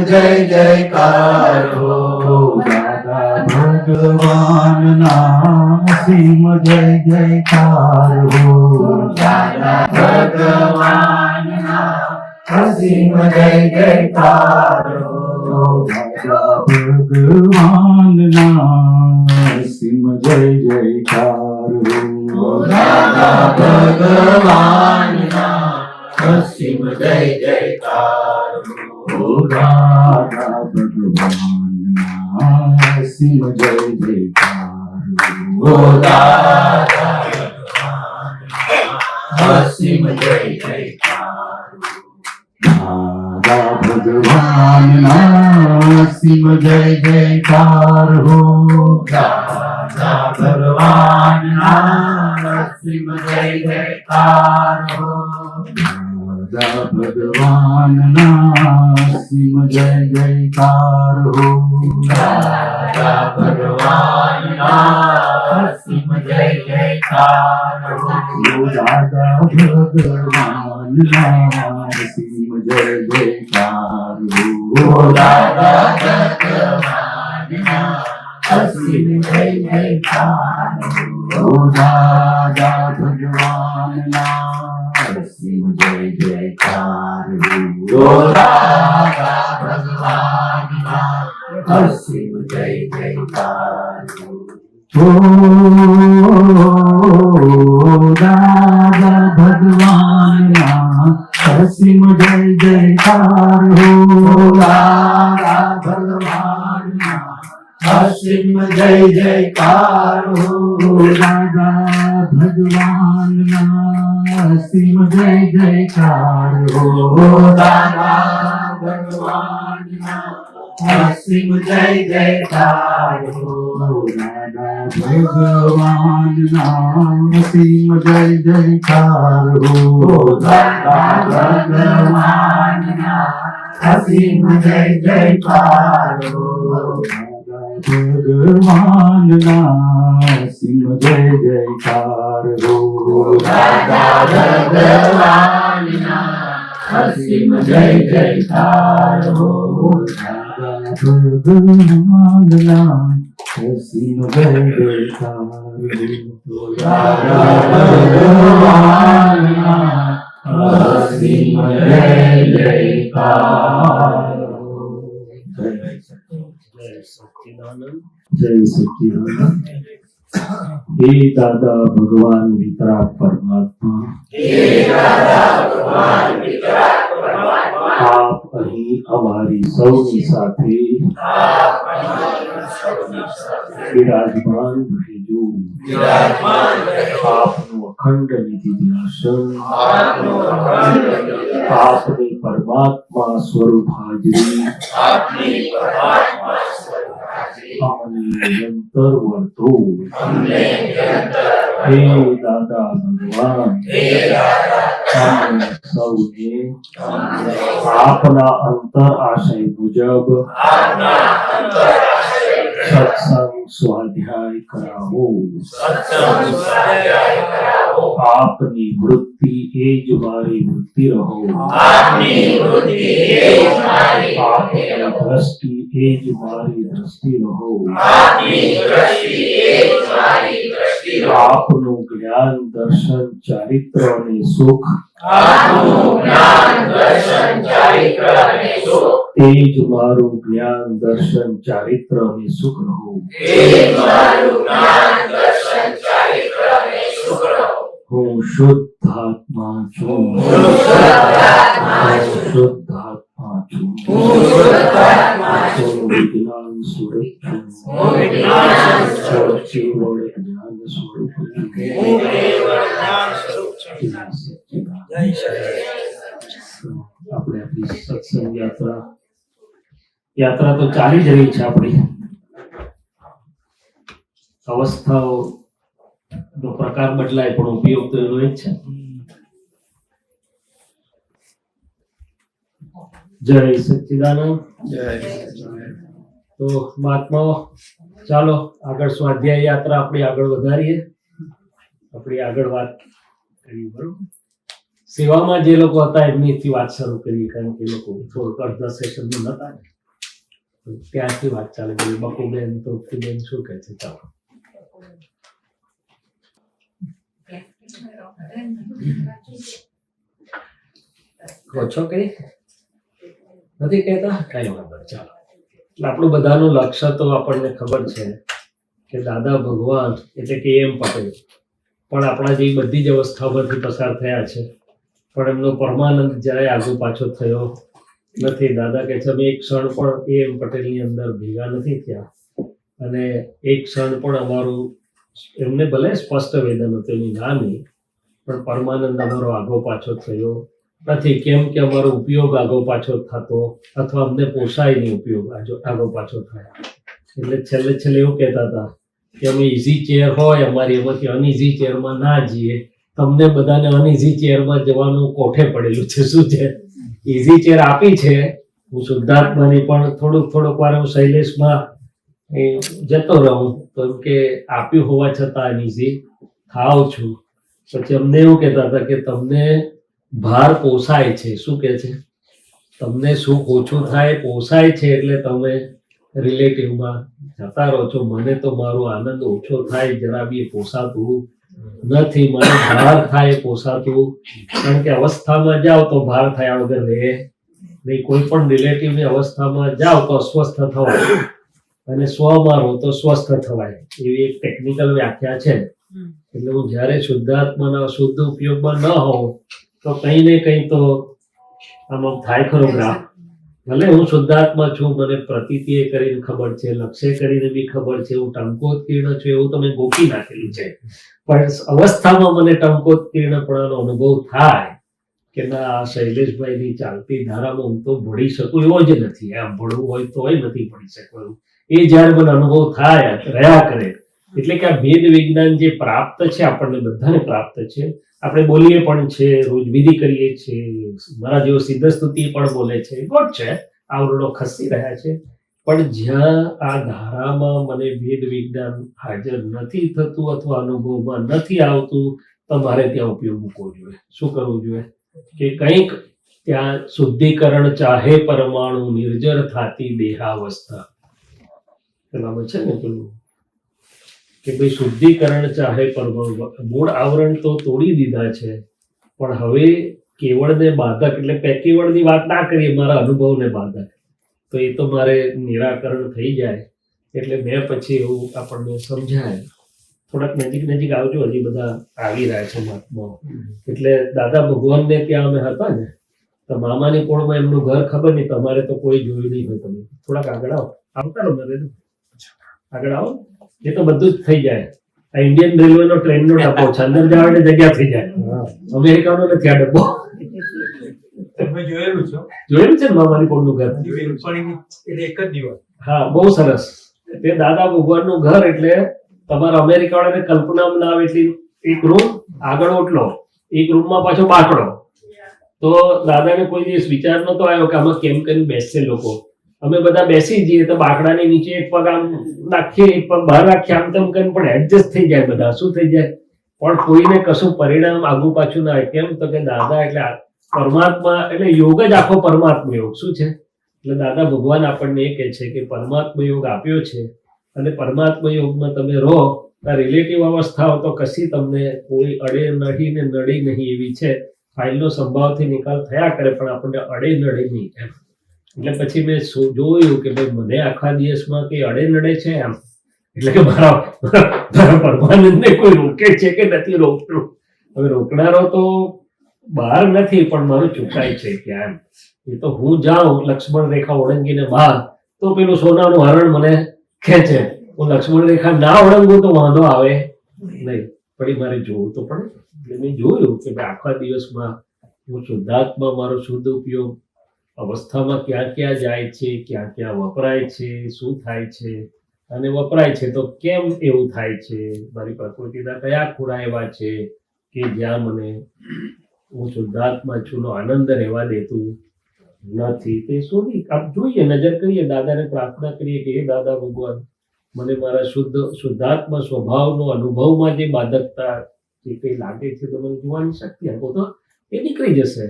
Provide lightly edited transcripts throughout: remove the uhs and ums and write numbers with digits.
જય જયકાર હો દાદા ભગવાન ના અસીમ જય જયકાર હો દાદા ભગવાન ના અસીમ જય જયકાર હો દાદા ભગવાન ના અસીમ જય જયકાર હો દાદા ભગવાન ના અસીમ જય જયકાર હો દાદા ભગવાન ના અસીમ જય જયકાર હો દાદા અસીમ જય જયકાર દાદા ભગવાન ના અસીમ જય જયકાર હો દાદા ભગવાન ના અસીમ જય જયકાર હો દાદા ભગવાન ના અસીમ જય જયકાર હો દાદા ભગવાન ના અસીમ જય જયકાર હો દાદા ભગવાન ના અસીમ જય જયકાર હો દાદા ભગવાન ના અસીમ જય જયકાર હો દાદા ભગવાન ના અસીમ જય જયકાર હો દાદા ભગવાન ના અસીમ જય જયકાર હો દાદા ભગવાન ના અસીમ જય જયકાર હો દાદા ભગવાન ના અસીમ જય જયકાર હો દાદા ભગવાન ના અસીમ જય જયકાર હો દાદા ભગવાન ના અસીમ જય જયકાર હો દાદા ભગવાન ના અસીમ જય જયકાર હો દાદા ભગવાન ના અસીમ જય જયકાર હો ભગવાન ના અસીમ જય જયકાર હો દાદા ભગવાન ના અસીમ જય જયકાર હો દાદા ભગવાન ના અસીમ જય જયકાર હો દાદા ભગવાન ના અસીમ જય જયકાર જય સચ્ચિદાનંદ હે દાદા ભગવાન વિતરાગ પરમાત્મા આપ અહીં અમારી સૌની સાથે બિરાજમાન રહેજો આપનું અખંડ નિધિ ધ્યાસન આપની પરમાત્મા સ્વરૂપ હાજરી અમને નિરંતર વર્તો હે દાદા ભગવાન અમને સૌને આપના અંતર આશય મુજબ સત્સંગ સ્વાધ્યાય કરાવો આપની વૃત્તિ એ જ મારી વૃત્તિ રહો આપની દ્રષ્ટિ એ જ મારી દ્રષ્ટિ રહો આપનું જ્ઞાન દર્શન ચારિત્ર અને સુખ તે જ મારું જ્ઞાન દર્શન ચારિત્ર અને સુખ રહો હું શુદ્ધાત્મા છું શુદ્ધાત્મા છું હું વિજ્ઞાન સ્વરૂપ છું કેવળ જ્ઞાન સ્વરૂપ આપણે આપણી સત્સંગ યાત્રા તો ચાલી જ રહી છે આપણી અવસ્થાઓ નો પ્રકાર બદલાય પણ ઉપયોગ તો એનો જ છે જય સચ્ચિદાનંદ તો મહાત્માઓ ચાલો આગળ સ્વાધ્યાય યાત્રા આપણી આગળ વધારીએ આપણી આગળ વાત કરી બરોબર સેવામાં જે લોકો હતા એમનીથી વાત શરૂ કરી, કારણ કે એ લોકો થોડુંક અડધા સેશનમાં નતા ને, તો ત્યાંથી વાત ચાલે ગઈ. બકુબેન તૃપ્તિબેન શું કહે છે? ચાલો. કહો છો કઈ? નથી કહેતા? કઈ વાંધો નહીં, ચાલો. એટલે આપણું બધાનું લક્ષ્ય તો આપણને ખબર છે કે દાદા ભગવાન એટલે કે એમ પટેલ પણ આપણા જે બધી જ અવસ્થાઓમાંથી પસાર થયા છે, પણ એમનો પરમાનંદ જરાય આગુ પાછો થયો નથી. દાદા કહે છે અમે એક ક્ષણ પણ એમ પટેલની અંદર ભેગા નથી થયા, અને એક ક્ષણ પણ અમારું એમને ભલે સ્પષ્ટ વેદન હતું એની ના નહીં, પણ પરમાનંદ અમારો આગો પાછો થયો નથી. કેમ કે અમારો ઉપયોગ આગો પાછો થતો, અથવા અમને પોસાય નહીં ઉપયોગ આગો પાછો થાય. એટલે છેલ્લે એવું કહેતા હતા કે અમે ઇઝી ચેર હોય અમારી, એમાંથી અનઇઝી ચેરમાં ના જઈએ. તમને બધાને અનઇઝી ચેરમાં જવાનું કોઠે પડેલું છે. શું છે? ઇઝી ચેર આપી છે. હું શુદ્ધાત્માની પણ થોડુંક વાર હું શૈલેષમાં જતો રહું, તો એમ કે આપ્યું હોવા છતાં અનઇઝી થાવ છું. પછી અમને એવું કહેતા હતા કે તમને ભાર પોસાય છે. શું કે છે? તમને સુખ ઓછું થાય પોસાય છે, એટલે તમે રિલેટિવમાં જતા રહો છો. મને તો મારો આનંદ ઓછો થાય જરા બી પોસાતું નથી. મને ભાર થાય પોસાતું, કારણ કે અવસ્થામાં જાઓ તો ભાર થયા વગર રહે નહીં. કોઈ પણ રિલેટિવની અવસ્થામાં જાઓ તો અસ્વસ્થ થવાય, અને સ્વમાં રહો તો સ્વસ્થ થવાય. એવી એક ટેકનિકલ વ્યાખ્યા છે. એટલે હું જ્યારે શુદ્ધાત્માના શુદ્ધ ઉપયોગમાં ન હોઉં તો કંઈ ને કંઈ તો આમાં થાય ખરો ગ્રાફ. ભલે હું શુદ્ધાત્મા છું, મને પ્રતીતિએ કરીને ખબર છે, લક્ષ્ય કરીને બી ખબર છે, હું ટંકોત્કીર્ણ છું એવું તમે ગોખી નાખેલું છે, પણ અવસ્થામાં મને ટંકોત્કીર્ણપણાનો અનુભવ થાય કે ના, આ શૈલેષભાઈની ચાલતી ધારામાં હું તો ભળી શકું એવો જ નથી. આમ ભળવું હોય તોય નથી ભળી શકવાનું. એ જ્યારે મને અનુભવ થાય રહ્યા કરે, એટલે કે આ ભેદ વિજ્ઞાન જે પ્રાપ્ત છે, આપણને બધાને પ્રાપ્ત છે. આપણે બોલીએ પણ છે, રોજ વિધિ કરીએ છીએ, મારા જેવો સિદ્ધસ્તુતિ પણ બોલે છે, ગોટ છે, આવરણો ખસી રહ્યા છે. પણ જ્યાં આ ધારામાં મને ભેદ વિજ્ઞાન હાજર નથી થતું અથવા અનુભવમાં નથી આવતું, તો મારે ત્યાં ઉપયોગ મૂકવો જોઈએ. શું કરવું જોઈએ? કે કંઈક ત્યાં શુદ્ધિકરણ ચાહે પરમાણુ નિર્જર થાતી દેહાવસ્થા. પેલામાં છે ને પેલું કે ભાઈ શુદ્ધિકરણ ચાહે પરમાણુ, મૂળ આવરણ તો તોડી દીધા છે, પણ હવે કેવળને બાધક, એટલે કેવળની વાત ના કરીએ, મારા અનુભવને બાધક, તો એ તો મારે નિરાકરણ થઈ જાય. એટલે મેં પછી એવું આપણને સમજાય. થોડાક નજીક આવજો, હજી બધા આવી રહ્યા છે મહાત્માઓ. એટલે દાદા ભગવાનને ત્યાં અમે હતા ને, તો મામાની કોળમાં એમનું ઘર ખબર નહીં, તમારે તો કોઈ જોયું નહીં હોય. તમે થોડાક આગળ આવો, આવતા રહો, આગળ આવો. એ તો બધું જ થઈ જાય. આ ઇન્ડિયન રેલવેનો ટ્રેનનો ડબ્બો છે, અંદર જાવ એટલે જગ્યા થઈ જાય. અમેરિકાનો નથી આ ડબ્બો. જોયેલું છે ને મામાની કોળનું ઘર? એક જ દિવસ. હા, બહુ સરસ. તે દાદા ભગવાનનું ઘર એટલે તમારા અમેરિકા વાળાને કલ્પનામાં ના આવે એટલી એક રૂમ, આગળ ઓટલો, એક રૂમમાં પાછો બાકડો. તો દાદાને કોઈ દિવસ વિચાર નતો આવ્યો કે આમાં કેમ કરીને બેસશે લોકો. અમે બધા બેસી જઈએ તો બાકડાની નીચે એક પગ આમ નાખીએ, એક પગ બહાર રાખીએ, આમ તેમ કરીને પણ એડજસ્ટ થઈ જાય બધા. શું થઈ જાય? પણ કોઈને કશું પરિણામ આગુ પાછું ના આવે. કેમ? તો કે દાદા એટલે પરમાત્મા, એટલે યોગ જ આખો પરમાત્મા યોગ. શું છે? એટલે દાદા ભગવાન આપણને એ કહે છે કે પરમાત્મા યોગ આપ્યો છે, અને પરમાત્મા યોગમાં તમે રહો. આ રિલેટિવ અવસ્થાઓ તો કશી તમને કોઈ અડે નડી ને નડી નહીં એવી છે. ફાઇલનો સંભાવથી નિકાલ થયા કરે, પણ આપણને અડે નડે નહીં એમ. એટલે પછી મેં જોયું કે ભાઈ મને આખા દિવસમાં કઈ અડે નડે છે એમ. એટલે કે મારા પરમાનંદને કોઈ રોકે છે કે નથી રોકતું? હવે રોકનારો તો બહાર નથી, પણ મારું ચૂકાય છે ત્યાં એમ. એ તો હું જાઉં લક્ષ્મણ રેખા ઓળંગીને બહાર, તો પેલું સોનાનું હરણ મને ખેંચે. હું લક્ષ્મણ રેખા ના ઓળંગું તો વાંધો આવે નહીં, પણ મારે જોવું તો પડે. એટલે મેં જોયું કે ભાઈ આખા દિવસમાં હું શુદ્ધાત્મા, મારો શુદ્ધ ઉપયોગ અવસ્થામાં ક્યાં ક્યાં જાય છે, ક્યાં ક્યાં વપરાય છે, શું થાય છે, અને વપરાય છે તો કેમ એવું થાય છે, મારી પ્રકૃતિના કયા ખૂણા એવા છે કે જ્યાં મને હું શુદ્ધાત્મા છું નો આનંદ રહેવા દેતું નથી. તે શોધી આપ જોઈએ, નજર કરીએ, દાદાને પ્રાર્થના કરીએ કે હે દાદા ભગવાન, મને મારા શુદ્ધાત્મા સ્વભાવનો અનુભવમાં જે બાધકતા જે કંઈ લાગે છે તો મને જોવાની શક્તિ આપો. તો એ નીકળી જશે.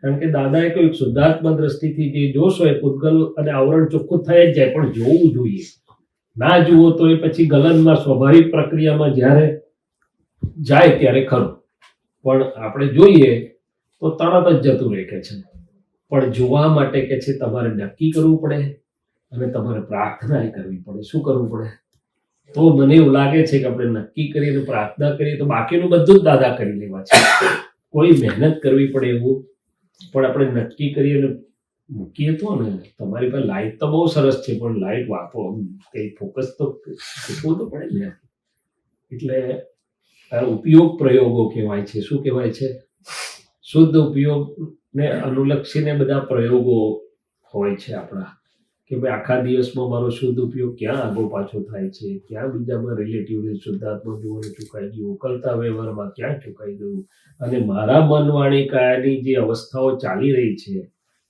કારણ કે દાદાએ કોઈ શુદ્ધાત્મા દ્રષ્ટિથી જે જોશો એ પૂતગલ અને આવરણ ચોખ્ખું થઈ જ જાય, પણ જોવું જોઈએ. ના જુઓ તો એ પછી ગલનમાં સ્વાભાવિક પ્રક્રિયામાં જ્યારે જાય ત્યારે ખરું, પણ આપણે જોઈએ તો તરત જ જતું રહે કે છે. પણ જોવા માટે કે છે તમારે નક્કી કરવું પડે અને તમારે પ્રાર્થના કરવી પડે. શું કરવું પડે? તો મને એવું લાગે છે કે આપણે નક્કી કરીને પ્રાર્થના કરીએ તો બાકીનું બધું જ દાદા કરી લેવા છે. કોઈ મહેનત કરવી પડે એવું, પણ આપણે નક્કી કરીને મૂકીએ તો ને. તમારી પાસે લાઈટ તો બહુ સરસ છે, પણ લાઈટ વાપરો, કઈ ફોકસ તો શીખવું તો પડે ને. એટલે આ ઉપયોગ પ્રયોગો કહેવાય છે. શું કહેવાય છે? શુદ્ધ ઉપયોગને અનુલક્ષીને બધા પ્રયોગો હોય છે આપણા, કે ભાઈ આખા દિવસમાં મારો શુદ્ધ ઉપયોગ ક્યાં આગો પાછો થાય છે, ક્યાં બીજામાં રિલેટિવલી શુદ્ધાત્મા જોવાનું ચૂકાઈ ગયું, ઉકલતા વ્યવહારમાં ક્યાં ચૂકાઈ ગયું, અને મારા મન વાણી કાયાની જે અવસ્થાઓ ચાલી રહી છે,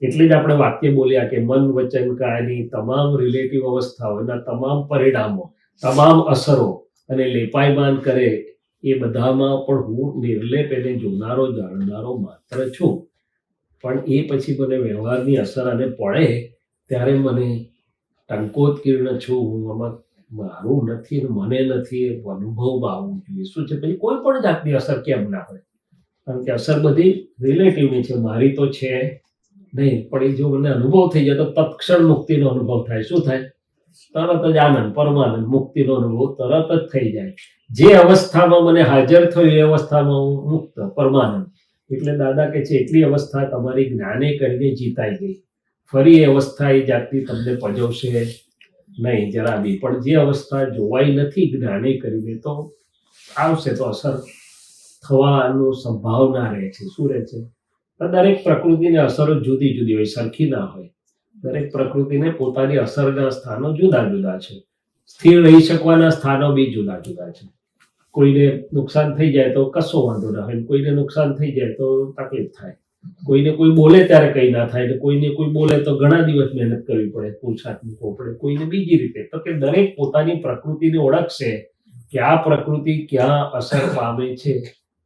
એટલે જ આપણે વાક્ય બોલ્યા કે મન વચન કાયાની તમામ રિલેટિવ અવસ્થાઓ, એના તમામ પરિણામો, તમામ અસરો અને લેપાયમાન કરે એ બધામાં પણ હું નિર્લેપ એને જોનારો જાણનારો માત્ર છું. પણ એ પછી મને વ્યવહારની અસર અને પડે ત્યારે મને ટંકોત્કીર્ણ છું, હું આમાં મારું નથી ને મને નથી, એ અનુભવમાં આવવું જોઈએ. શું છે? પછી કોઈ પણ જાતની અસર કેમ ના હોય? કારણ કે અસર બધી રિલેટિવની છે, મારી તો છે નહીં. પણ એ જો મને અનુભવ થઈ જાય તો તત્ક્ષણ મુક્તિનો અનુભવ થાય. શું થાય? તરત જ આનંદ, પરમાનંદ, મુક્તિનો અનુભવ તરત જ થઈ જાય. જે અવસ્થામાં મને હાજર થયું એ અવસ્થામાં હું મુક્ત, પરમાનંદ. એટલે દાદા કે છે એટલી અવસ્થા તમારી જ્ઞાને કરીને જીતાઈ ગઈ. ફરી એ અવસ્થા એ જાતની તમને પજવશે નહીં જરા બી. પણ જે અવસ્થા જોવાઈ નથી જ્ઞાને કરીને, તો આવશે તો અસર થવાનું સંભાવના રહે છે. શું રહે છે? દરેક પ્રકૃતિની અસરો જુદી જુદી હોય, સરખી ના હોય. દરેક પ્રકૃતિને પોતાની અસરના સ્થાનો જુદા જુદા છે. સ્થિર રહી શકવાના સ્થાનો બી જુદા જુદા છે. કોઈને નુકસાન થઈ જાય તો કશો વાંધો ના હોય, કોઈને નુકસાન થઈ જાય તો તકલીફ થાય. કોઈને કોઈ બોલે ત્યારે કંઈ ના થાય, એટલે કોઈને કોઈ બોલે તો ઘણા દિવસ મહેનત કરવી પડે, પુરુષાર્થ મૂકવો પડે. કોઈને બીજી રીતે. તો કે દરેક પોતાની પ્રકૃતિને ઓળખશે કે આ પ્રકૃતિ ક્યાં અસર પામે છે,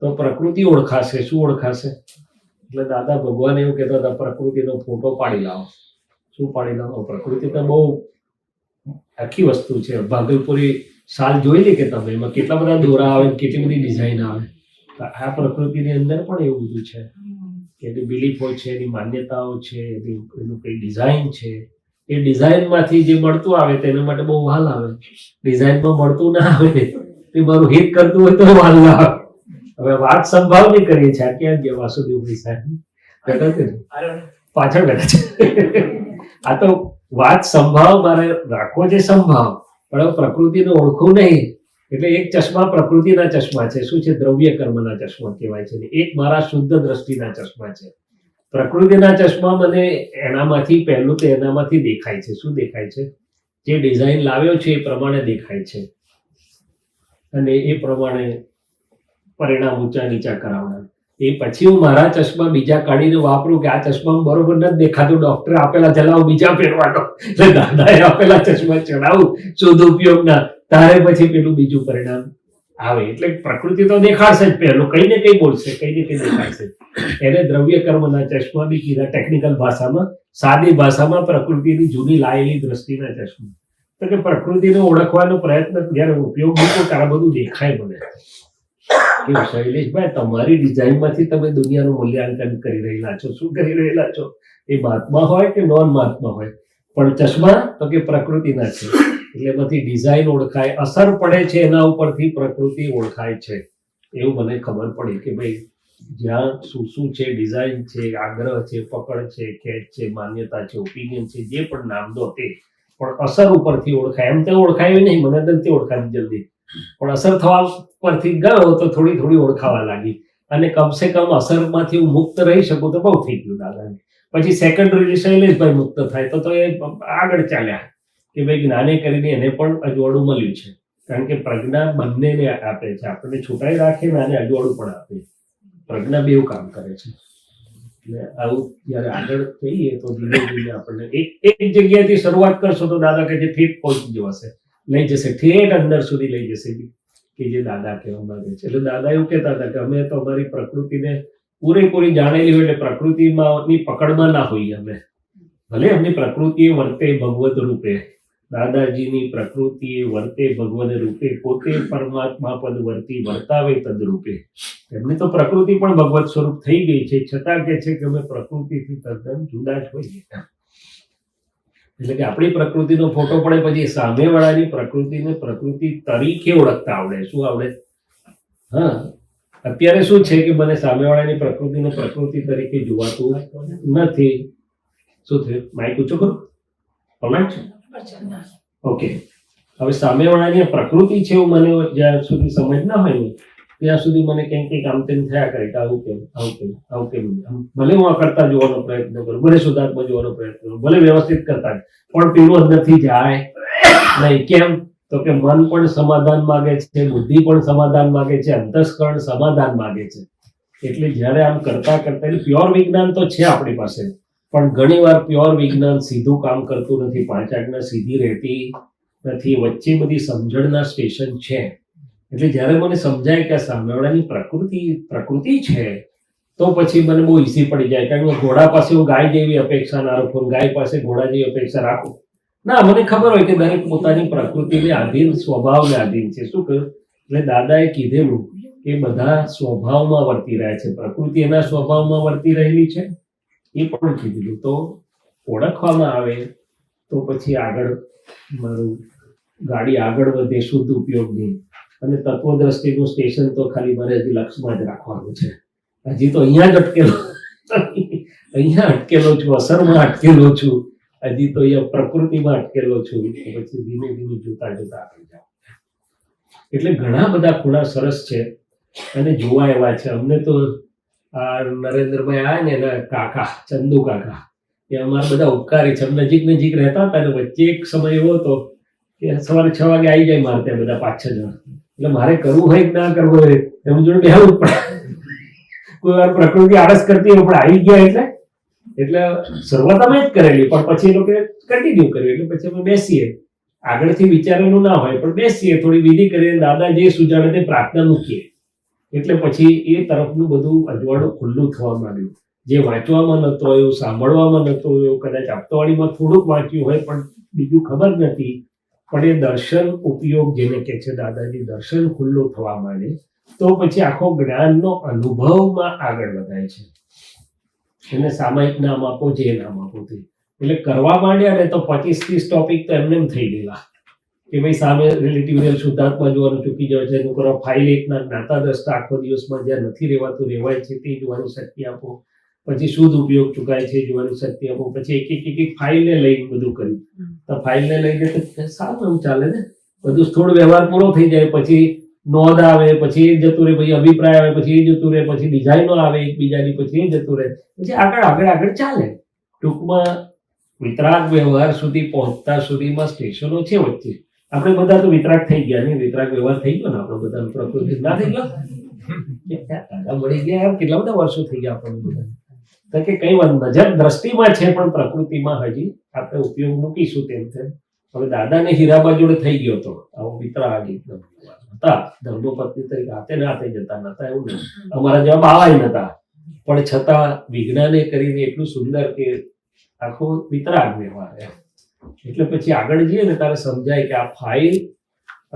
તો પ્રકૃતિ ઓળખાશે. શું ઓળખાશે? એટલે દાદા ભગવાન એવું કહેતા હતા, પ્રકૃતિનો ફોટો પાડી લાવો. શું પાડી લાવો? પ્રકૃતિ તો બહુ આખી વસ્તુ છે. ભાગલપુરી શાલ જોઈ લે કે તમે, એમાં કેટલા બધા દોરા આવે, કેટલી બધી ડિઝાઇન આવે. આ પ્રકૃતિની અંદર પણ એવું બધું છે કે એની બિલીફો છે, એની માન્યતાઓ છે, એનું કઈ ડિઝાઇન છે. એ ડિઝાઇનમાંથી જે મળતું આવે તેના માટે બહુ વાલ આવે. ડિઝાઇનમાં મળતું ના આવે તે મારું હિત કરતું હોય તો વાલ ના આવે. હવે વાત સંભાવની કરીએ છીએ. આ ક્યાં ગયા વાસુદેવ ભાઈ સાહેબ? પાછળ બેઠા છે. આ તો વાત સંભાવ મારે રાખવો છે, સંભાવ. પણ પ્રકૃતિને ઓળખવું નહીં. એટલે એક ચશ્મા પ્રકૃતિના ચશ્મા છે. શું છે? દ્રવ્ય કર્મના ચશ્મા કહેવાય છે. એક મારા શુદ્ધ દ્રષ્ટિના ચશ્મા છે. પ્રકૃતિના ચશ્મા મને એનામાંથી પહેલું તો એનામાંથી દેખાય છે. શું દેખાય છે? જે ડિઝાઇન લાવ્યો છે એ પ્રમાણે દેખાય છે, અને એ પ્રમાણે પરિણામ ઊંચા નીચા કરાવનાર. એ પછી હું મારા ચશ્મા બીજા કાઢીને વાપરું કે આ ચશ્મા બરોબર નથી દેખાતું, ડોક્ટરે આપેલા ચલાવું બીજા પહેરવાનો, એટલે દાદાએ આપેલા ચશ્મા ચડાવું શુદ્ધ ઉપયોગના, તારે પછી પેલું બીજું પરિણામ આવે. એટલે પ્રકૃતિ તો દેખાડશે જ, પહેલું કઈ ને કઈ બોલશે, કઈ ને કઈ દેખાડશે. એને દ્રવ્ય કર્મના ચશ્મા બી કીધા. ટેકનિકલ ભાષામાં, સાદી ભાષામાં પ્રકૃતિની જૂની લાયેલી દ્રષ્ટિના ચશ્મા. તો કે પ્રકૃતિને ઓળખવાનો પ્રયત્ન જયારે ઉપયોગ મૂકો ત્યારે બધું દેખાય મને. કે શૈલેષભાઈ, તમારી ડિઝાઇનમાંથી તમે દુનિયાનું મૂલ્યાંકન કરી રહેલા છો. શું કરી રહેલા છો? એ મહાત્મા હોય કે નોન મહાત્મા હોય, પણ ચશ્મા તો કે પ્રકૃતિના છે. એટલે એમાંથી ડિઝાઇન ઓળખાય, અસર પડે છે એના ઉપરથી પ્રકૃતિ ઓળખાય છે. એવું મને ખબર પડી કે ભાઈ જ્યાં શું શું છે, ડિઝાઇન છે, આગ્રહ છે, પકડ છે, ખેંચ છે, માન્યતા છે, ઓપિનિયન છે, જે પણ નામ દો તે, પણ અસર ઉપરથી ઓળખાય. એમ તો ઓળખાય નહીં, મને નથી ઓળખાતી જલ્દી, પણ અસર થવા પરથી ગયો તો થોડી થોડી ઓળખાવા લાગી. અને કમસે કમ અસરમાંથી હું મુક્ત રહી શકું તો બહુ થઈ ગયું દાદાને. પછી સેકન્ડરી શૈલેષભાઈ મુક્ત થાય તો એ આગળ ચાલ્યા કે ભાઈ જ્ઞાને કરીને એને પણ અજવાળું મળ્યું છે. કારણ કે પ્રજ્ઞા બંનેને આપે છે, આપણને છૂટાઈ રાખે ને આને અજવાળું પણ આપે. પ્રજ્ઞા બેઉ કામ કરે છે. એટલે આવું જયારે આગળ જઈએ તો ધીમે ધીમે આપણને એક જગ્યાએથી શરૂઆત કરશો તો દાદા કે જે ઠેઠ પહોંચી જવાશે, લઈ જશે, ઠેઠ અંદર સુધી લઈ જશે કે જે દાદા કહેવા માંગે છે. એટલે દાદા એવું કહેતા હતા કે અમે તો અમારી પ્રકૃતિને પૂરેપૂરી જાણેલી હોય એટલે પ્રકૃતિમાં ની પકડમાં ના હોઈએ અમે. ભલે એમની પ્રકૃતિ વર્તે ભગવત રૂપે, દાદાજીની પ્રકૃતિ વર્તે ભગવદ રૂપે, પોતે પરમાત્મા પદ વર્તી વર્તાવે તદ રૂપે. એમની તો પ્રકૃતિ પણ ભગવત સ્વરૂપ થઈ ગઈ છે, છતાં કે છે કે અમે પ્રકૃતિથી તદ્દન જુદા જ હોઈએ. એટલે કે આપણી પ્રકૃતિનો ફોટો પડે પછી સામેવાળાની પ્રકૃતિને પ્રકૃતિ તરીકે ઓળખતા આવડે. શું આવડે? હા, અત્યારે શું છે કે મને સામેવાળાની પ્રકૃતિને પ્રકૃતિ તરીકે જોવાતું નથી. શું થયું? માઇક ઊંચો કરો. કોમેન્ટ છે? ઓકે. હવે સામેવાળાની પ્રકૃતિ છે એવું મને જ્યાં સુધી સમજ ના હોય ને ત્યાં સુધી મને કંઈક આમ તેમ થયા કરે કે આવું કેમ, આવું કેમ, આવું કેમ. ભલે હું આ કરતા જોવાનો પ્રયત્ન કરું, ભલે શુદ્ધાત્મા જોવાનો પ્રયત્ન કરું, ભલે વ્યવસ્થિત કરતા જ, પણ પેલું અંદરથી જાય નહીં. કેમ? તો કે મન પણ સમાધાન માગે છે, બુદ્ધિ પણ સમાધાન માગે છે, અંતસ્કરણ સમાધાન માગે છે. એટલે જ્યારે આમ કરતા કરતા પ્યોર વિજ્ઞાન તો છે આપણી પાસે, પણ ઘણીવાર પ્યોર વિજ્ઞાન સીધું કામ કરતું નથી, પાંચ આજ્ઞા સીધી રહેતી નથી, વચ્ચે બધી સમજણના સ્ટેશન છે. એટલે જ્યારે મને સમજાય કે આ સામેવાળાની પ્રકૃતિ છે તો પછી મને બહુ ઈઝી પડી જાય. કારણ કે ઘોડા પાસે હું ગાય જેવી અપેક્ષા ના રાખું, ગાય પાસે ઘોડા જેવી અપેક્ષા રાખું ના. મને ખબર હોય કે દરેક પોતાની પ્રકૃતિને આધીન, સ્વભાવને આધીન છે. શું કહ્યું? એટલે દાદાએ કીધેલું કે બધા સ્વભાવમાં વર્તી રહ્યા છે, પ્રકૃતિ એના સ્વભાવમાં વર્તી રહેલી છે, એ પણ કીધેલું. તો ઓળખવામાં આવે તો પછી આગળ મારું ગાડી આગળ વધે શુદ્ધ ઉપયોગની. અને તત્વદ્રષ્ટિનું સ્ટેશન તો ખાલી મારે હજી લક્ષમાં જ રાખવાનું છે. હજી તો અહીંયા જ અટકેલો છું, અસરમાં અટકેલો છું, હજી તો અહીંયા પ્રકૃતિમાં અટકેલો છું. પછી ધીમે ધીમે જોતા જોતા આગળ જાઓ. એટલે ઘણા બધા ખૂણા સરસ છે અને જોવા એવા છે. અમને તો આ નરેન્દ્રભાઈ આવ્યા ને એના કાકા ચંદુ કાકા, એ અમારા બધા ઉપકારી છે. નજીક નજીક રહેતા હતા ને વચ્ચે એક સમય એવો હતો કે સવારે 6 વાગે આવી જાય મારે ત્યાં બધા 5-6 જણ. એટલે મારે કરવું હોય કે ના કરવું હોય એમ જોડે બેહવું જ પડે. કોઈ વાર પ્રકૃતિ આળસ કરતી હોય પણ આવી ગયા એટલે શરૂઆત અમે જ કરેલી, પણ પછી એ લોકો કન્ટિન્યુ કર્યું. એટલે પછી અમે બેસીએ, આગળથી વિચારેલું ના હોય પણ બેસીએ, થોડી વિધિ કરીએ, દાદા જે સુજાડે તે પ્રાર્થના મૂકીએ. એટલે પછી એ તરફનું બધું અજવાળું ખુલ્લું થવા માંડ્યું. જે વાંચવામાં નહોતું આવ્યું, સાંભળવામાં નહોતું આવ્યું, કદાચ આપતાવાળીમાં થોડુંક વાંચ્યું હોય પણ બીજું ખબર નથી, પણ એ દર્શન ઉપયોગ જેને કહે છે, દાદાજી દર્શન ખુલ્લું થવા માંડે તો પછી આખો જ્ઞાનનો અનુભવમાં આગળ વધાય છે. એને સામાયિક નામ આપો, જે નામ આપો તે. એટલે કરવા માંડ્યા ને તો 25-30 ટોપિક તો એમને થઈ ગયેલા કે ભાઈ સામે રિલેટિવ શુદ્ધાત્મા જોવાનું ચૂકી જાય છે, એનું કરવા ફાઇલ એકના જ્ઞાતા દ્રષ્ટા આખો દિવસમાં જ્યાં નથી રહેવાતું રહેવાય છે તે જોવાની શક્તિ આપો. પછી શુદ્ધ ઉપયોગ ચૂકાય છે જોવાની શક્તિ આપો. પછી એક ફાઇલને લઈને બધું કર્યું. તો ફાઇલને લઈને તો સારું એમ ચાલે ને, બધું થોડો વ્યવહાર પૂરો થઈ જાય, પછી નોંધ આવે, પછી એ જતું રહે, પછી અભિપ્રાય આવે, પછી એ જતું રહે, પછી ડિઝાઇનો આવે એકબીજાની, પછી એ જતું રહે, પછી આગળ ચાલે. ટૂંકમાં વિતરાગ વ્યવહાર સુધી પહોંચતા સુધીમાં સ્ટેશનો છે વચ્ચે. આપણે બધા તો વિતરાગ થઈ ગયા ને, વિતરાગ વ્યવહાર થઈ ગયો ને આપણે બધા, પ્રકૃતિ ના થઈ ગયો મળી ગયા. કેટલા બધા વર્ષો થઈ ગયા આપણને બધા. તો કે કઈ વાત નજર દ્રષ્ટિમાં છે પણ પ્રકૃતિમાં હજી આપણે ઉપયોગ મૂકીશું તેમ તેમ. હવે દાદાને હીરાબા જોડે થઈ ગયો હતો આવો વિતરાગ એકદમ હતા, ધર્મપત્ની તરીકે હાથે જતા નતા, એવું નહીં. અમારા જેવા બાવાય નતા, પણ છતાં વિજ્ઞાને કરીને એટલું સુંદર કે આખો વિતરાગ વ્યવહાર. એટલે પછી આગળ જઈએ ને ત્યારે સમજાય કે આ ફાઇલ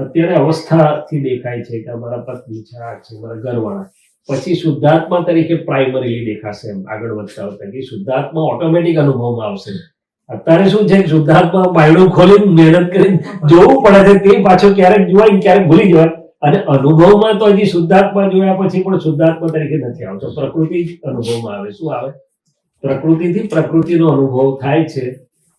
અત્યારે અવસ્થાથી દેખાય છે કે અમારા પત્ની છે, આ છે, મારા ઘરવાળા. પછી શુદ્ધાત્મા તરીકે પ્રાઇમરીલી દેખાશે એમ આગળ વધતા હોતા કે શુદ્ધાત્મા ઓટોમેટિક અનુભવમાં આવશે. અત્યારે શું છે, શુદ્ધાત્મા બાયણું ખોલીને મહેનત કરીને જોવું પડે છે, તે પાછો ક્યારેક જોવાય ક્યારેક ભૂલી જવાય. અને અનુભવમાં તો હજી શુદ્ધાત્મા જોયા પછી પણ શુદ્ધાત્મા તરીકે નથી આવતો, પ્રકૃતિ જ અનુભવમાં આવે. શું આવે? પ્રકૃતિથી પ્રકૃતિનો અનુભવ થાય છે.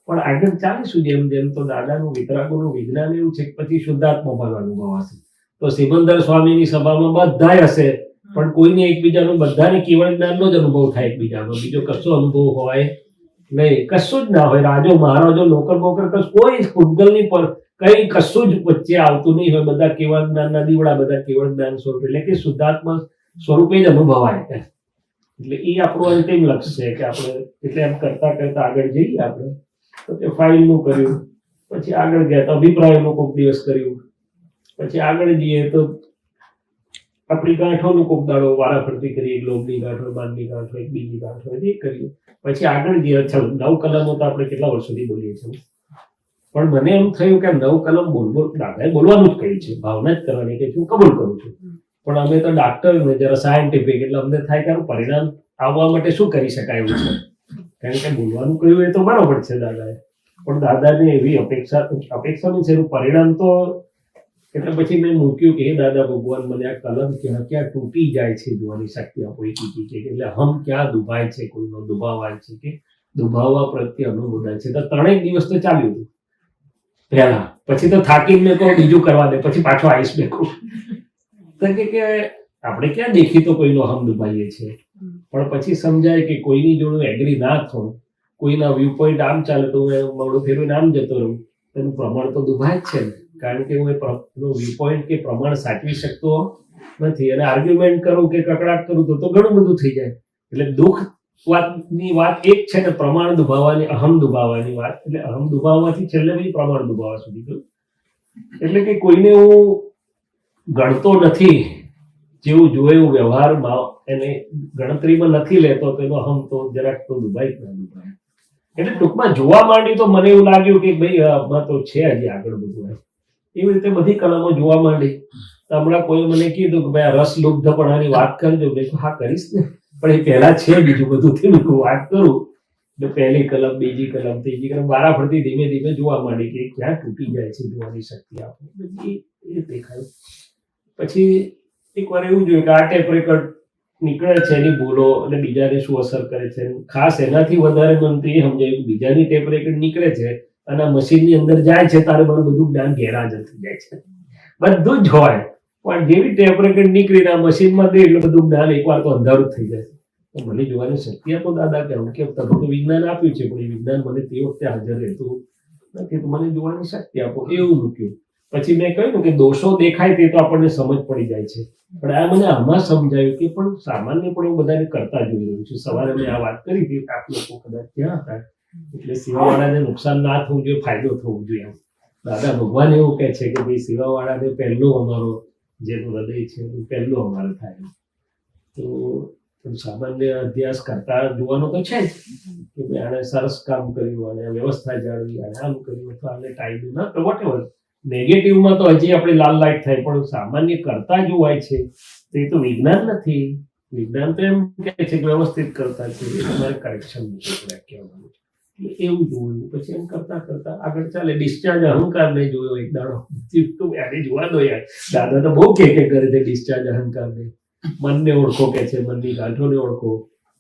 પણ આગળ ચાલીશું જેમ જેમ તો દાદાનું વિતરાગોનું વિજ્ઞાન એવું છે કે પછી શુદ્ધાત્મા ભાવ અનુભવ હશે. તો સિમંદર સ્વામીની સભામાં બધાય હશે પણ કોઈને એકબીજાનું બધાને કેવળ જ્ઞાનનો જ અનુભવ થાય એકબીજાનો, બીજો કશો અનુભવ હોય નહીં, કશું જ ના હોય. રાજો મહારાજો નોકર બોકર કોઈ પૂતગલની પર કઈ કશું જ વચ્ચે આવતું નહીં હોય. બધા કેવળ જ્ઞાનના દીવડા, બધા કેવળ જ્ઞાન સ્વરૂપ એટલે કે શુદ્ધાત્મા સ્વરૂપે જ અનુભવાય. એટલે એ આપણું અંતિમ લક્ષ્ય છે કે આપણે એટલે એમ કરતા કરતા આગળ જઈએ. આપણે તો તે ફાઇલનું કર્યું, પછી આગળ ગયા તો અભિપ્રાયનું કોઈક દિવસ કર્યું, પછી આગળ જઈએ તો આપણી ગાંઠોનું કોક દાડો વારાફરતી કરીએ, એક લોભની ગાંઠ હોય, માનની ગાંઠ હોય, એક બીજી ગાંઠ હોય, એ કરીએ. પછી આગળ જઈએ. ચાલો 9 કલમો તો આપણે કેટલા વર્ષોથી બોલીએ છીએ, પણ મને એમ થયું કે 9 કલમ દાદાએ બોલવાનું જ કહ્યું છે, ભાવના જ કરવાની કે હું કબૂલ કરું છું. પણ અમે તો ડાક્ટર ને જરા સાયન્ટિફિક, એટલે અમને થાય કે પરિણામ આવવા માટે શું કરી શકાય એવું છે. કારણ કે બોલવાનું કહ્યું એ તો બરોબર છે દાદાએ, પણ દાદાને એવી અપેક્ષાનું છે એનું પરિણામ તો. એટલે પછી મેં મૂક્યું કે હે દાદા ભગવાન, મને આ કલમ ક્યાં ક્યાં તૂટી જાય છે જોવાની શક્તિ આપો. એટલે હમ ક્યાં દુભાય છે, કોઈનો દુભાવાય છે કે દુભાવવા પ્રત્યે અનુમોદાય છે. તો 3 દિવસ તો ચાલ્યું હતું પહેલા, પછી તો થાકીને મેં કહું બીજું કરવા દે, પછી પાછો આવીશ બેઠું. તો કે આપણે ક્યાં દેખી તો કોઈનો હમ દુભાઈએ છીએ, પણ પછી સમજાય કે કોઈની જોડે એગ્રી ના થવું, કોઈના વ્યૂ પોઈન્ટ આમ ચાલે તો હું મોડું ફેરવીને આમ જતો રહું, તેનું પ્રમાણ તો દુભાય જ છે ને. કારણ કે હું એ વ્યૂ પોઈન્ટ કે પ્રમાણ સાચવી શકતો નથી, અને આર્ગ્યુમેન્ટ કરું કે કકડાટ કરું તો ઘણું બધું થઈ જાય. એટલે દુઃખ વાતની વાત એક છે ને પ્રમાણ દુભાવવાની, અહમ દુભાવવાની વાત. એટલે અહમ દુભાવવાથી છેલ્લે પછી પ્રમાણ દુભાવવા સુધી ગયું. એટલે કે કોઈને હું ગણતો નથી, જેવું જોયે એવું વ્યવહારમાં એને ગણતરીમાં નથી લેતો, તો એનો અહમ તો જરાક તો દુભાય જ ના દુભાય. એટલે ટૂંકમાં જોવા માંડી તો મને એવું લાગ્યું કે ભાઈ આમાં તો છે હજી આગળ બધું. એવી રીતે બધી કલમો જોવા માંડી. હમણાં કોઈ મને કીધું કે ભાઈ આ રસલુબ્ધપણાની વાત કરજો. મેં કહ્યું હા કરીશ ને, પણ એ પહેલા છે બીજું બધું થી વાત કરું. એટલે પહેલી કલમ, બીજી કલમ, ત્રીજી કલમ વારાફરતી ધીમે ધીમે જોવા માંડી કે ક્યાં તૂટી જાય છે જોવાની શક્તિ આપણે એ દેખાયું. પછી એક વાર એવું જોયું કે આ ટેપ રેકર્ડ નીકળે છે એની ભૂલો અને બીજાને શું અસર કરે છે. ખાસ એનાથી વધારે મને એ સમજાયું બીજાની ટેપ રેકર્ડ નીકળે છે અને મશીનની અંદર જાય છે તારે મને બધું જ્ઞાન ગેરહાજર થઈ જાય છે. બધું જ હોય, પણ જેવી ટેપ રેકર્ડ નીકળીને આ મશીનમાં દે એટલે બધું જ્ઞાન એકવાર તો અંધારું થઈ જાય. તો મને જોવાની શક્તિ આપો દાદા, કે તમે તો વિજ્ઞાન આપ્યું છે પણ એ વિજ્ઞાન મને તે વખતે હાજર રહેતું નથી, તો મને જોવાની શક્તિ આપો. એવું મૂક્યું. પછી મેં કહ્યું કે દોષો દેખાય તે તો આપણને સમજ પડી જાય છે, પણ આ મને આમાં સમજાયું કે પણ સામાન્ય પણ હું બધાને કરતા જોઈ રહ્યું છું. સવારે મેં આ વાત કરી હતી, આપ લોકો કદાચ ત્યાં હતા. એટલે સેવાવાળાને નુકસાન ના થવું જોઈએ, ફાયદો થવો જોઈએ. દાદા ભગવાન એવું કહે છે કે ભાઈ સેવાવાળાને પહેલું અમારો જેનું હૃદય છે એ પહેલું અમારે થાય. તો સામાન્ય અભ્યાસ કરતા જોવાનો તો છે જ કે ભાઈ આને સરસ કામ કર્યું, અને વ્યવસ્થા જાળવી, આને આમ કર્યું, તો આને ટાઈમ ના તો વોટ એવર. નેગેટિવમાં તો હજી આપણે લાલ લાઈટ થાય, પણ સામાન્ય કરતા જોવાય છે તો એ તો વિજ્ઞાન નથી. વિજ્ઞાન તો એમ કહે છે કે વ્યવસ્થિત કરતા છે, એ તમારે કરેક્શન કહેવાનું. એવું જોયું. પછી એમ કરતા કરતા આગળ ચાલે. ડિસ્ચાર્જ અહંકાર ને જોયો એક દાડો. એને જોવા દો યાર, દાદા તો બહુ કે કરે છે ડિસ્ચાર્જ અહંકાર ને. મનને ઓળખો કે છે, મનની ગાંઠોને ઓળખો.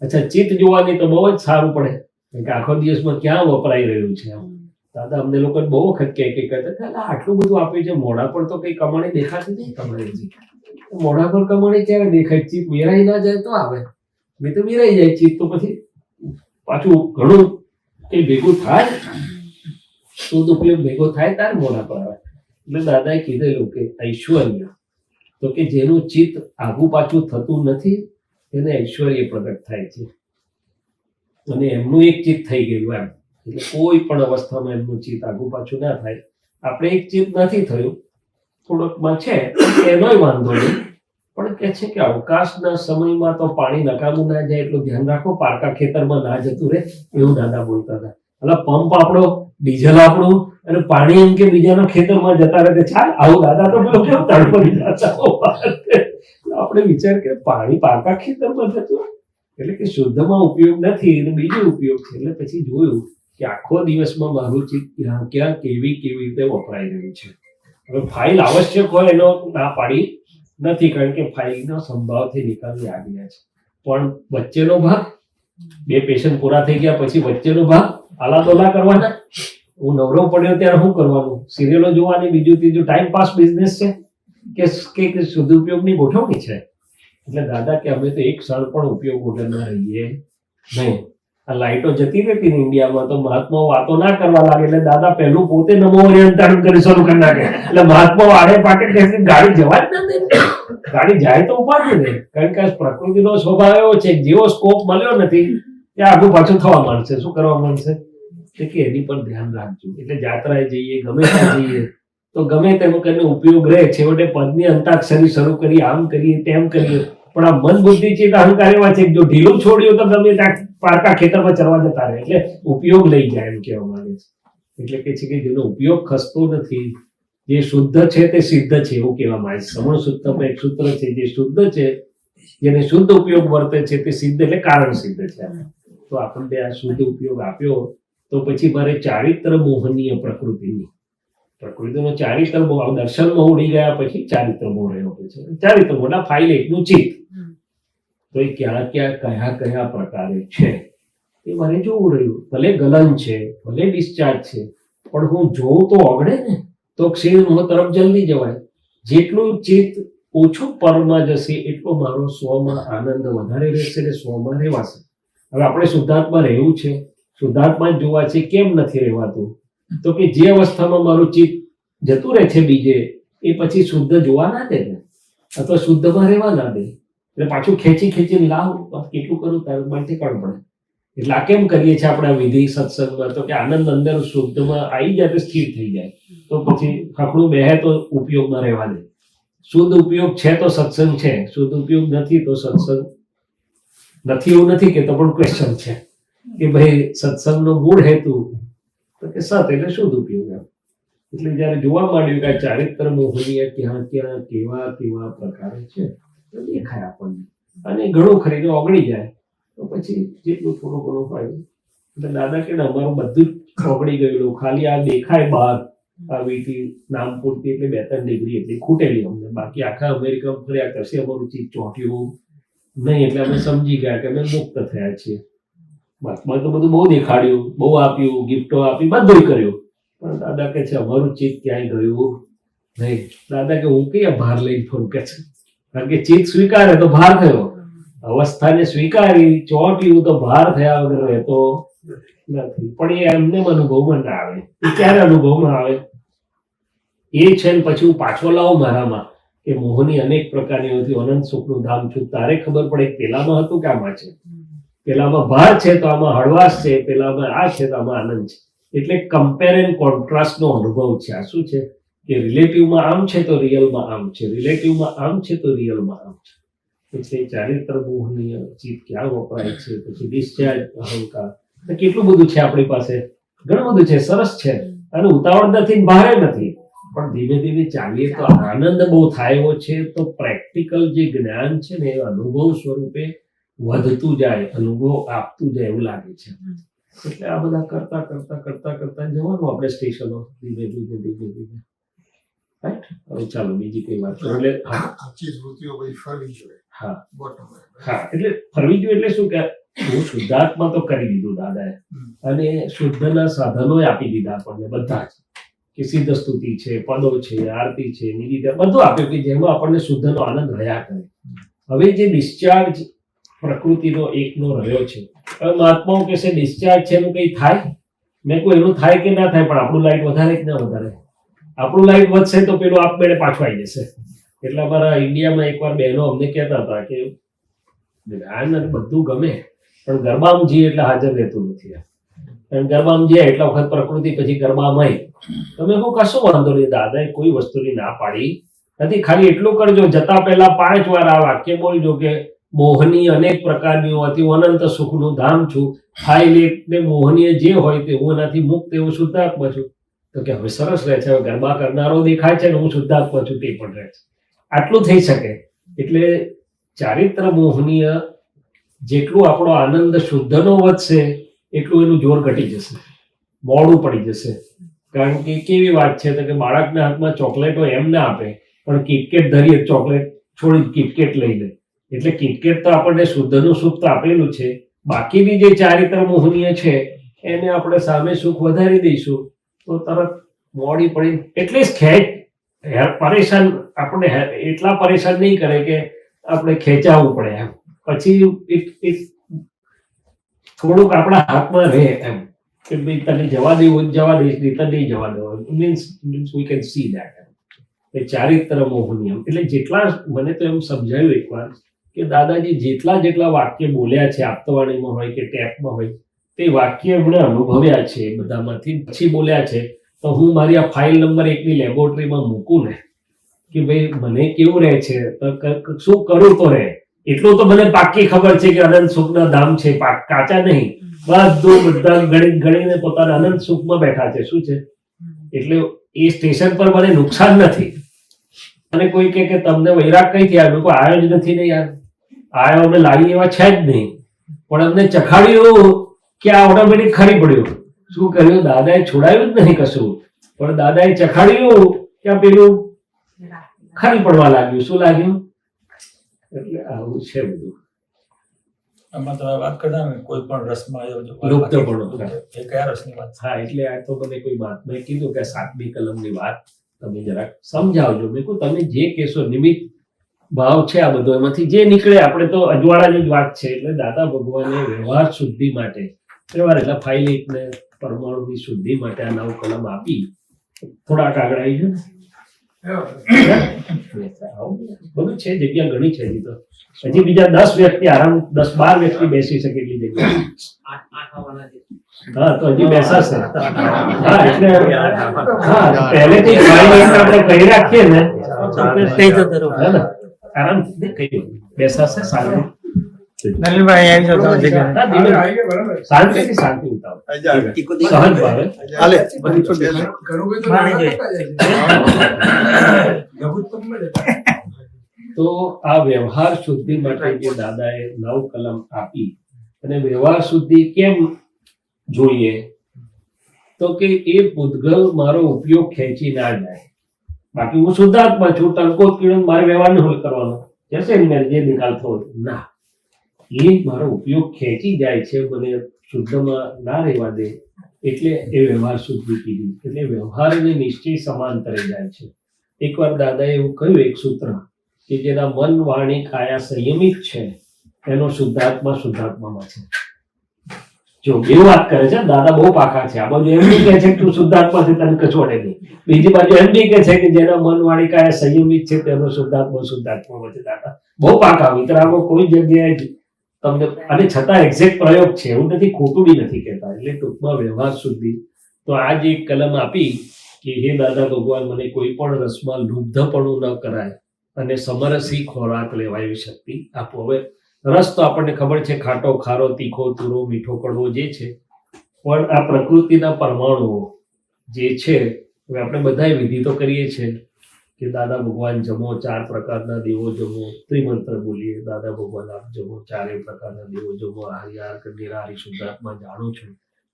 અચ્છા, ચિત્ત જોવાની તો બહુ જ સારું પડે, કારણ કે આખો દિવસમાં ક્યાં વપરાઈ રહ્યું છે. દાદા અમને લોકો બહુ વખત કે કરતા આટલું બધું આપ્યું છે, મોઢા પર તો કઈ કમાણી દેખાતી નહીં તમારી. મોઢા પર કમાણી ક્યારે દેખાય? ચિત્ત વેરાઈ ના જાય તો આવે, મેં તો વેરાઈ જાય ચિત્ત, તો પછી પાછું ઘણું એ ભેગું થાય, શુદ્ધ ઉપયોગ ભેગો થાય તારે મોઢા પર આવે. એટલે દાદાએ કીધેલું કે ઐશ્વર્ય, તો કે જેનું ચિત્ત આગુ પાછું થતું નથી એને ઐશ્વર્ય પ્રગટ થાય છે. અને એમનું એક ચિત્ત થઈ ગયું એમ, એટલે કોઈ પણ અવસ્થામાં એમનું ચિત્ત આગુ પાછું ના થાય. આપણે એક ચિત્ત નથી થયું, થોડોકમાં છે એનોય વાંધો નહીં, પણ કે છે કે અવકાશના સમયમાં તો પાણી નકામું ના જાય એટલું ધ્યાન રાખો, પારકા ખેતરમાં ના જતું રહે, એવું દાદા બોલતા હતા. એટલે પંપ આપણો, ડીઝલ આપણું, અને પાણી એમ કે બીજાના ખેતરમાં જતા રહે ચાલ. આવું દાદા તો પેલો કેવું તડપડી જતા. આપણે વિચાર કે પાણી પારકા ખેતરમાં જતું, એટલે કે શુદ્ધમાં ઉપયોગ નથી અને બીજો ઉપયોગ છે. એટલે પછી જોયું કે આખો દિવસમાં મારું ચિત્ત ક્યાં ક્યાં કેવી રીતે વપરાઈ રહ્યું છે. હવે ફાઇલ આવશ્યક હોય એનો ના પાડી નથી, કારણ કે ફાઇલનો સંભાવથી નિકાલની આજ્ઞા છે, પણ વચ્ચેનો ભાગ 2 પેશન્ટ પૂરા થઈ ગયા પછી વચ્ચેનો ભાગ આલાદોલા કરવાના. હું નવરો પડ્યો ત્યારે શું કરવાનું? સિરિયલો જોવાની, બીજું ત્રીજું ટાઈમ પાસ બિઝનેસ છે કે શુદ્ધ ઉપયોગની ગોઠવણી છે. એટલે દાદા કે અમે તો એક ક્ષણ પણ ઉપયોગ વગર ના રહીએ નહીં. આ લાઈટો જતી રહેતી ને ઇન્ડિયામાં, તો મહાત્માઓ વાતો ના કરવા લાગે એટલે દાદા પહેલું પોતે નમો હરિયંતાણું કરી શરૂ કરી નાખે. એટલે મહાત્માઓ આડે પાકે ગાડી જવા જ ના દે. ગાડી જાય તો ઉપાડી દે, કારણ કે પ્રકૃતિનો સ્વભાવ એવો છે, જેવો સ્કોપ મળ્યો નથી ત્યાં આગળ પાછું થવા માંડશે. શું કરવા માંડશે? કે એની પર ધ્યાન રાખજો. એટલે જાત્રાએ જઈએ, ગમે ત્યાં જઈએ, તો ગમે તેમ કરીને ઉપયોગ રહે. છેવટે પદની અંતાક્ષરી શરૂ કરી, આમ કરીએ તેમ કરીએ, પણ આ મન બુદ્ધિ ચિત્ત અહંકાર એવા છે કે જો ઢીલું છોડ્યું તો ગમે ત્યાં પારકા ખેતરમાં ચરવા જતા રહે, એટલે ઉપયોગ લઈ જાય એમ કહેવા માંગે છે. એટલે કે છે કે જેનો ઉપયોગ ખસતો નથી, જે શુદ્ધ છે તે સિદ્ધ છે એવું કહેવા માંગે છે. સમણ સૂત્રમાં એક સૂત્ર છે, જે શુદ્ધ છે, જેને શુદ્ધ ઉપયોગ વર્તે છે તે સિદ્ધ એટલે કારણ સિદ્ધ છે. તો આપણને આ શુદ્ધ ઉપયોગ આપ્યો તો પછી મારે ચારિત્ર મોહનીય પ્રકૃતિની, પ્રકૃતિનો ચારિત્ર મોહ, દર્શનમાં ઉડી ગયા પછી ચારિત્ર મોહ રહ્યો છે. ચારિત્ર મોહના ફાઇલ એકનું ચિત્ત, તો એ ક્યાં ક્યાં કયા પ્રકારે છે એ મારે જોવું રહ્યું. ભલે ગલન છે, ભલે ડિસ્ચાર્જ છે, પણ હું જોઉં તો ઓગળે ને, તો ક્ષીણ મોહ તરફ જલ્દી જવાય. જેટલું ચિત્ત ઓછું પરમાં જશે એટલો મારો સ્વમાં આનંદ વધારે રહેશે ને સ્વમાં રહેવાશે. હવે આપણે શુદ્ધાત્મા રહેવું છે, શુદ્ધાત્મા જ જોવા છે. કેમ નથી રહેવાતું? તો કે જે અવસ્થામાં મારું ચિત્ત જતું રહે છે બીજે, એ પછી શુદ્ધ જોવા ના દે ને, અથવા શુદ્ધમાં રહેવા ના દે. એટલે પાછું ખેંચીને લાવ, કેટલું કરું તારું માટે કાઢ પડે. એટલે આ કેમ કરીએ છીએ આપણે આ વિધિ સત્સંગમાં? તો કે આનંદ અંદર શુદ્ધમાં આવી જાય, સ્થિર થઈ જાય, તો પછી ખખડું બેહે તો ઉપયોગમાં રહેવા દે. શુદ્ધ ઉપયોગ છે તો સત્સંગ છે, શુદ્ધ ઉપયોગ નથી તો સત્સંગ નથી. એવું નથી કે તો પણ ક્વેશ્ચન છે કે ભાઈ સત્સંગનો મૂળ હેતુ તો કે સત એટલે શુદ્ધ ઉપયોગ એમ. એટલે જયારે જોવા માંડ્યું કે આ ચારિત્ર મોહનીય ક્યાં ક્યાં કેવા કેવા પ્રકારે છે તો દેખાય આપણને, અને ઘણું ખરીને ઓગળી જાય તો પછી જેટલું થોડું ઘણું હોય. એટલે દાદા કે અમારું બધું જ ઓગળી ગયેલું, ખાલી આ દેખાય બહાર આ વીટી નામ પૂરતી, એટલે 2-3 ડિગ્રી એટલી ખૂટેલી અમને. બાકી આખા અમેરિકામાં ફર્યા કશે અમારું ચીજ ચોંટ્યું નહીં. એટલે અમે સમજી ગયા કે અમે મુક્ત થયા છીએ. મહાત્મા તો બધું બહુ દેખાડ્યું, બહુ આપ્યું, ગિફ્ટો આપી, બધું કર્યું, પણ દાદા કે છે અમારું ચિત્ત ક્યાંય ગયું નહીં. દાદા કે હું કયા ભાર લઈને ફોન કે છે, કારણ કે ચિત્ત સ્વીકારે તો ભાર થયો, અવસ્થાને સ્વીકારી ચોંટ્યું તો ભાર થયા વગર રહેતો નથી. પણ એ એમને અનુભવમાં ના આવે. એ ક્યારે અનુભવમાં આવે? એ છે ને પછી હું પાછો લાવું મારામાં કે મોહની અનેક પ્રકારની હતી, અનંત સુખનું ધામ છું. તારે ખબર પડે પેલામાં હતું કે આમાં છે, પેલામાં ભાર છે તો આમાં હળવાશ છે, પેલામાં આ છે તો આમાં આનંદ છે. એટલે કમ્પેર એન્ડ કોન્ટ્રાસ્ટ નો અનુભવ છે. આ શું છે કે રિલેટિવમાં આમ છે તો રિયલમાં આમ છે, રિલેટિવમાં આમ છે તો રિયલમાં આમ છે. એટલે ચારિત્ર મોહનીય ચિત્ત ક્યાં વપરાય છે, પછી ડિસ્ચાર્જ અહંકાર, કેટલું બધું છે આપણી પાસે, ઘણું બધું છે, સરસ છે. અને ઉતાવળ નથી, ભારે નથી, પણ ધીમે ધીમે ચાલીએ તો આનંદ બહુ થાય એવો છે. તો પ્રેક્ટિકલ જે જ્ઞાન છે ને એ અનુભવ સ્વરૂપે વધતું જાય, અનુભવ આપતું જાય એવું લાગે છે. એટલે આ બધા કરતા કરતા કરતા કરતા જવાનું આપણે સ્ટેશનો ધીમે ધીમે ધીમે ધીમે. રાઈટ? હવે ચાલો બીજી કઈ વાત કરો. એટલે હા, એટલે ફરવી જોઈએ એટલે શું કે હું શુદ્ધાત્મા તો કરી દીધું દાદાએ, અને શુદ્ધના સાધનો આપી દીધા આપણને બધા જ, કે સિદ્ધ સ્તુતિ છે, પદો છે, આરતી છે, નિવેદન બધું આપ્યું કે જેમાં આપણને શુદ્ધનો આનંદ રહ્યા કરે. હવે જે ડિસ્ચાર્જ પ્રકૃતિનો એકનો રહ્યો છે, હવે મહાત્માઓ કહેશે ડિસ્ચાર્જ છે એનું કઈ થાય? મેં કોઈ એનું થાય કે ના થાય, પણ આપણું લાઈટ વધારે કે ના વધારે? આપણું લાઈટ વધશે તો પેલું આપમેળે પાછું આવી જશે. એટલે અમારા ઇન્ડિયામાં એકવાર બહેનો અમને કહેતા હતા કે જ્ઞાન બધું ગમે પણ ગરબામાં જઈએ એટલે હાજર રહેતું નથી. અને ગરબામાં જઈએ એટલા વખત પ્રકૃતિ, પછી ગરબામાં તમે કોઈ કશો વાંધો નહીં, દાદાએ કોઈ વસ્તુની ના પાડી નથી. ખાલી એટલું કરજો, જતા પહેલા 5 વાર આ વાક્ય બોલજો કે મોહની અનેક પ્રકારની હતી, અનંત સુખનું ધામ છું. ફાઇલ એક ને મોહનીય જે હોય તે હું એનાથી મુક્ત, એવું શુદ્ધાત્મા છું. તો કે હવે સરસ રહે છે, હવે ગરબા કરનારો દેખાય છે ને હું શુદ્ધાત્મા છું તે પણ રહે છે. આટલું થઈ શકે. એટલે ચારિત્ર મોહનીય જેટલું આપણો આનંદ શુદ્ધનો વધશે એટલું એનું જોર ઘટી જશે, મોડું પડી જશે. કારણ કે કેવી વાત છે તો કે બાળકના હાથમાં ચોકલેટો એમ ના આપે, પણ કિટકેટ ધરીએ, ચોકલેટ છોડી કિટકેટ લઈ લે. એટલે કિટકેટ તો આપણને શુદ્ધનું સુખ તો આપેલું છે, બાકીની જે ચારિત્ર મોહનીય છે એને આપણે સામે સુખ વધારી દઈશું તો તરત મોડી પડી. એટલે જ ખેંચ પરેશાન, આપણે એટલા પરેશાન નહીં કરે કે આપણે ખેંચાવવું પડે એમ. પછી થોડુંક આપણા હાથમાં રહે એમ કે ભાઈ તને જવા દેવું જવા દઈશ, નહીં તને નહીં જવા દેવું. Means we can see that. એ ચારિત્ર મોહનીયમ એટલે જેટલા મને તો એમ સમજાયું એકવાર કે દાદાજી જેટલા વાક્ય બોલ્યા છે, આપતવાણીમાં હોય કે ટેપમાં હોય, તે વાક્ય એમણે અનુભવ્યા છે બધામાંથી, પછી બોલ્યા છે. તો હું મારી આ ફાઇલ નંબર 1 ની લેબોરેટરીમાં મૂકું ને કે ભાઈ મને કેવું રહે છે તો શું કરું તો રહે, એટલું તો મને પાક્કી ખબર છે કે અનંત સુખના ધામ છે, કાચા નહીં, બધું બધા ગણીને પોતાના અનંત સુખમાં બેઠા છે. શું છે એટલે એ સ્ટેશન પર મને નુકસાન નથી. અને કોઈ કે તમને વૈરાગ કઈથી આવ્યો? કોઈ આવ્યો જ નથી ને યાર, આવ્યો અમે લાવી એવા છે જ નહીં, પણ અમને ચખાડ્યું કે આ ઓટોમેટિક ખરી પડ્યું. શું કર્યું? દાદાએ છોડાયું જ નહીં કશું, પણ દાદાએ ચખાડ્યું કે આ પેલું ખરી પડવા લાગ્યું. શું લાગ્યું? એટલે આવું છે બધું. આમાં તમે વાત કરતા ને કોઈ પણ રસમાં આવ્યો જો લુપ્તપણું. એ કયા રસની વાત? હા, એટલે આ તો મને કોઈ મહાત્માએ કીધું કે 7મી કલમની વાત તમે જરાક સમજાવજો. મેં કહ્યું તમે જે કહેશો નિમિત્ત ભાવ છે આ બધો, એમાંથી જે નીકળે આપણે તો અજવાળાની જ વાત છે. એટલે દાદા ભગવાને વ્યવહાર શુદ્ધિ માટે, વ્યવહાર એટલે ફાઇલિક ને પરમાણુની શુદ્ધિ માટે આ 9 કલમ આપી. થોડાક આગળ આવી છે બધું છે, જગ્યા ઘણી છે. હજી તો હજી બીજા 10 વ્યક્તિ આરામ 10-12 વ્યક્તિ બેસી શકે એટલી જગ્યા. હા, તો હજી બેસાશે. હા, એટલે હા પહેલેથી આપણે કહી રાખીએ ને આરામથી કહી બેસાશે. સારું શાંતિથી શાંતિ ઉતાવો, સહજ ભાવે. તો આ વ્યવહાર શુદ્ધિ માટે જે દાદાએ 9 કલમ આપી, અને વ્યવહાર શુદ્ધિ કેમ જોઈએ તો કે એ પૂતગલ મારો ઉપયોગ ખેંચી ના જાય. બાકી હું શુદ્ધાત્મા છું, ટંકો કીડો મારે વ્યવહાર નહીં કરવાનો, જશે જે નિકાલ થવો ના, એ મારો ઉપયોગ ખેંચી જાય છે, મને શુદ્ધમાં ના રહેવા દે, એટલે એ વ્યવહાર શુદ્ધિ કીધી. એટલે વ્યવહાર અને નિશ્ચય સમાંતરે જાય છે. એકવાર દાદાએ એવું કહ્યું એક સૂત્ર કે જેના મન વાણી કાયા સંયમિત છે એનો શુદ્ધાત્મા શુદ્ધાત્મામાં છે. જો બે વાત કરે છે દાદા, બહુ પાકા છે. આ બાજુ એમ બી કહે છે કે તું શુદ્ધાત્મા છે, તને કચોડે નહીં. બીજી બાજુ એમ બી કહે છે કે જેના મન વાણી કાયા સંયમિત છે તેનો શુદ્ધાત્મા શુદ્ધાત્મામાં છે. દાદા બહુ પાકા, વિતરાગો કોઈ જગ્યાએ તમને, અને છતાં એક્ઝેક્ટ પ્રયોગ છે, એવું નથી, ખોટું બી નથી કહેતા. એટલે ટૂંકમાં વ્યવહાર શુદ્ધિ. તો આ જે એક કલમ આપી કે હે દાદા ભગવાન મને કોઈ પણ રસમાં લુબ્ધપણું ન કરાય અને સમરસી ખોરાક લેવાય એવી શક્તિ આપો. હવે રસ તો આપણને ખબર છે, ખાટો, ખારો, તીખો, તુરો, મીઠો, કડવો જે છે, પણ આ પ્રકૃતિના પરમાણુઓ જે છે, હવે આપણે બધાય વિધિ તો કરીએ છીએ કે દાદા ભગવાન જમો, 4 પ્રકારના દેવો જમો, ત્રિમંત્ર બોલીએ, દાદા ભગવાન આપ જમો, 4 પ્રકારના દેવો જમો, હરિયાર કે નિરાહારી શુદ્ધાત્મા જાણું છું.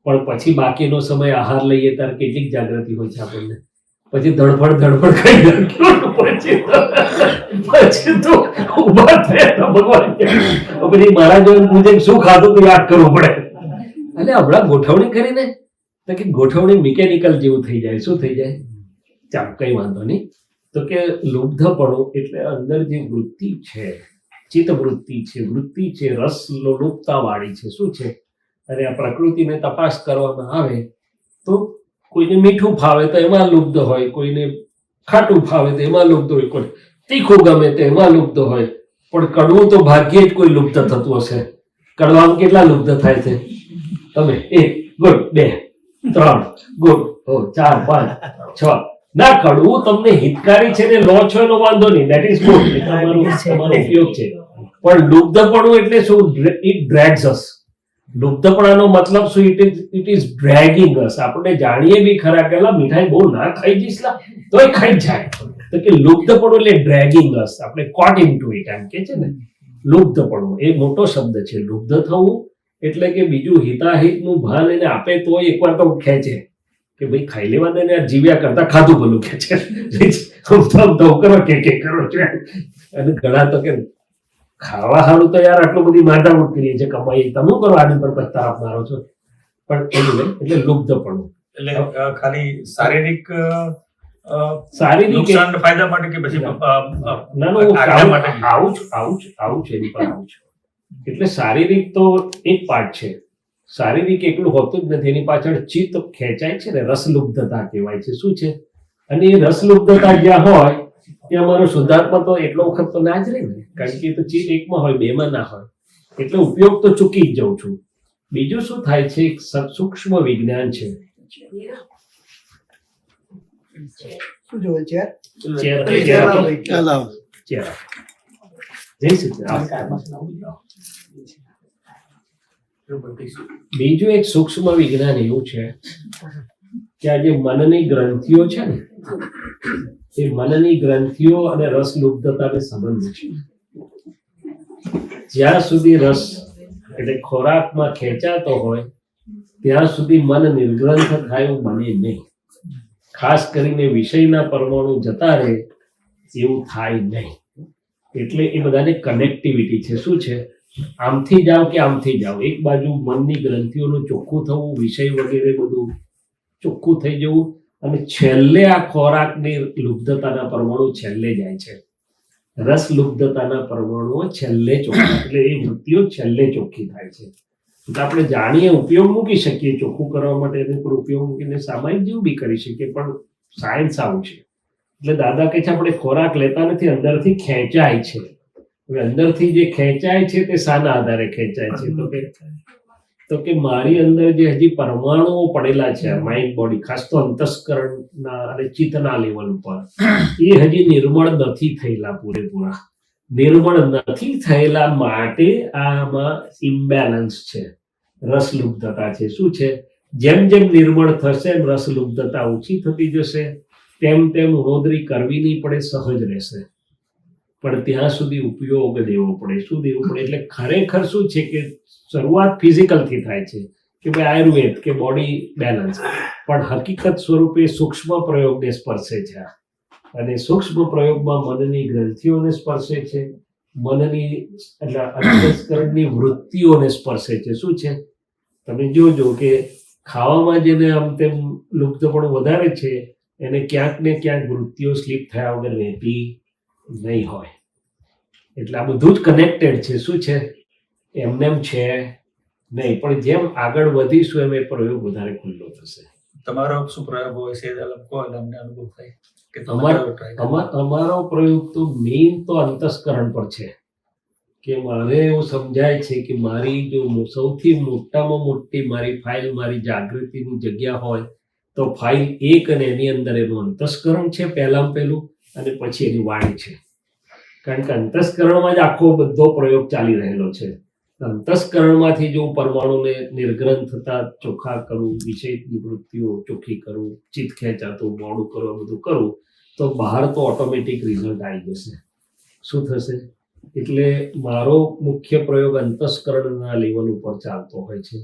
પણ પછી બાકીનો સમય આહાર લઈએ ત્યારે કેટલીક જાગૃતિ હોય છે આપણને, પછી ધડફડ કરી પછી તો ઉભા થયા ભગવાન, પછી મારા જોઈને પૂછે શું ખાધું તો યાદ કરવું પડે. એટલે હમણાં ગોઠવણી કરીને તો કે ગોઠવણી મિકેનિકલ જેવું થઈ જાય. શું થઈ જાય? ચાલો કઈ વાંધો નહીં. તો કે લુબ્ધપણું એટલે અંદર જે વૃત્તિ છે, ચિત્ત વૃત્તિ છે, વૃત્તિ છે રસ લોલુપતા વાળી છે. શું છે? અને આ પ્રકૃતિને તપાસ કરવામાં આવે તો કોઈને મીઠું ફાવે તો એમાં લુબ્ધ હોય, કોઈને ખાટું ફાવે તો એમાં લુબ્ધ હોય, કોઈ તીખું ગમે તો એમાં લુબ્ધ હોય, પણ કડવું તો ભાગ્યે જ કોઈ લુપ્ત થતું હશે. કડવામાં કેટલા લુપ્ત થાય છે? તમે 1 ગુડ, 2 3 ગુડ, 4 5 6. ના, કડવું તમને હિતકારી છે ને લો છો એનો વાંધો નહીં, દેટ ઇઝ ગુડ, તમારો ઉપયોગ છે. પણ લુપ્તપણું એટલે શું? ઇટ ડ્રેગ્સ અસ. લુપ્તપણાનો મતલબ શું? ઇટ ઇઝ ડ્રેગિંગ અસ. આપણે જાણીએ બી ખરા કે મીઠાઈ બહુ ના ખાઈ જઈશ તોય ખાઈ જાય. તો કે લુપ્તપણું એટલે ડ્રેગિંગ અસ, આપણે કોટ ઇનટુ ઇટ એમ કે છે ને. લુપ્તપણું એ મોટો શબ્દ છે. લુપ્ત થવું એટલે કે બીજું હિતાહિતનું ભાન એને આપે તો એકવાર તો ખેંચે કે ભાઈ ખાઈ લેવા દે ને, જીવ્યા કરતા ખાધું ભલું ખેંચે. કરો કે કરો છો. અને ઘણા તો કે ખાવા સારું તો યાર આટલું બધી માથાકૂટ કરીએ છીએ, કમાઈ તમે કરો આની પર પત્તા મારો છો. પણ એટલે લુપ્તપણું એટલે ખાલી શારીરિક નુકસાન ફાયદા માટે કે પછી આવું છે એની પર આવું છે. એટલે શારીરિક તો એક પાર્ટ છે, શારીરિક એકલું હોતું જ નથી, એની પાછળ ચિત્ત ખેંચાય છે ને, રસલુબ્ધતા કહેવાય છે. શું છે? અને એ રસલુબ્ધતા જ્યાં હોય ત્યાં મારો શુદ્ધાત્મા તો એટલો વખત તો ના જ રહે ને, કારણ કે તો ચિત્ત એકમાં હોય, બેમાં ના હોય. એટલે ઉપયોગ તો ચૂકી જ જાઉં છું. બીજું શું થાય છે? એક સૂક્ષ્મ વિજ્ઞાન છે. શું જોવે છે ચેર પેલી ચેર આપો. ચેર આપો. ચેર આપો. જય શ્રી કૃષ્ણ. બીજું એક સૂક્ષ્મ વિજ્ઞાન એવું છે કે આ જે મનની ગ્રંથિઓ છે ને એ મનની ગ્રંથિઓ અને રસલુબ્ધતાને સંબંધ છે. જ્યાં સુધી રસ એટલે ખોરાકમાં ખેંચાતો હોય ત્યાં સુધી મન નિર્ગ્રંથ થાય એવું બને નહીં. ખાસ કરીને વિષયના પરમાણુ જતા રહે એવું થાય નહીં. એટલે એ બધાને કનેક્ટિવિટી છે. શું છે? આમથી જાઓ કે આમથી જાઓ, એક બાજુ મનની ગ્રંથિઓનું ચોખ્ખું થવું, વિષય વગેરે બધું ચોખ્ખું થઈ જવું, અને છેલ્લે આ ખોરાકની લુબ્ધતાના પરમાણુ છેલ્લે જાય છે. રસ લુબ્ધતાના પરમાણુઓ છેલ્લે ચોખ્ખા, એટલે એ વૃત્તિઓ છેલ્લે ચોખ્ખી થાય છે. એટલે આપણે જાણીએ ઉપયોગ મૂકી શકીએ ચોખ્ખું કરવા માટે, એનો પણ ઉપયોગ મૂકીને સામાયિક જેવું બી કરી શકીએ, પણ સાયન્સ આવું છે. એટલે દાદા કહે છે આપણે ખોરાક લેતા નથી, અંદરથી ખેંચાય છે. હવે અંદરથી જે ખેંચાય છે તે શાના આધારે ખેંચાય છે? તો કે મારી અંદર જે હજી પરમાણુઓ પડેલા છે માઇન્ડ બોડી, ખાસ તો અંતસ્કરણના અને ચિત્તના લેવલ ઉપર, એ હજી નિર્મળ નથી થયેલા પૂરેપૂરા. નિર્મળ નથી થયેલા માટે આમાં ઇમ્બેલેન્સ છે, રસલુબ્ધતા છે. શું છે? જેમ જેમ નિર્મળ થશે એમ રસલુબ્ધતા ઓછી થતી જશે, તેમ તેમ ઉણોદરી કરવી નહીં પડે, સહજ રહેશે. પણ ત્યાં સુધી ઉપયોગ દેવો પડે. શું દેવું પડે? એટલે ખરેખર શું છે કે શરૂઆત ફિઝિકલથી થાય છે કે ભાઈ આયુર્વેદ કે બોડી બેલેન્સ, પણ હકીકત સ્વરૂપે સૂક્ષ્મ પ્રયોગને સ્પર્શે છે. અને સૂક્ષ્મ પ્રયોગમાં મનની ગ્રંથિઓને સ્પર્શે છે, મનની એટલે અંતસ્કરણની વૃત્તિઓને સ્પર્શે છે. શું છે? તમે જોજો કે ખાવામાં જેને આમ તેમ લુપ્તપણું વધારે છે એને ક્યાંક ને ક્યાંક વૃત્તિઓ સ્લીપ થયા વગર રહેતી નહીં હોય. એટલે આ બધું જ કનેક્ટેડ છે. શું છે? એમનેમ છે નહીં, પણ જેમ આગળ વધીશું એમ એ પ્રયોગ વધારે ખુલ્લો થશે. તમારો શું પ્રયોગ હોય છે કહો એટલે અમને અનુભવ થાય કે તમે અમારો કયો try કર્યો? અમારો પ્રયોગ તો મેઇન તો અંતસ્કરણ પર છે. કે મારે એવું સમજાય છે કે મારી જો સૌથી મોટામાં મોટી મારી ફાઇલ મારી જાગૃતિની જગ્યા હોય તો ફાઇલ એક, અને એની અંદર એનું અંતસ્કરણ છે પહેલામાં પહેલું, અને પછી એની વાણી છે. કારણ કે અંતસ્કરણમાં જ આખો બધો પ્રયોગ ચાલી રહેલો છે. અંતસ્કરણમાંથી જો હું પરમાણુને નિર્ગ્રંથ થતા ચોખ્ખા કરું, વિષયની વૃત્તિઓ ચોખ્ખી કરું, ચિત્ત ખેંચાતું મોડું કરું, આ બધું કરું, તો બહાર તો ઓટોમેટિક રિઝલ્ટ આવી જશે. શું થશે? એટલે મારો મુખ્ય પ્રયોગ અંતસ્કરણના લેવલ ઉપર ચાલતો હોય છે.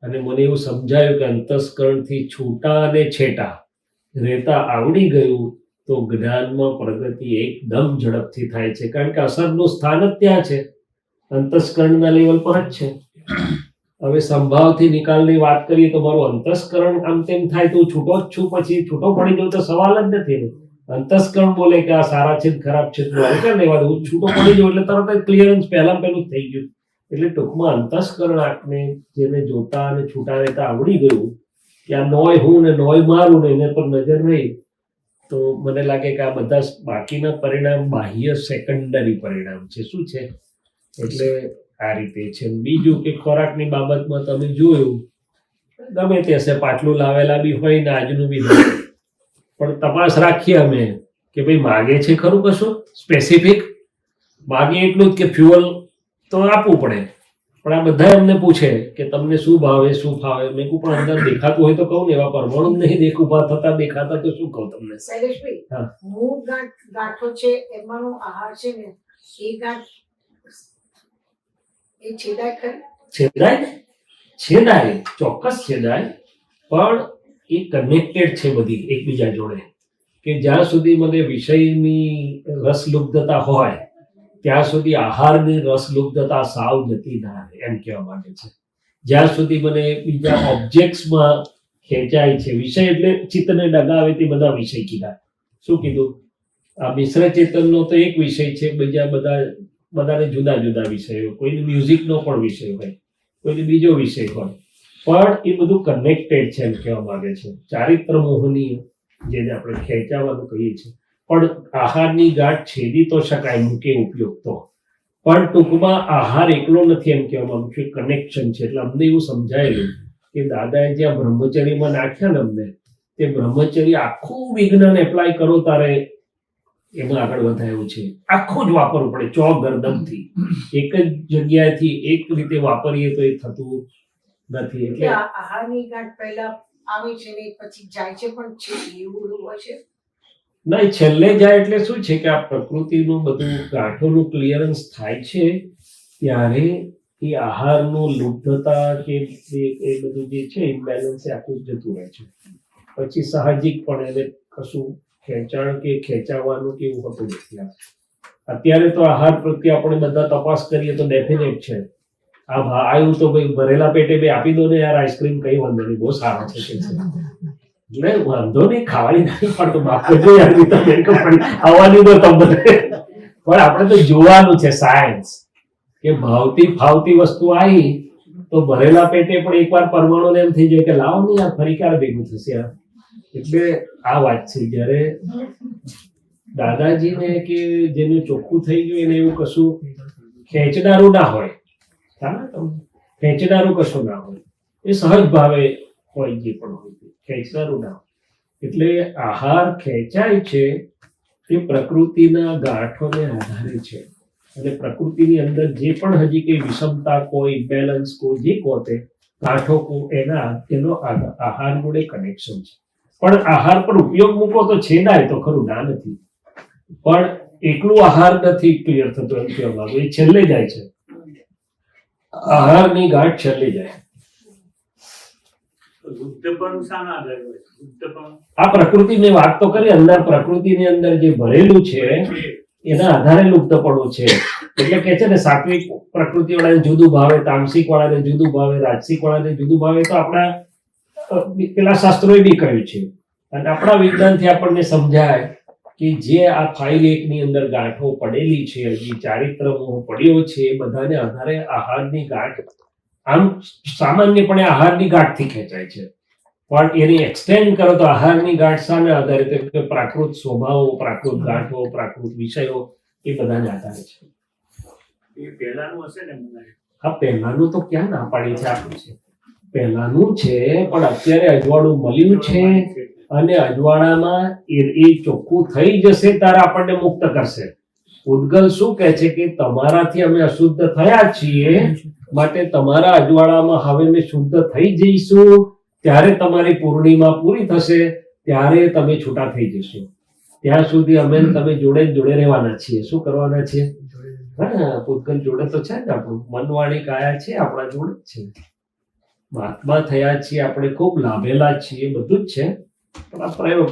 અને મને એવું સમજાયું કે અંતસ્કરણથી છૂટા અને છેટા રહેતા આવડી ગયું તો જ્ઞાનમાં પ્રગતિ એકદમ ઝડપથી થાય છે. કારણ કે અસરનું સ્થાન જ ત્યાં છે, અંતસ્કરણના લેવલ પર જ છે. હવે સંભાવથી નિકાલની વાત કરીએ તો મારું અંતસ્કરણ આમ તેમ થાય તો હું છૂટો જ છું, પછી છૂટો પડી જવું તો સવાલ જ નથી ને. અંતસ્કરણ બોલે કે આ સારા છે ખરાબ છે, લેવા દઉં, છૂટો પડી જવું એટલે તરત જ ક્લિયરન્સ પહેલા પહેલું થઈ ગયું. એટલે ટૂંકમાં અંતસ્કરણ આપને જેને જોતા અને છૂટા રહેતા આવડી ગયું કે આ નોય હું ને નોય મારું ને એને પર નજર નહીં, તો મને લાગે કે આ બધા બાકીના પરિણામ બાહ્ય સેકન્ડરી પરિણામ છે. શું છે? એટલે આ રીતે છે. બીજું કે ખોરાકની બાબતમાં તમે જોયું ગમે તે હશે, પાટલું લાવેલા બી હોય ને આજનું બી હોય, પણ તપાસ રાખીએ અમે કે ભાઈ માગે છે ખરું કશું સ્પેસિફિક? માગે એટલું જ કે ફ્યુઅલ તો આપવું પડે, પણ આ બધા એમને પૂછે કે તમને શું ભાવે શું ફાવે. મેં કહું પણ અંદર દેખાતું હોય તો કહું ને, એવા પરમાણુ જ નહીં ઉભા થતા દેખાતા તો શું કહું તમને? શૈલેષભાઈ, હા. મૂળ ગાંઠો છે એમાંનો આહાર છે ને, એ ગાંઠ એ છેદાય ખરી? છેદાય ચોક્કસ છેદાય, પણ એ કનેક્ટેડ છે બધી એકબીજા જોડે. કે જ્યાં સુધી મને વિષયની રસલુબ્ધતા હોય ત્યાં સુધી આહારની રસલુબ્ધતા સાવ જતી ના રહે, એમ કહેવા માંગે છે. જ્યાં સુધી મને બીજા ઓબ્જેક્ટ્સમાં ખેંચાય છે, વિષય એટલે ચિત્તને ડગાવે તે બધા વિષય કીધા. શું કીધું? આ મિશ્ર ચેતનનો તો એક વિષય છે, બીજા બધાને જુદા જુદા વિષયો, કોઈને મ્યુઝિકનો પણ વિષય હોય, કોઈને બીજો વિષય હોય, પણ એ બધું કનેક્ટેડ છે એમ કહેવા માંગે છે. ચારિત્ર મોહનીય જેને આપણે ખેંચાવાનું કહીએ છીએ, પણ આહારની ગાંઠ છેદી તો શકાય મૂકે ઉપયોગ તો, પણ ટૂંકમાં આહાર એકલો નથી એમ કહેવા માંગુ છું, કનેક્શન છે. એટલે અમને એવું સમજાયેલું કે દાદાએ જ્યાં બ્રહ્મચર્યમાં નાખ્યા ને અમને, તે બ્રહ્મચર્ય આખું વિજ્ઞાન એપ્લાય કરો તારે એમાં આગળ વધાયું છે. આખું જ વાપરવું પડે ચોગરદમથી. એક જ જગ્યાએથી એક રીતે વાપરીએ તો એ થતું નથી. એટલે એટલે આહારની ગાંઠ પહેલા આવે છે ને પછી જાય છે પણ છે એવું હોય છે. ના, એ છેલ્લે જાય એટલે શું છે કે આ પ્રકૃતિનું બધું ગાંઠોનું ક્લિયરન્સ થાય છે ત્યારે એ આહારનું લુપ્તતા કે એ બધું જે છે ઇમ્બેલેન્સ એ આખું જતું રહે છે. પછી સાહજિક પણ એને કશું ખેંચાણ કે ખેંચાવાનું કે એવું હોતું નથી. અત્યારે તો આહાર પ્રત્યે આપણે બધા તપાસ કરીએ તો ડેફિનેટ છે. આવ્યું તો ભાઈ ભરેલા પેટે બે આપી દો ને યાર આઈસ્ક્રીમ, કઈ વાંધો નહીં, બહુ સારા છે કે છે. એટલે વાંધો નહીં, ખાવાની નથી પડતો, માફ કરજો યાર, આવવાની તો તમને. પણ આપણે તો જોવાનું છે સાયન્સ કે ભાવતી ફાવતી વસ્તુ આવી તો ભરેલા પેટે પણ એકવાર પરમાણુ એમ થઈ જાય કે લાવો ને યાર ફરી ક્યારે ભેગું થશે યાર. એટલે આ વાત છે. જ્યારે દાદાજીને કે જેનું ચોખ્ખું થઈ ગયું એને એવું કશું ખેંચનારું ના હોય, ખેંચનારું કશું ના હોય, એ સહજ ભાવે હોય, જે પણ હોય ખેંચનારું ના હોય. એટલે આહાર ખેંચાય છે તે પ્રકૃતિના ગાંઠોને આધારે છે. અને પ્રકૃતિની અંદર જે પણ હજી કઈ વિષમતા કોઈ ઇમ્બેલેન્સ કોઈ જે કહો તે ગાંઠો એનો આહાર જોડે કનેક્શન છે. પણ આહાર પર ઉપયોગ મૂકો તો છેદાય તો ખરું, ના નથી. પણ એકલું આહાર નથી ક્લિયર થતો એમ કહેવા માંગુ. એ છેલ્લે જાય છે, આહારની ગાંઠ છેલ્લે જાય. આ પ્રકૃતિની વાત તો કરી, અંદર પ્રકૃતિની અંદર જે ભરેલું છે એના આધારે લુપ્તપણું છે. એટલે કે છે ને સાત્વિક પ્રકૃતિ વાળાને જુદું ભાવે, તામસિક વાળાને જુદું ભાવે, રાજસિક વાળાને જુદું ભાવે. તો આપણા પેલા શાસ્ત્રોએ બી કહ્યું છે અને આપણા વિજ્ઞાનથી આપણને સમજાય કે જે આ ફાઇલ એકની અંદર ગાંઠો પડેલી છે, હજી ચારિત્ર મોહ પડ્યો છે, એ બધાને આધારે આહારની ગાંઠ આમ સામાન્યપણે આહારની ગાંઠથી ખેંચાય છે. પણ એને એક્સટેન્ડ કરો તો આહારની ગાંઠ શાને આધારે? તો કે પ્રાકૃત સ્વભાવો, પ્રાકૃત ગાંઠો, પ્રાકૃત વિષયો એ બધાને આધારે છે. એ પહેલાનું હશે ને? હા, પહેલાનું તો ક્યાં ના પાડી છે આપણું છે, પહેલાનું છે. પણ અત્યારે અજવાળું મળ્યું છે અને અજવાળામાં એ ચોખ્ખું થઈ જશે ત્યારે આપણને મુક્ત કરશે. ઉદ્ગલ શું કહે છે કે તમારાથી અમે અશુદ્ધ થયા છીએ, માટે તમારા અજવાળામાં હવે અમે શુદ્ધ થઈ જઈશું, ત્યારે તમારી પૂર્ણિમા પૂરી થશે, ત્યારે તમે છૂટા થઈ જશો. ત્યાં સુધી અમે તમે જોડે જોડે રહેવાના છીએ. શું કરવાના છીએ? હા, પૂતગલ જોડે તો છે જ આપણું. મનવાણી કાયા છે આપણા જોડે જ છે. મહાત્મા થયા છીએ આપણે, ખૂબ લાભેલા છીએ, બધું જ છે. પણ આ પ્રયોગ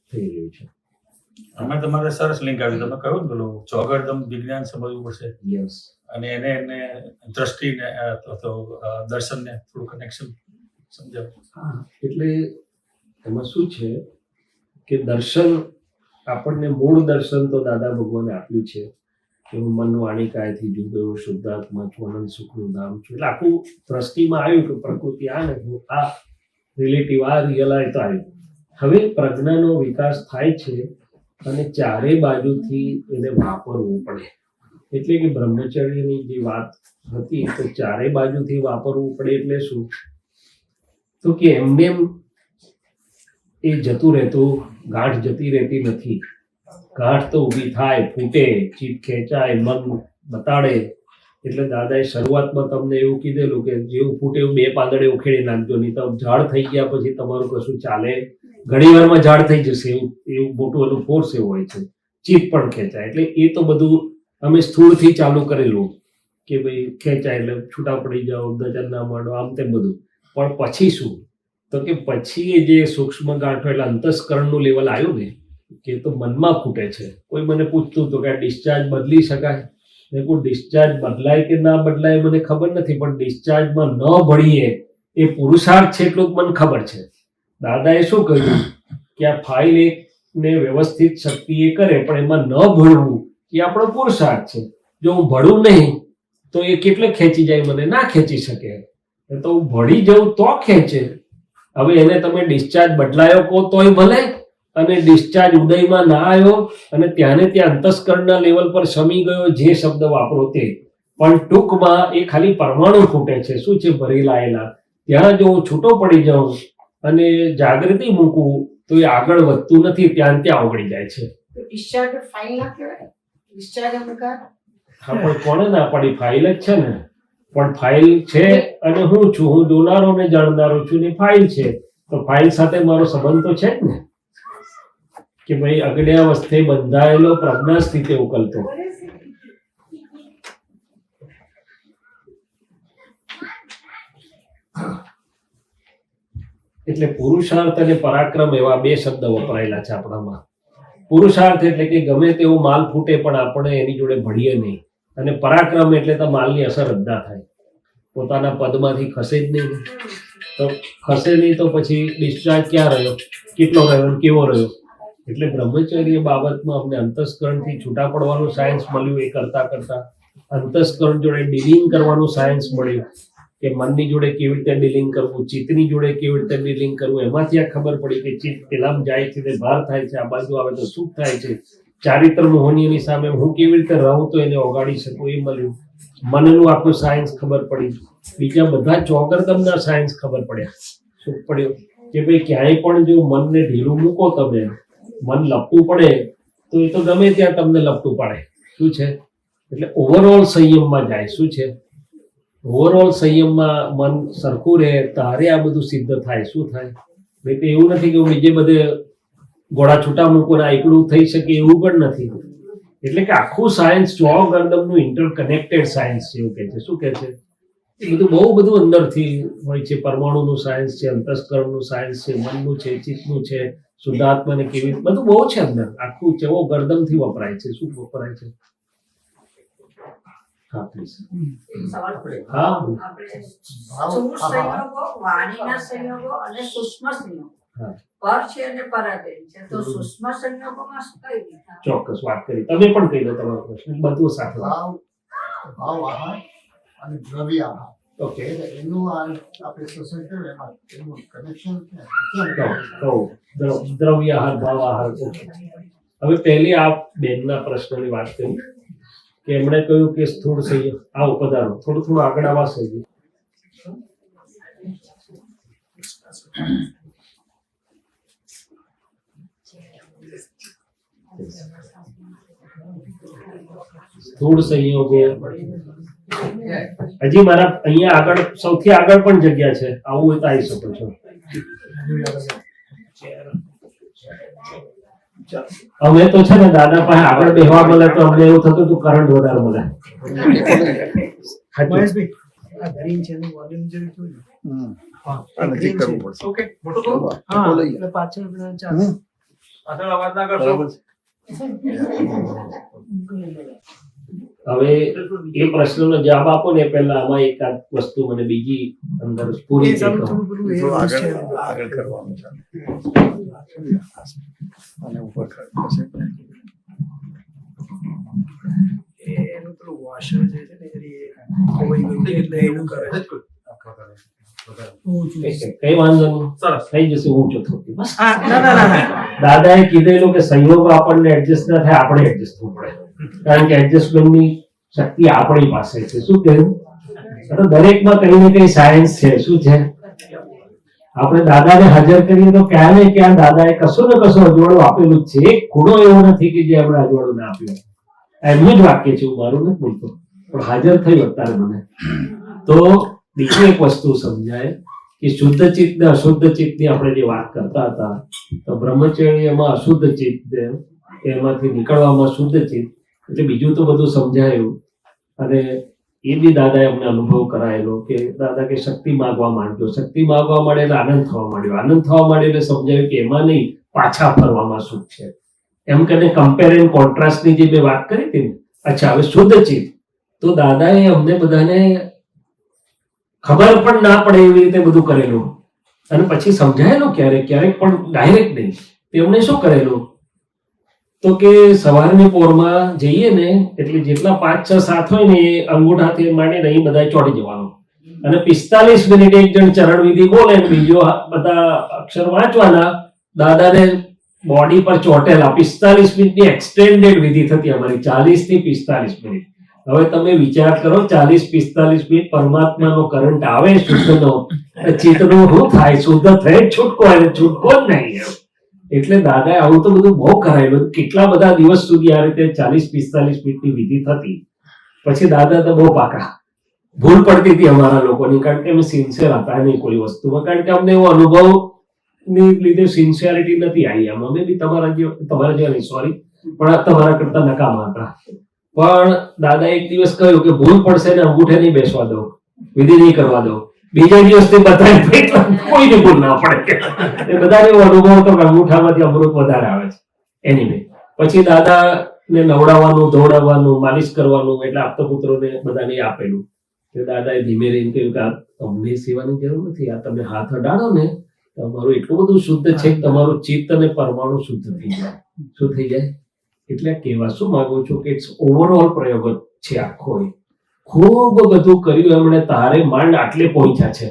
થઈ રહ્યું છે. આમાં તમારે સરસ લિંક આવી. તમે કહ્યું ને પેલું ચોગરદમ વિજ્ઞાન સમજવું પડશે યસ. અને એને દ્રષ્ટિને તો દર્શનને થોડું કનેક્શન સમજાવો. હા, એટલે એમાં શું છે કે દર્શન આપણને મૂળ દર્શન તો દાદા ભગવાને આપ્યું છે કે હું મન વાણી કાયથી જુદો શુદ્ધાત્મા છું, અનંત સુખનું ધામ છું. એટલે આખું દ્રષ્ટિમાં આવ્યું કે પ્રકૃતિ આ ને આ રિલેટિવ, આ રિયલાઇઝ તો આવ્યું. હવે પ્રજ્ઞાનો વિકાસ થાય છે અને ચારે બાજુથી એને વાપરવું પડે. એટલે કે બ્રહ્મચર્યની જે વાત હતી તો ચારે બાજુથી વાપરવું પડે. એટલે શું? તો કે એમને એ જતું રહેતું, ગાંઠ જતી રહેતી નથી. ગાંઠ તો ઊભી થાય, ફૂટે, ચીપ ખેંચાય, મન બતાડે. એટલે દાદાએ શરૂઆતમાં તમને એવું કીધેલું કે જેવું ફૂટે એવું બે પાંદડે ઉખેડી નાખજો, નહીં તો ઝાડ થઈ ગયા પછી તમારું કશું ચાલે. ઘણી વારમાં ઝાડ થઈ જશે, એવું મોટું એનું ફોર્સ એવો હોય છે. ચીપ પણ ખેંચાય. એટલે એ તો બધું અમે સ્થૂળથી ચાલુ કરેલું કે ભાઈ ખેંચાય એટલે છૂટા પડી જાઓ, નજર ના માંડો, આમ તેમ બધું. પણ પછી શું? તો કે પછી એ જે સૂક્ષ્મ ગાંઠો એટલે અંતસ્કરણનું લેવલ આવ્યું ને કે તો મનમાં ફૂટે છે. કોઈ મને પૂછતું હતું કે આ ડિસ્ચાર્જ બદલી શકાય? મેં કોઈ ડિસ્ચાર્જ બદલાય કે ના બદલાય મને ખબર નથી, પણ ડિસ્ચાર્જમાં ન ભળીએ એ પુરુષાર્થ છે એટલું મને ખબર છે. દાદાએ શું કહ્યું કે આ ફાઇલ એકને વ્યવસ્થિત શક્તિ એ કરે પણ એમાં ન ભળવું એ આપણો પુરુષાર્થ છે. જો હું ભળું નહીં તો એ કેટલે ખેંચી જાય? મને ના ખેંચી શકે. તો હું ભળી જાઉં તો ખેંચે. હવે એને તમે ડિસ્ચાર્જ બદલાયો કહો તોય ભલે, અને ડિસ્ચાર્જ ઉદયમાં ના આવ્યો અને ત્યાં અંતસ્કરણના લેવલ પર શમી ગયો, જે શબ્દ વાપરો તે. પણ ટૂંકમાં એ ખાલી પરમાણુ ફૂટે છે. શું છે? ભરેલાયેલા. ત્યાં જો હું છૂટો પડી જાઉં અને જાગૃતિ મૂકું તો એ આગળ વધતું નથી, ત્યાં ત્યાં ઓગળી જાય છે. ડિસ્ચાર્જ ફાઇલ ના કહેવાય, ડિસ્ચાર્જ અમુકાર હા, પણ કોને ના પડી? ફાઇલ જ છે ને. પણ ફાઇલ છે અને હું છું, હું જોનારો ને જાણનારો છું ને ફાઇલ છે, તો ફાઇલ સાથે મારો સંબંધ તો છે જ ને, કે ભાઈ અગડ્યાવસ્થે બંધાયેલો પ્રજ્ઞા સ્થિતિ ઉકલતો. એટલે પુરુષાર્થ અને પરાક્રમ એવા બે શબ્દ વપરાયેલા છે આપણામાં. પુરુષાર્થ એટલે કે ગમે તેવો માલ ફૂટે પણ આપણે એની જોડે ભળીએ નહીં, અને પરાક્રમ એટલે તો માલની અસર જ ના થાય, પોતાના પદમાંથી ખસે જ નહીં. તો ખસે નહીં તો પછી ડિસ્ચાર્જ ક્યાં રહ્યો, કેટલો રહ્યો, કેવો રહ્યો? એટલે બ્રહ્મચર્ય બાબતમાં અમને અંતસ્કરણથી છૂટા પડવાનું સાયન્સ મળ્યું. એ કરતા કરતા અંતસ્કરણ જોડે ડીલિંગ કરવાનું સાયન્સ મળ્યું, કે મનની જોડે કેવી રીતે ડીલિંગ કરવું, ચિત્તની જોડે કેવી રીતે ડીલિંગ કરવું. એમાંથી આ ખબર પડી કે ચિત્ત પેલામ જાય છે તે ભાર થાય છે, આ બાજુ આવે તો સુખ થાય છે. ચારિત્ર મોહનીયની સામે હું કેવી રીતે રહું તો એને ઓગાળી શકું, એ મળ્યું. મનનું આખું સાયન્સ ખબર પડી. બીજા બધા ચોગરદમના સાયન્સ ખબર પડ્યા. શું પડ્યું? કે ભાઈ ક્યાંય પણ જો મનને ઢીલું મૂકો તમે, મન લપટું પડે તો એ તો ગમે ત્યાં તમને લપટું પાડે. શું છે? એટલે ઓવરઓલ સંયમમાં જાય. શું છે? ઓવરઓલ સંયમમાં મન સરખું રહે તારે આ બધું સિદ્ધ થાય. શું થાય? ભાઈ તો એવું નથી કે હું બીજે બધે ઘોડા છૂટા મૂકો ને એકલું થઈ શકે, એવું પણ નથી. એટલે કે આખું સાયન્સ ચોગરદમનું ઇન્ટરકનેક્ટેડ સાયન્સ છે એવું કહે છે. શું કહે છે? એ બધું બહુ બધું અંદરથી હોય છે. પરમાણુનું સાયન્સ છે, અંતસ્કરણનું સાયન્સ છે, મનનું છે, ચિત્તનું છે, શુદ્ધાત્માને કેવી બધું બહુ છે અંદર. આખું ચેવો ગરદમથી વપરાય છે. શું વપરાય છે? હા પ્લીઝ. સવાલ હા, આપણે સ્થૂળ સંયોગો, વાણીના સંયોગો અને સૂક્ષ્મ સંયોગો હા. પર છે અને પરાધીન છે. તો સૂક્ષ્મ સંયોગોમાં શું કઈ રીતે? ચોક્કસ વાત કરી. તમે પણ કહી દો તમારો પ્રશ્ન, બધું સાથે. ભાવ આહાર અને દ્રવ્ય આહાર. ઓકે, એનું આપણે શોષણ કરીએ એમાં એનું કનેક્શન દ્રવ્ય આહાર, ભાવ આહાર. હવે પહેલી આ બેનના પ્રશ્નની વાત કરી કે એમણે કહ્યું કે સ્થૂળ સંયમ. આવો પધારો, થોડું આગળ આવા સહી. સ્થૂળ સંયોગો હજી મારા અહીંયા આગળ સૌથી આગળ પણ જગ્યા છે, આવું હોય તો આવી શકો છો. અમે તો છે ને દાદા પાસે આગળ બેહવા મળે તો અમને એવું થતું હતું કરંટ વધારે મળે. હવે એ પ્રશ્નનો જવાબ આપો ને પહેલા આમાં એકાદ વસ્તુ મને બીજી અંદર પૂરી આગળ કરવાનું છે અને ઉપર એનું પેલું વોશર જે છે ને એ ખોવાઈ ગયું છે એટલે એવું કરે કઈ વાંધો નહીં, થઈ જશે. હું ચોથો ના દાદાએ કીધેલું કે સંયોગ આપણને એડજસ્ટ ના થાય, આપણે એડજસ્ટ થવું પડે, કારણ કે એડજસ્ટમેન્ટની શક્તિ આપણી પાસે છે. શું કહ્યું? દરેકમાં કઈ ને કઈ સાયન્સ છે. શું છે? આપણે દાદાને હાજર કરીએ તો ક્યાં ને ક્યાં દાદાએ કશો ને કશો અજવાળું આપેલું જ છે. એક ખૂણો એવો નથી કે જે આપણે અજવાળું ના આપ્યું. એમનું જ વાક્ય છે, હું મારું નથી બોલતો, પણ હાજર થયું અત્યારે મને. તો બીજી એક વસ્તુ સમજાય કે શુદ્ધ ચિત્ત ને અશુદ્ધ ચિત્તની આપણે જે વાત કરતા હતા, તો બ્રહ્મચર્યમાં અશુદ્ધ ચિત્ત, એમાંથી નીકળવામાં શુદ્ધ ચિત્ત, એટલે બીજું તો બધું સમજાયું. અને એ બી દાદાએ અમને અનુભવ કરાયેલો કે દાદા કે શક્તિ માગવા માંડ્યો, શક્તિ માગવા માંડે એટલે આનંદ થવા માંડ્યો, આનંદ થવા માંડ્યો એટલે સમજાયું કે એમાં નહીં, પાછા ફરવામાં સુખ છે. એમ કરીને કમ્પેર એન્ડ કોન્ટ્રાસ્ટની જે મેં વાત કરી હતી ને, અચ્છા હવે શુદ્ધ ચિત્ત, તો દાદાએ અમને બધાને ખબર પણ ના પડે એવી રીતે બધું કરેલું, અને પછી સમજાયેલું ક્યારેક ક્યારેક, પણ ડાયરેક્ટ નહીં. તેમણે શું કરેલું તો કે સવારની પોરમાં જઈએ ને એટલે જેટલા 5, 6, 7 હોય ને એ અંગૂઠાથી માંડીને અહીં બધા ચોડી જવાનું, અને 45 મિનિટ એક જણ ચરણ વિધિ બોલે ને બીજો બધા અક્ષર વાંચવાના. દાદાને બોડી પર ચોટેલા 45 મિનિટની એક્સટેન્ડેડ વિધિ થતી અમારી, 40 થી 45 મિનિટ. હવે તમે વિચાર કરો 40-45 મિનિટ પરમાત્માનો કરંટ આવે શુદ્ધનો, ચિત્તનો શું થાય? શુદ્ધ થઈ જ છૂટકો, અને છૂટકો જ નહીં એમ. એટલે દાદાએ આવું તો બધું બહુ કરાયેલું. કેટલા બધા દિવસ સુધી આ રીતે 40-45 મિનિટની વિધિ થતી. પછી દાદા તો બહુ પાકા. ભૂલ પડતી હતી અમારા લોકોની, કારણ કે અમે સિન્સિયર હતા નહીં કોઈ વસ્તુમાં, કારણ કે અમને એવો અનુભવ ની લીધે સિન્સિયરિટી નથી આવી. આમ અમે બી તમારા જેવા નહીં, સોરી, પણ તમારા કરતા નકામા હતા. પણ દાદા એક દિવસ કહ્યું કે ભૂલ પડશે ને અંગૂઠે નહીં બેસવા દો, વિધિ નહીં કરવા દો. બીજા દિવસથી બતાવી કોઈને ભૂલ ના પડે. એ બધાને એવો અનુભવ હતો કે અંગૂઠામાંથી અમૃત વધારે આવે છે. એનીવે પછી દાદાને નવડાવવાનું, ધોવડાવવાનું, માલિશ કરવાનું, એટલે આપતા પુત્રોને બધાને આપેલું. દાદાએ ધીમે રહીને કહ્યું કે આ તમને સેવાની જરૂર નથી, આ તમે હાથ અડાડો ને તમારું એટલું બધું શુદ્ધ છે કે તમારું ચિત્ત અને પરમાણુ શુદ્ધ થઈ જાય. શું થઈ જાય? એટલે કહેવા શું માંગુ છું કે ઓવરઓલ પ્રયોગ છે આખો. ખૂબ બધું કર્યું એમણે, તારે માંડ આટલે પહોંચ્યા છે.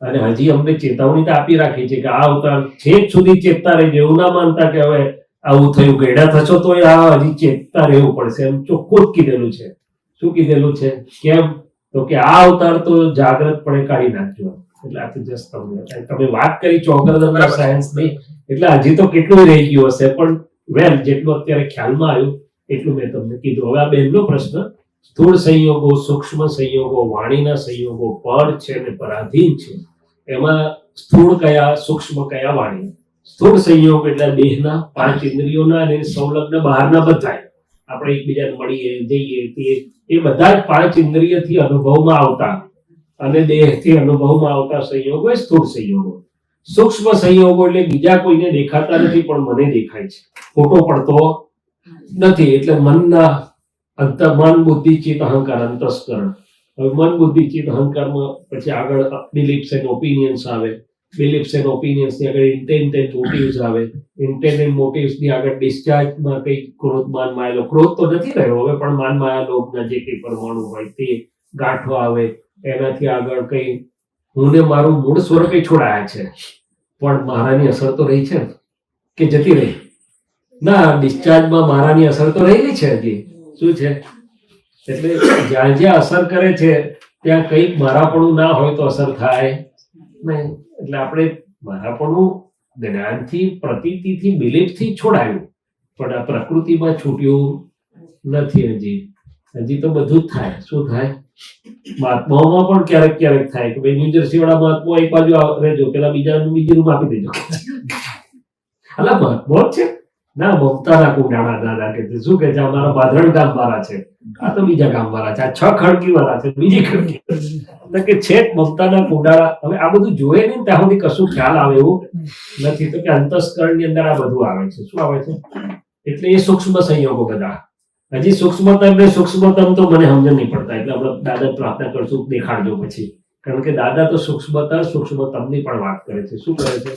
અને હજી અમને ચેતવણી તો આપી રાખી છે કે આ અવતાર છેક સુધી ચેતતા રહેજો. એવું ના માનતા કે હવે આવું થયું, ગયડા થશો તો આ હજી ચેતતા રહેવું પડશે, એમ ચોખ્ખું જ કીધેલું છે. શું કીધેલું છે? કેમ? તો કે આ અવતાર તો જાગ્રતપણે કાઢી નાખજો. એટલે આ તો જસ્ટ તમે વાત કરી ચોગરદમના સાયન્સની, એટલે હજી તો કેટલું રહી ગયું હશે, પણ વેલ જેટલું અત્યારે ખ્યાલમાં આવ્યું એટલું મેં તમને કીધું. હવે આ બેનનો પ્રશ્ન, સ્થૂળ સંયોગો, સૂક્ષ્મ સંયોગો, વાણીના સંયોગો પર છે અને પરાધીન છે. એમાં સ્થૂળ કયા, સૂક્ષ્મ કયા, વાણી? સ્થૂળ સંયોગ એટલે દેહના 5 ઇન્દ્રિયોના અને સંલગ્ન બહારના બધા આપણે એકબીજાને મળીએ, જઈએ, એ બધા જ 5 ઇન્દ્રિયથી અનુભવમાં આવતા અને દેહથી અનુભવમાં આવતા સંયોગો એ સ્થૂળ સંયોગો. સૂક્ષ્મ સંયોગો એટલે બીજા કોઈને દેખાતા નથી પણ મને દેખાય છે, ખોટો પડતો નથી. એટલે મનના મન, બુદ્ધિ, ચિત્ત, અહંકાર, અંતસ્કરણ. હવે મન, બુદ્ધિ, ચિત્ત, અહંકારમાં પછી આગળ બિલીફ્સ એન્ડ ઓપિનિયન્સ આવે. બિલીફ્સ એન્ડ ઓપિનિયન્સ ની આગળ ઇન્ટેન્ટ એન્ડ મોટિવ્સ આવે. ઇન્ટેન્ટ એન્ડ મોટિવ્સ ની આગળ ડિસ્ચાર્જમાં કઈ ક્રોધ, માન, માયા, લોભ. ક્રોધ તો નથી રહ્યો હવે, પણ માન, માયા, લોભના જે કઈ પરમાણુ હોય તે ગાંઠો આવે. એનાથી આગળ કઈ હું ને મારું મૂળ સ્વરૂપે છોડાયા છે, પણ મારાની અસર તો રહી છે કે જતી રહી? ના, ડિસ્ચાર્જમાં મારાની અસર તો રહેલી છે હજી. શું છે? એટલે જ્યાં જ્યાં અસર કરે છે ત્યાં કંઈક મારાપણું ના હોય તો અસર થાય નહીં. એટલે આપણે મારાપણું જ્ઞાનથી, પ્રતીતિથી, બિલીફથી છોડાયું, પણ આ પ્રકૃતિમાં છૂટ્યું નથી હજી. હજી તો બધું જ થાય. શું થાય? મહાત્માઓમાં પણ ક્યારેક ક્યારેક થાય કે ભાઈ ન્યુજર્સી વાળા મહાત્મા એક બાજુ રહેજો, પેલા બીજી રૂમ આપી દેજો. અલા મહાત્મા છે ના, મમતાના કુંડાળા દાદા કે શું કે છે, અમારા ભાદરણ ગામ વાળા છે, આ તો બીજા ગામ વાળા છે, આ 6 ખડકી વાળા છે, બીજી ખડકી કે છેક મમતાના કુંડાળા. હવે આ બધું જોયે નહીં ત્યાં સુધી કશું ખ્યાલ આવે એવું નથી. તો કે અંતસ્કરણ ની અંદર આ બધું આવે છે. શું આવે છે? એટલે એ સૂક્ષ્મ સંયોગો બધા. હજી સૂક્ષ્મતમ ને સૂક્ષ્મતમ તો મને સમજણ નહીં પડતા, એટલે આપણે દાદા પ્રાર્થના કરશું, દેખાડજો પછી. કારણ કે દાદા તો સૂક્ષ્મતમની પણ વાત કરે છે. શું કરે છે?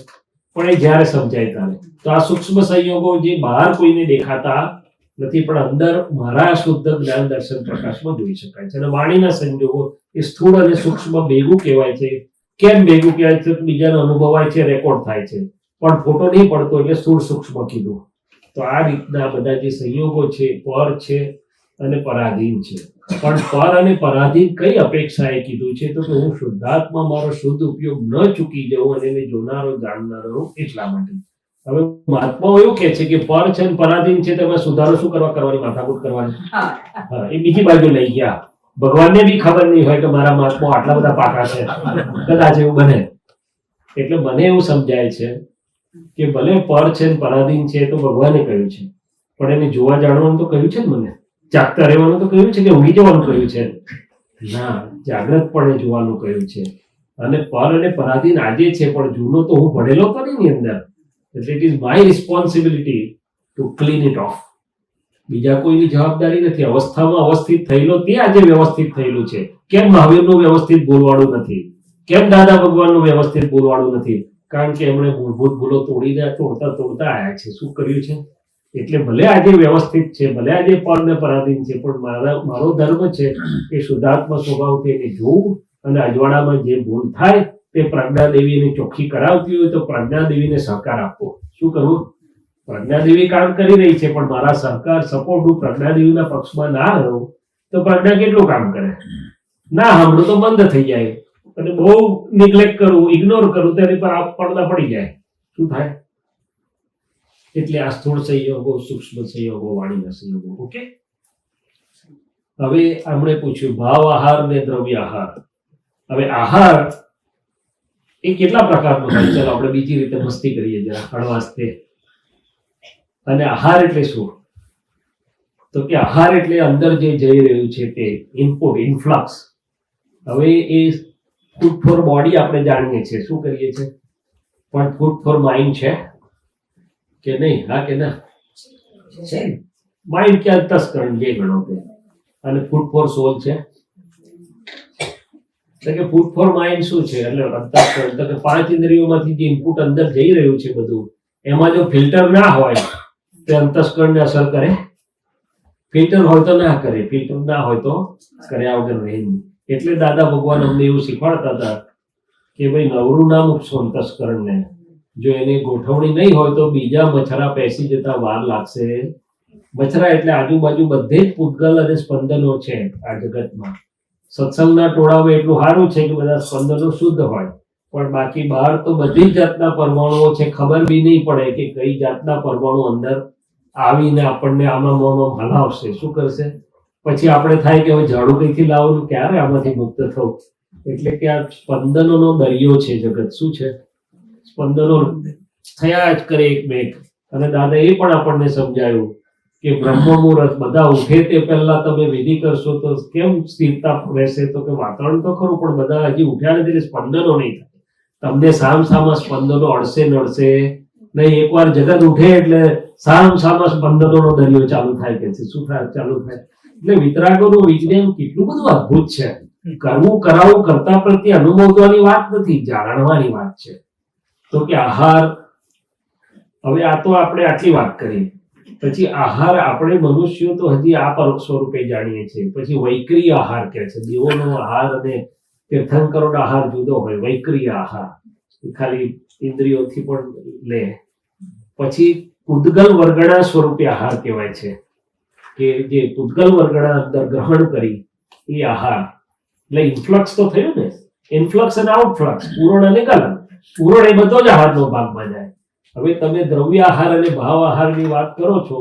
પણ એ જ્યારે સમજાય ત્યારે. તો આ સૂક્ષ્મ સંયોગો જે બહાર કોઈને દેખાતા નથી પણ અંદર મારા શુદ્ધ જ્ઞાન દર્શન પ્રકાશમાં જોઈ શકાય છે. અને વાણીના સંયોગો એ સ્થૂળ અને સૂક્ષ્મ ભેગું કહેવાય છે. કેમ ભેગું કહેવાય છે? બીજાને અનુભવાય છે, રેકોર્ડ થાય છે, પણ ફોટો નહીં પડતો એટલે સ્થૂળ સૂક્ષ્મ કીધું. તો આ રીતના બધા જે સંયોગો છે પર છે અને પરાધીન છે. પણ પર અને પરાધીન કઈ અપેક્ષાએ કીધું છે? તો કે હું શુદ્ધાત્મા મારો શુદ્ધ ઉપયોગ ન ચૂકી જવું અને એને જોનારો જાણનારો એટલા માટે. હવે મહાત્માઓ એવું કે છે કે પર છે અને પરાધીન છે, તેમાં સુધારો શું કરવાની, માથાકૂટ કરવાની. હા, એ બીજી બાજુ લઈ ગયા. ભગવાનને બી ખબર નહીં હોય કે મારા મહાત્માઓ આટલા બધા પાકા છે, કદાચ એવું બને. એટલે મને એવું સમજાય છે કે ભલે પર છે ને પરાધીન છે તો ભગવાને કહ્યું છે, પણ એને જોવા જાણવાનું તો કહ્યું છે ને, મને જાગતા રહેવાનું તો કહ્યું છે કે ઊંઘી જવાનું કહ્યું છે? ના, જાગ્રતપણે જોવાનું કહ્યું છે. અને પર અને પરાધીન આજે છે, પણ જૂનો તો હું ભણેલો તો નહીં ની અંદર. એટલે it is my responsibility to clean it of. બીજા કોઈની જવાબદારી નથી. અવસ્થામાં અવસ્થિત થયેલો તે આજે વ્યવસ્થિત થયેલું છે. કેમ મહાવીરનું વ્યવસ્થિત બોલવાળું નથી? કેમ દાદા ભગવાનનું વ્યવસ્થિત બોલવાળું નથી? કારણ કે એમણે મૂળભૂત ભૂલો તોડીને તોડતા આવ્યા છે. શું કર્યું છે? એટલે ભલે આજે વ્યવસ્થિત છે, ભલે આજે પર ને પરાધીન છે, પણ મારો ધર્મ છે કે શુદ્ધાત્મા સ્વભાવથી એને જોવું અને અજવાળામાં જે ભૂલ થાય તે પ્રજ્ઞાદેવીને ચોખ્ખી કરાવતી હોય તો પ્રજ્ઞાદેવીને સહકાર આપવો. શું કરવું? પ્રજ્ઞાદેવી કામ કરી રહી છે, પણ મારા સહકાર, સપોર્ટ હું પ્રજ્ઞાદેવીના પક્ષમાં ના રહું તો તો પ્રજ્ઞા કેટલું કામ કરે? ના સાંભળું તો બંધ થઈ જાય, અને બહુ નિગ્લેક્ટ કરવું, ઇગ્નોર કરવું તો એની પર પડદા પડી જાય. શું થાય? એટલે આ સ્થૂળ સંયોગો, સૂક્ષ્મ સંયોગો, વાણીના સંયોગો. ઓકે, હવે આપણે પૂછ્યું ભાવ આહાર ને દ્રવ્ય આહાર. હવે આહાર એ કેટલા પ્રકારનો હોય? ચાલો આપણે બીજી રીતે મસ્તી કરીએ જરા હળવાસ્તે. અને આહાર એટલે શું? તો કે આહાર એટલે અંદર જે જઈ રહ્યું છે તે ઇનપુટ, ઇન્ફ્લક્સ. હવે એ ફૂડ ફોર બોડી આપણે જાણીએ છીએ, શું કરીએ છીએ, પણ ફૂડ ફોર માઇન્ડ છે કે નહીં? હા કે ના? છે. માઇન્ડ કે અંતસ્કરણ જે ગણો તે. અને ફૂડ ફોર સોલ છે. એટલે કે ફૂડ ફોર માઇન્ડ શું છે? એટલે અંતસ્કરણ, એટલે કે 5 ઇન્દ્રિયોમાંથી જે ઇનપુટ અંદર જઈ રહ્યું છે બધું, એમાં જો ફિલ્ટર ના હોય તો અંતસ્કરણને અસર કરે? ફિલ્ટર હોય તો ના કરે, ફિલ્ટર ના હોય તો કર્યા વગર રહે નહીં. એટલે દાદા ભગવાન અમને એવું શીખવાડતા હતા કે ભાઈ નવરું ના મૂકશો અંતસ્કરણને. જો એની ગોઠવણી નહીં હોય તો બીજા મચ્છરા પેસી જતા વાર લાગશે. મચ્છરા એટલે આજુબાજુ બધે જ પૂતગલ અને સ્પંદનો છે આ જગતમાં. સત્સંગના ટોળામાં એટલું સારું છે કે બધા સ્પંદનો શુદ્ધ હોય, પણ બાકી બહાર તો બધી જાતના પરમાણુઓ છે. ખબર બી નહીં પડે કે કઈ જાતના પરમાણુ અંદર આવીને આપણને આમાં હલાવશે. શું કરશે? પછી આપણે થાય કે હવે ઝાડુ કઈથી લાવવાનું, ક્યારે આમાંથી મુક્ત થવું? એટલે કે આ સ્પંદનોનો દરિયો છે જગત. શું છે? સ્પંદનો થયા જ કરે એક બે. અને દાદા એ પણ આપણને સમજાયું કે બ્રહ્મ મુહૂર્ત બધા ઉઠે તે પહેલા તમે વિધિ કરશો તો કેમ સ્થિરતા રહેશે? તો કે વાતાવરણ તો ખરું, પણ બધા હજી ઉઠ્યા નથી એટલે સ્પંદનો નહીં થાય. તમને સામસામા સ્પંદનો અડશે નડશે નહીં. એકવાર જગત ઉઠે એટલે સામસામા સ્પંદનોનો દરિયો ચાલુ થાય. કે શું થાય? ચાલુ થાય. એટલે વિતરાગોનું વિજ્ઞાન કેટલું બધું અદ્ભુત છે. કરવું કરાવવું કરતા પ્રત્યે અનુભવવાની વાત નથી, જાણવાની વાત છે. તો કે આહાર, હવે આ તો આપણે આટલી વાત કરી. પછી આહાર આપણે મનુષ્યો તો હજી આ સ્વરૂપે જાણીએ છીએ. પછી વૈક્રિય આહાર કહે છે. દેવોનો આહાર અને તીર્થંકરોનો આહાર જુદો હોય. વૈક્રિય આહાર એ ખાલી ઇન્દ્રિયોથી પણ લે. પછી પૂતગલ વર્ગણા સ્વરૂપે આહાર કહેવાય છે, કે જે પૂતગલ વર્ગણા અંદર ગ્રહણ કરી એ આહાર. એટલે ઇન્ફ્લક્સ તો થયું ને, ઇન્ફ્લક્સ અને આઉટફ્લક્સ, પૂરણ અને ગલન. પૂરણ એ બધો જ આહારનો ભાગમાં જાય. હવે તમે દ્રવ્ય આહાર અને ભાવ આહારની વાત કરો છો,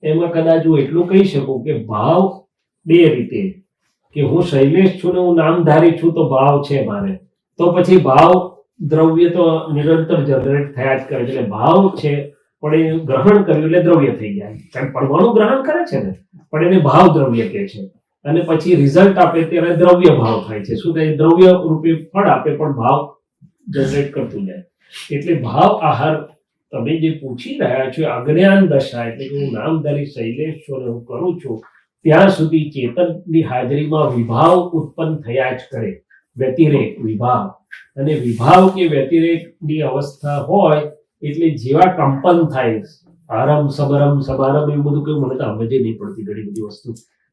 એમાં કદાચ હું એટલું કહી શકું કે ભાવ બે રીતે, કે હું શૈલેષ છું ને હું નામધારી છું તો ભાવ છે મારે, તો પછી ભાવ દ્રવ્ય તો નિરંતર જનરેટ થયા જ કરે છે. એટલે ભાવ છે, પણ એ ગ્રહણ કર્યું એટલે દ્રવ્ય થઈ જાય. કારણ પરમાણુ ગ્રહણ કરે છે ને, પણ એને ભાવ દ્રવ્ય કહે છે. અને પછી રિઝલ્ટ આપે ત્યારે દ્રવ્ય ભાવ થાય છે. શું થાય? દ્રવ્ય રૂપે ફળ આપે, પણ ભાવ જનરેટ કરતું જાય. એટલે ભાવ આહાર તમે જે પૂછી રહ્યા છો, અજ્ઞાન દશા, એટલે કે હું નામધારી શૈલેષ છું અને હું કરું છું ત્યાં સુધી ચેતનની હાજરીમાં વિભાવ ઉત્પન્ન થયા જ કરે. વ્યતિરેક, વિભાવ. અને વિભાવ કે વ્યતિરેકની અવસ્થા હોય એટલે જેવા કંપન થાય, આરમ સબરમ સમારમ, એવું બધું કેવું મને તો સમજે નહીં પડતી ઘણી બધી વસ્તુ.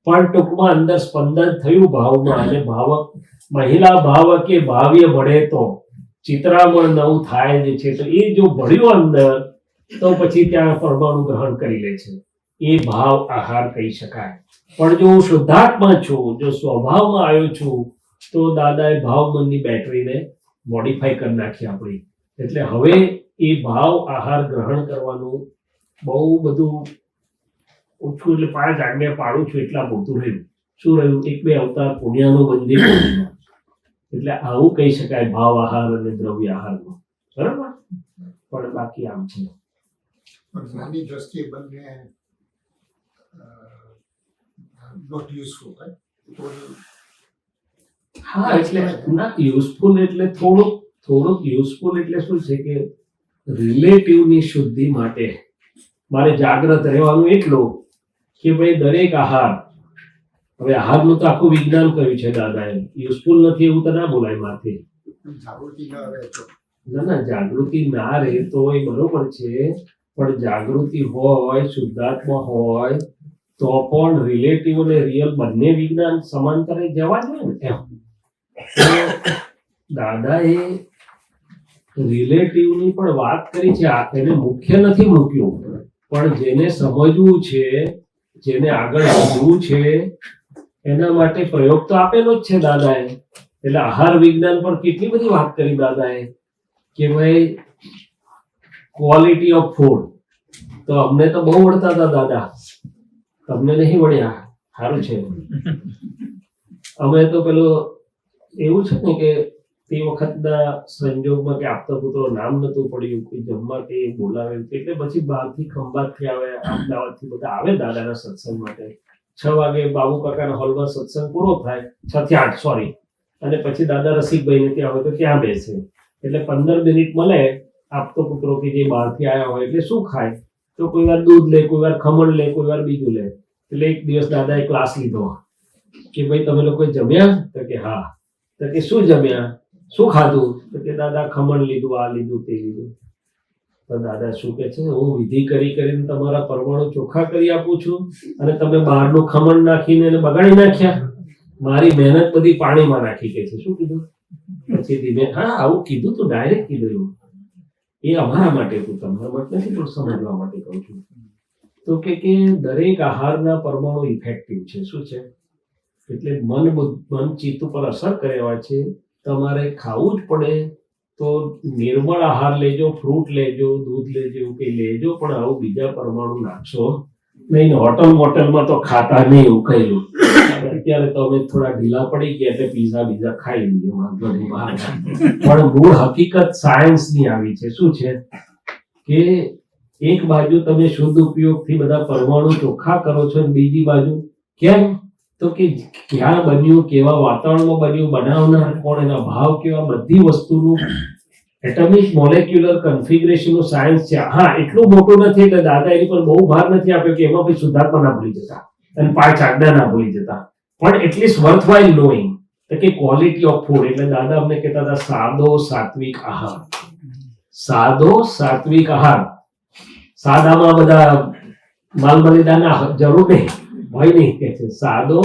પણ ટૂંકમાં અંદર સ્પંદન થયું ભાવમાં, અને ભાવ મહિલા ભાવ કે ભાવ્ય ભળે તો ચિત્રામણ નવું થાય જે છે, તો એ જો ભળ્યું અંદર તો પછી ત્યાં પરમાણુ ગ્રહણ કરી લે છે. એ ભાવ આહાર કહી શકાય. પણ જો હું શુદ્ધાત્મા છું, જો સ્વભાવમાં આવ્યો છું, તો દાદાએ ભાવ મનની બેટરીને મોડિફાઈ કરી નાખી આપણી. એટલે હવે એ ભાવ આહાર ગ્રહણ કરવાનું બહુ બધું ઓછું, એટલે 5 આજ્ઞા પાડું છું એટલા પૂરતું રહ્યું. શું રહ્યું? 1-2 અવતાર પુણ્યનું મંદિર. એટલે આવું કહી શકાય ભાવ આહાર અને દ્રવ્ય આહારનો. બરાબર? પણ બાકી આમ છે. પણ નાની દ્રષ્ટિએ બંને not useful, right? હા, એટલે ના યુઝફુલ એટલે થોડુંક યુઝફુલ એટલે શું છે કે રિલેટિવની શુદ્ધિ માટે મારે જાગ્રત રહેવાનું એટલું કે ભાઈ દરેક આહાર, હવે આહારનું તો આખું વિજ્ઞાન કર્યું છે દાદાએ. યુઝફુલ નથી એવું તો ના બોલાય માથે. જાગૃતિ ન રહે તો ના, જાગૃતિ ના રહે તો એ બરોબર છે, પણ જાગૃતિ હોય, શુદ્ધાત્મા હોય, તો પણ રિલેટિવ અને રિયલ બંને વિજ્ઞાન સમાંતરે જવા જોઈએ ને. એમ દાદાએ રિલેટિવની પણ વાત કરી છે. એને મુખ્ય નથી મૂક્યું, પણ જેને સમજવું છે, જેને આગળ વધવું છે, એના માટે પ્રયોગ તો આપેલો જ છે દાદાએ. એટલે આહાર વિજ્ઞાન પર કેટલી બધી વાત કરી દાદાએ કે ભાઈ ક્વોલિટી ઓફ ફૂડ. તો અમને તો બહુ વળતા હતા દાદા, તમને નહીં વળ્યા, સારું છે. અમે તો પેલું એવું છે ને કે તે વખતના સંજોગમાં કે આપતા પુત્રો નામ નતું પડ્યું, કોઈ જમવા કે બોલાવે, એટલે પછી બહારથી ખંભાતથી આવે, અમદાવાદથી બધા આવે દાદાના સત્સંગ માટે. 6 વાગે બાબુ કાકાના હોલમાં સત્સંગ પૂરો થાય, 6 થી 8 સોરી, અને પછી દાદા રસિકભાઈને ત્યાં હોય તો ત્યાં બેસે. એટલે 15 મિનિટ મળે આપતો પુત્રો કે જે બહારથી આવ્યા હોય. એટલે શું ખાય? તો કોઈ વાર દૂધ લે, કોઈ વાર ખમણ લે, કોઈ વાર બીજું લે. એટલે એક દિવસ દાદાએ ક્લાસ લીધો કે ભાઈ તમે લોકો જમ્યા? તો કે હા. તો કે શું જમ્યા, શું ખાધું? તો કે દાદા ખમણ લીધું, આ લીધું, તે લીધું. તો દાદા શું કે છે, હું વિધિ કરી કરીને તમારા પરમાણુ ચોખ્ખા કરી આપું છું અને તમે બહારનું ખમણ નાખીને એને બગાડી નાખ્યા. મારી મહેનત બધી પાણીમાં નાખી કે છે. શું કીધું? પછી ધીમે હા આવું કીધું તું, ડાયરેક્ટ કીધેલું. એ અમારા માટે હતું, તમારા માટે નથી, પણ સમજવા માટે કહું છું. તો કે દરેક આહારના પરમાણુ ઇફેક્ટિવ છે. શું છે? એટલે મન ચિત્ત ઉપર અસર કરે એવા છે. તમારે ખાવું જ પડે તો નિર્મળ આહાર લેજો, ફ્રૂટ લેજો, દૂધ લેજો, કે લેજો, પણ આવું બીજા પરમાણુ નાખશો નહીં. હોટલમાં તો ખાતા નહીં એવું કહ્યું. અત્યારે તો અમે થોડા ઢીલા પડી ગયા એટલે પીઝા બીઝા ખાઈ લઈએ, વાંધો નહીં બહાર. પણ મૂળ હકીકત સાયન્સની આવી છે. શું છે કે એક બાજુ તમે શુદ્ધ ઉપયોગથી બધા પરમાણુ ચોખ્ખા કરો છો, અને બીજી બાજુ કેમ? તો કે ક્યાં બન્યું, કેવા વાતાવરણમાં બન્યું, બનાવનાર કોણ, એના ભાવ કેવા, બધી વસ્તુનું એટમિક મોલેક્યુલર કન્ફિગરેશનનું સાયન્સ છે. હા, એટલું મોટું નથી એટલે દાદા એની પર બહુ ભાર નથી આપ્યો કે એમાં પછી શુદ્ધાત્મા ના ભૂલી જતા અને પાંચ આજ્ઞા ના ભૂલી જતા, પણ એટલીસ્ટ વર્થવાઇલ નોઈંગ કે ક્વોલિટી ઓફ ફૂડ. એટલે દાદા અમને કહેતા હતા સાદો સાત્વિક આહાર. સાદો સાત્વિક આહાર. સાદામાં બધા માલ મલિદાના જરૂર નહીં હોય, નહીં કે છે. સાદો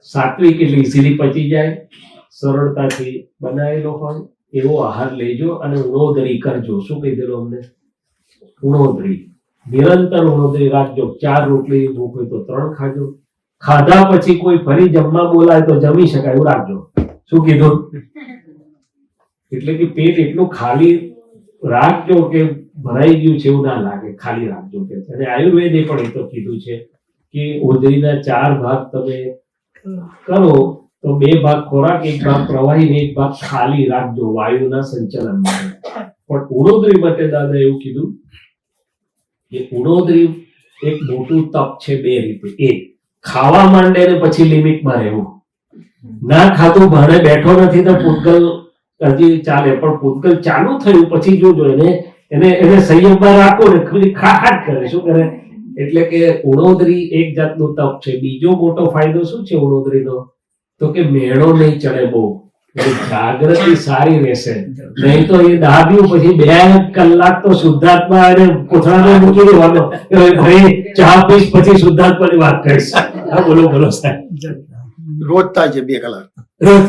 સાત્વિક એટલે ઇઝીલી પચી જાય, સરળતાથી બનાવેલો હોય એવો આહાર લેજો અને ઉણોદરી કરજો. શું કહી દેલો અમને? ઉણોદરી, નિરંતર ઉણોદરી રાખજો. 4 રોટલી ભૂખ હોય તો 3 ખાજો. ખાધા પછી કોઈ ફરી જમવા બોલાય તો જમી શકાય એવું રાખજો. શું કીધું? એટલે કે પેટ એટલું ખાલી રાખજો કે ભરાઈ ગયું છે એવું ના લાગે, ખાલી રાખજો કે. અને આયુર્વેદે પણ એ તો કીધું છે કે ઓજરીના 4 ભાગ તમે કરો તો 2 ભાગ ખોરાક, 1 ભાગ પ્રવાહી ને 1 ભાગ ખાલી રાખજો વાયુના સંચલન માટે. પણ ઉણોદરી માટે દાદા એવું કીધું કે ઉણોદરી એક મોટું તપ છે 2 રીતે. એક, ખાવા માંડે ને પછી લિમિટમાં રહેવું. ના ખાતું ભાણે બેઠો નથી તો પૂતગલ હજી ચાલે, પણ પૂતગલ ચાલુ થયું પછી જોજો એને સંયમમાં રાખો ને ખાલી ખાટ કરે. શું કરે? એટલે કે ઉણોદરી એક જાતનું તપ છે. બીજો મોટો ફાયદો શું છે ઉણોદરીનો? તો કે મેળો નહીં ચડે બહુ, જાગૃતિ સારી રહેશે. નહીં તો એ દાબ્યું પછી 2 કલાક તો શુદ્ધાત્મા અને કોથળામાં મૂકી દેવાનો, ભાઈ ચા પીશ પછી શુદ્ધાત્માની વાત કરીશ. હા બોલો બોલો સાહેબ. રોજ થાય છે 2 કલાક.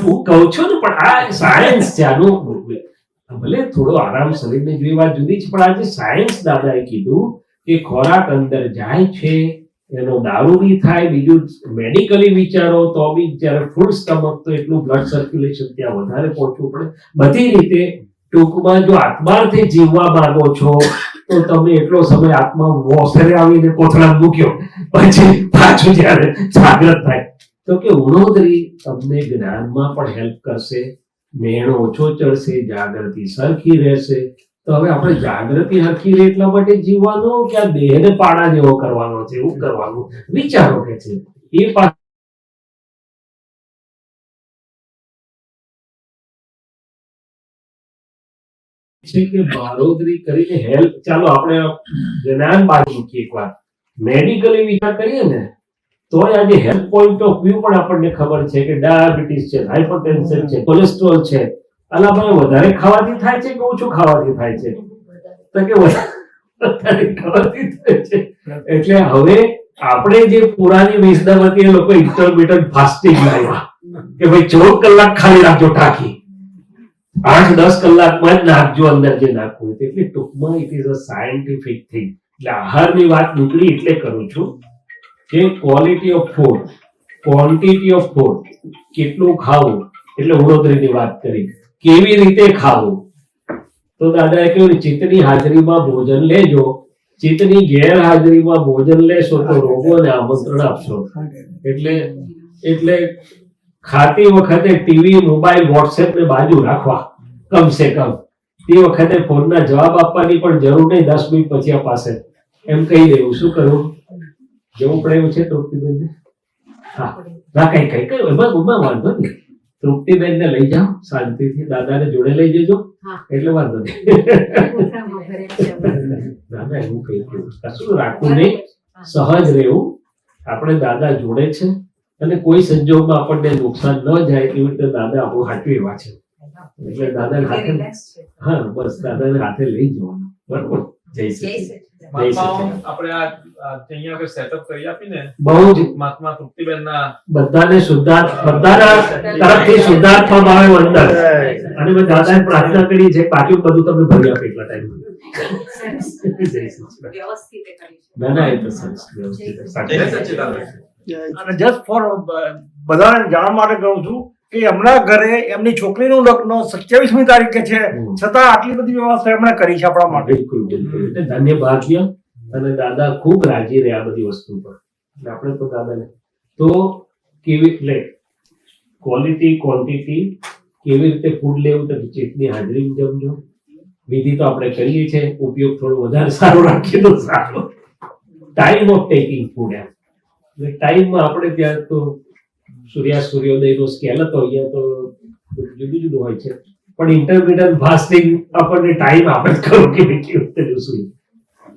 હું કહું છું ને, પણ આ સાયન્સ છે. આનું ભલે થોડો આરામ શરીરને જોઈ વાત જુદી છે, પણ આજે સાયન્સ દાદાએ કીધું કે ખોરાક અંદર જાય છે, એનો દારૂ બી થાય. બીજું મેડિકલી વિચારો તો બી જ્યારે ફૂલ સ્ટમક તો એટલું બ્લડ સર્ક્યુલેશન ત્યાં વધારે પહોંચવું પડે. બધી રીતે ટૂંકમાં જો આત્માર્થે જીવવા માંગો છો તો તમે એટલો સમય આત્મા વોસરે આવીને કોથળા મૂક્યો પછી પાછું જ્યારે જાગૃત થાય તો કે ઉણોદરી તમને જ્ઞાનમાં પણ હેલ્પ કરશે, મેણો ઓછો ચડશે, જાગૃતિ સરખી રહેશે. તો હવે આપણે જાગૃતિ હરખી રહે એટલા માટે જીવવાનું કે આ દેહને પાડા જેવો કરવાનો છે એવું કરવાનું વિચારો કે છે. એ છે કે બારોદરી કરીને હેલ્પ. ચાલો આપણે જ્ઞાન બાજુ મૂકીએ એક વાર, મેડિકલી વિચાર કરીએ ને તો આજે હેલ્થ પોઈન્ટ ઓફ વ્યૂ પણ આપણને ખબર છે કે ડાયાબિટીસ છે, હાઇપરટેન્શન છે, કોલેસ્ટ્રોલ છે. અલા ભાઈ વધારે ખાવાથી થાય છે કે ઓછું ખાવાથી થાય છે? તો કે વધારે ખાવાથી થાય છે. એટલે હવે આપણે જે પુરાની વિઝડમ હતી એ લોકો ઇન્ટરમિટન્ટ ફાસ્ટિંગ લાવ્યા કે ભાઈ 14 કલાક ખાલી રાખજો ટાંકી, 8-10 કલાકમાં જ નાખજો અંદર જે નાખવું હોય. એટલે ટૂંકમાં it is a scientific thing. એટલે આહારની વાત નીકળી એટલે કરું છું કે quality of food quantity of food, કેટલું ખાવું, એટલે ઉણોતરીની વાત કરી, કેવી રીતે ખાવું. તો દાદાએ કહ્યું ચિત્તની હાજરીમાં ભોજન લેજો, ચિત્તની ગેરહાજરીમાં ભોજન લેશો તો રોગોને આમંત્રણ આપશો. એટલે ખાતી વખતે ટીવી, મોબાઈલ, વોટ્સએપ ને બાજુ રાખવા કમસે કમ. તે વખતે ફોનના જવાબ આપવાની પણ જરૂર નહીં, 10 મિનિટ પછી પાસે એમ કહી દેવું. શું કરવું? જવું પડે એવું છે તૃપ્તિબેન? હા, ના કઈ એમાં વાંધો નહીં. તૃપ્તિબેન ને લઈ જાઓ શાંતિથી, દાદાને જોડે લઈ જજો એટલે વાંધો નહીં. દાદા એવું કઈ કશું રાખવું નહીં, સહજ રહેવું. આપણે દાદા જોડે છે અને કોઈ સંજોગમાં આપણને નુકસાન ન જાય એવી રીતે દાદા આપણું હાચવી એવા છે. એટલે દાદાને હાથે, હા બસ દાદાને હાથે લઈ જવાનું. બરોબર? જય શ્રી આપણે અહીંયા આગળ સેટઅપ કરી આપીને બહુ જ મહાત્મા તૃપ્તિબેનના બધાને શુદ્ધાર્થ, બધાના તરફથી શુદ્ધાર્થમાં ભાવે વંદન. અને મેં દાદાને પ્રાર્થના કરી છે બાકી બધું તમને ભરી આપે એટલા ટાઈમ. ના ના, એ તો સરસ વ્યવસ્થિત. અને જસ્ટ ફોર બધાને જાણવા માટે કહું છું કે એમના ઘરે એમની છોકરીનું લગ્ન 27મી તારીખે છે, છતાં આટલી બધી વ્યવસ્થા એમણે કરી છે આપણા માટે. બિલકુલ બિલકુલ. એટલે ધન્ય ભાગ્ય. અને દાદા ખૂબ રાજી રહે આ બધી વસ્તુ પર. એટલે આપણે તો દાદાને તો કેવી, એટલે ક્વોલિટી, ક્વોન્ટિટી, કેવી રીતે ફૂડ લેવું તો ચેતની હાજરી જમજો. વિધિ તો આપણે કરીએ છીએ, ઉપયોગ થોડો વધારે સારો રાખીએ તો સારો. ટાઈમ ઓફ ટેકિંગ ફૂડ, એમ એટલે ટાઈમમાં આપણે ત્યાં તો સૂર્યોદયનો સ્કેલ હતો, અહીંયા તો જુદું જુદું હોય છે. પણ ઇન્ટરમીડિયટ ફાસ્ટિંગ આપણને ટાઈમ આપે જ ખરો કે કેવી રીતે જોશું.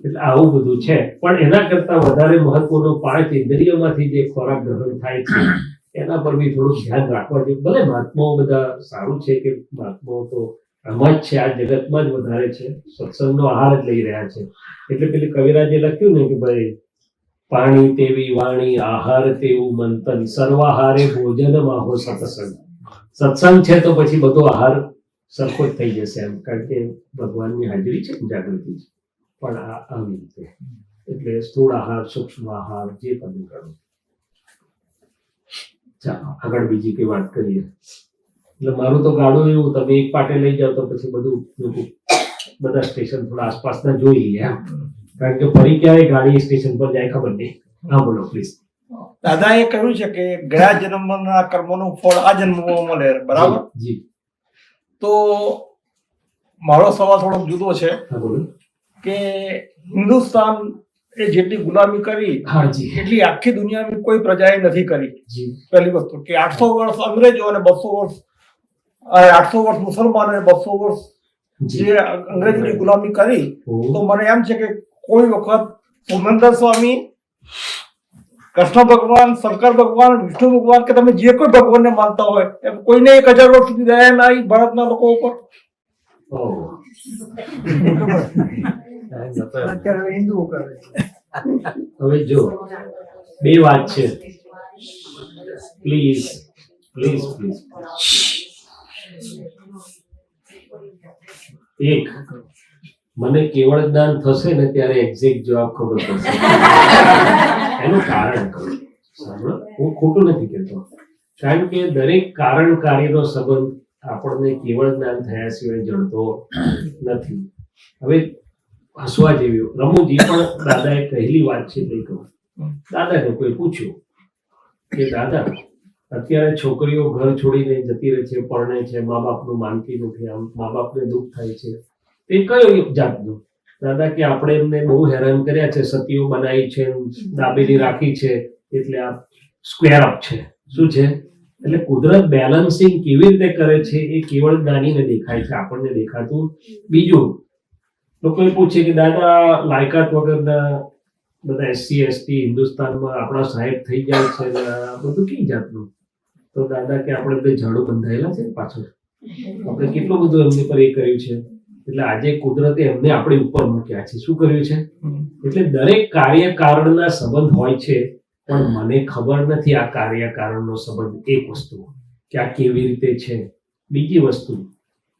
એટલે આવું બધું છે. પણ એના કરતા વધારે મહત્વનો 5 ઇન્દ્રિયોમાંથી જે ખોરાક ગ્રહણ થાય છે એના પર બી થોડું ધ્યાન રાખવા જોઈએ. ભલે મહાત્માઓ બધા સારું છે કે મહાત્માઓ તો આમાં જ છે, આ જગતમાં જ વધારે છે, સત્સંગનો આહાર જ લઈ રહ્યા છે. એટલે પેલી કવિરાજે લખ્યું ને કે ભાઈ પાણી તેવી વાણી, આહાર તેવું મંથન, સર્વાહારે ભોજન માહો સત્સંગ. સત્સંગ છે તો પછી બધો આહાર સરખો જ થઈ જશે એમ, કારણ કે ભગવાનની હાજરી છે, જાગૃતિ છે. પણ આ આવી રીતે એટલે સ્થૂળ આહાર, સૂક્ષ્મ આહાર, જે તમે કરો. ચાલો આગળ બીજી કઈ વાત કરીએ. એટલે મારું તો ગાડું એવું, તમે એક પાટે લઈ જાઓ તો પછી બધું બધા સ્ટેશન થોડા આસપાસના જોઈ લઈએ એમ, કારણ કે ફરી ક્યારે ગાડી સ્ટેશન પર જાય ખબર નહીં. હા બોલો પ્લીઝ. દાદાએ કહ્યું છે કે ગયા જન્મના કર્મનું ફળ આ જન્મમાં મળે, બરાબર? જી. તો મારો સવાલ થોડો જુદો છે હા બોલો. કે હિન્દુસ્તાન એ જેટલી ગુલામી કરી હા જી. એટલી આખી દુનિયાની કોઈ પ્રજાએ નથી કરી. જી. પહેલી વસ્તુ કે 800 વર્ષ અંગ્રેજો અને 200 વર્ષ 800 વર્ષ મુસલમાનો અને 200 વર્ષ જે અંગ્રેજોની ગુલામી કરી. તો મને એમ છે કે કોઈ વખત સુમંદર સ્વામી, કૃષ્ણ ભગવાન, શંકર ભગવાન, વિષ્ણુ ભગવાન કે તમે જે કોઈ ભગવાનને માનતા હોય એમ કોઈને 1000 વર્ષ સુધી દયા ના આવી ભારતના લોકો ઉપર? અત્યારે હિન્દુઓ કરે છે. હવે જો બે વાત છે, પ્લીઝ પ્લીઝ પ્લીઝ. એક, મને કેવળ જ્ઞાન થશે ને ત્યારે એક્ઝેક્ટ જવાબ ખબર પડશે. એનું કારણ કહું, સાંભળો, હું ખોટું નથી કહેતો. કારણ કે દરેક કારણ કાર્યનો સંબંધ આપણને કેવળ જ્ઞાન થયા સિવાય જડતો નથી. હવે હસવા જેવી રમૂજી પણ દાદાએ કહેલી વાત છે તે કહું. દાદાને કોઈ પૂછ્યું કે દાદા અત્યારે છોકરીઓ ઘર છોડીને જતી રહે છે, પરણે છે, મા બાપનું માનતી નથી, આમ મા બાપને દુઃખ થાય છે, તે કયો જાતનું? દાદા કે આપણે એમને બહુ હેરાન કર્યા છે, સતીઓ બનાવી છે, દાબેલી રાખી છે, એટલે આ સ્ક્વેર અપ છે. શું છે? એટલે કુદરત બેલેન્સિંગ કેવી રીતે કરે છે એ કેવળ જ્ઞાનીને દેખાય છે, આપણને દેખાતું. બીજું, લોકોએ પૂછે કે દાદા લાયકાત વગરના બધા SC ST હિન્દુસ્તાનમાં આપણા સાહેબ થઈ જાય છે, બધું કઈ જાતનું? તો દાદા કે આપણે બે ઝાડુ બંધાયેલા છે પાછળ, આપણે કેટલું બધું એમની પર એ કર્યું છે. એટલે આજે કુદરતે એમને આપણી ઉપર મૂક્યા છે. શું કર્યું છે? એટલે દરેક કાર્ય કારણના સંબંધ હોય છે, પણ મને ખબર નથી આ કાર્ય કારણનો સંબંધ. એક વસ્તુ કે આ કેવી રીતે છે. બીજી વસ્તુ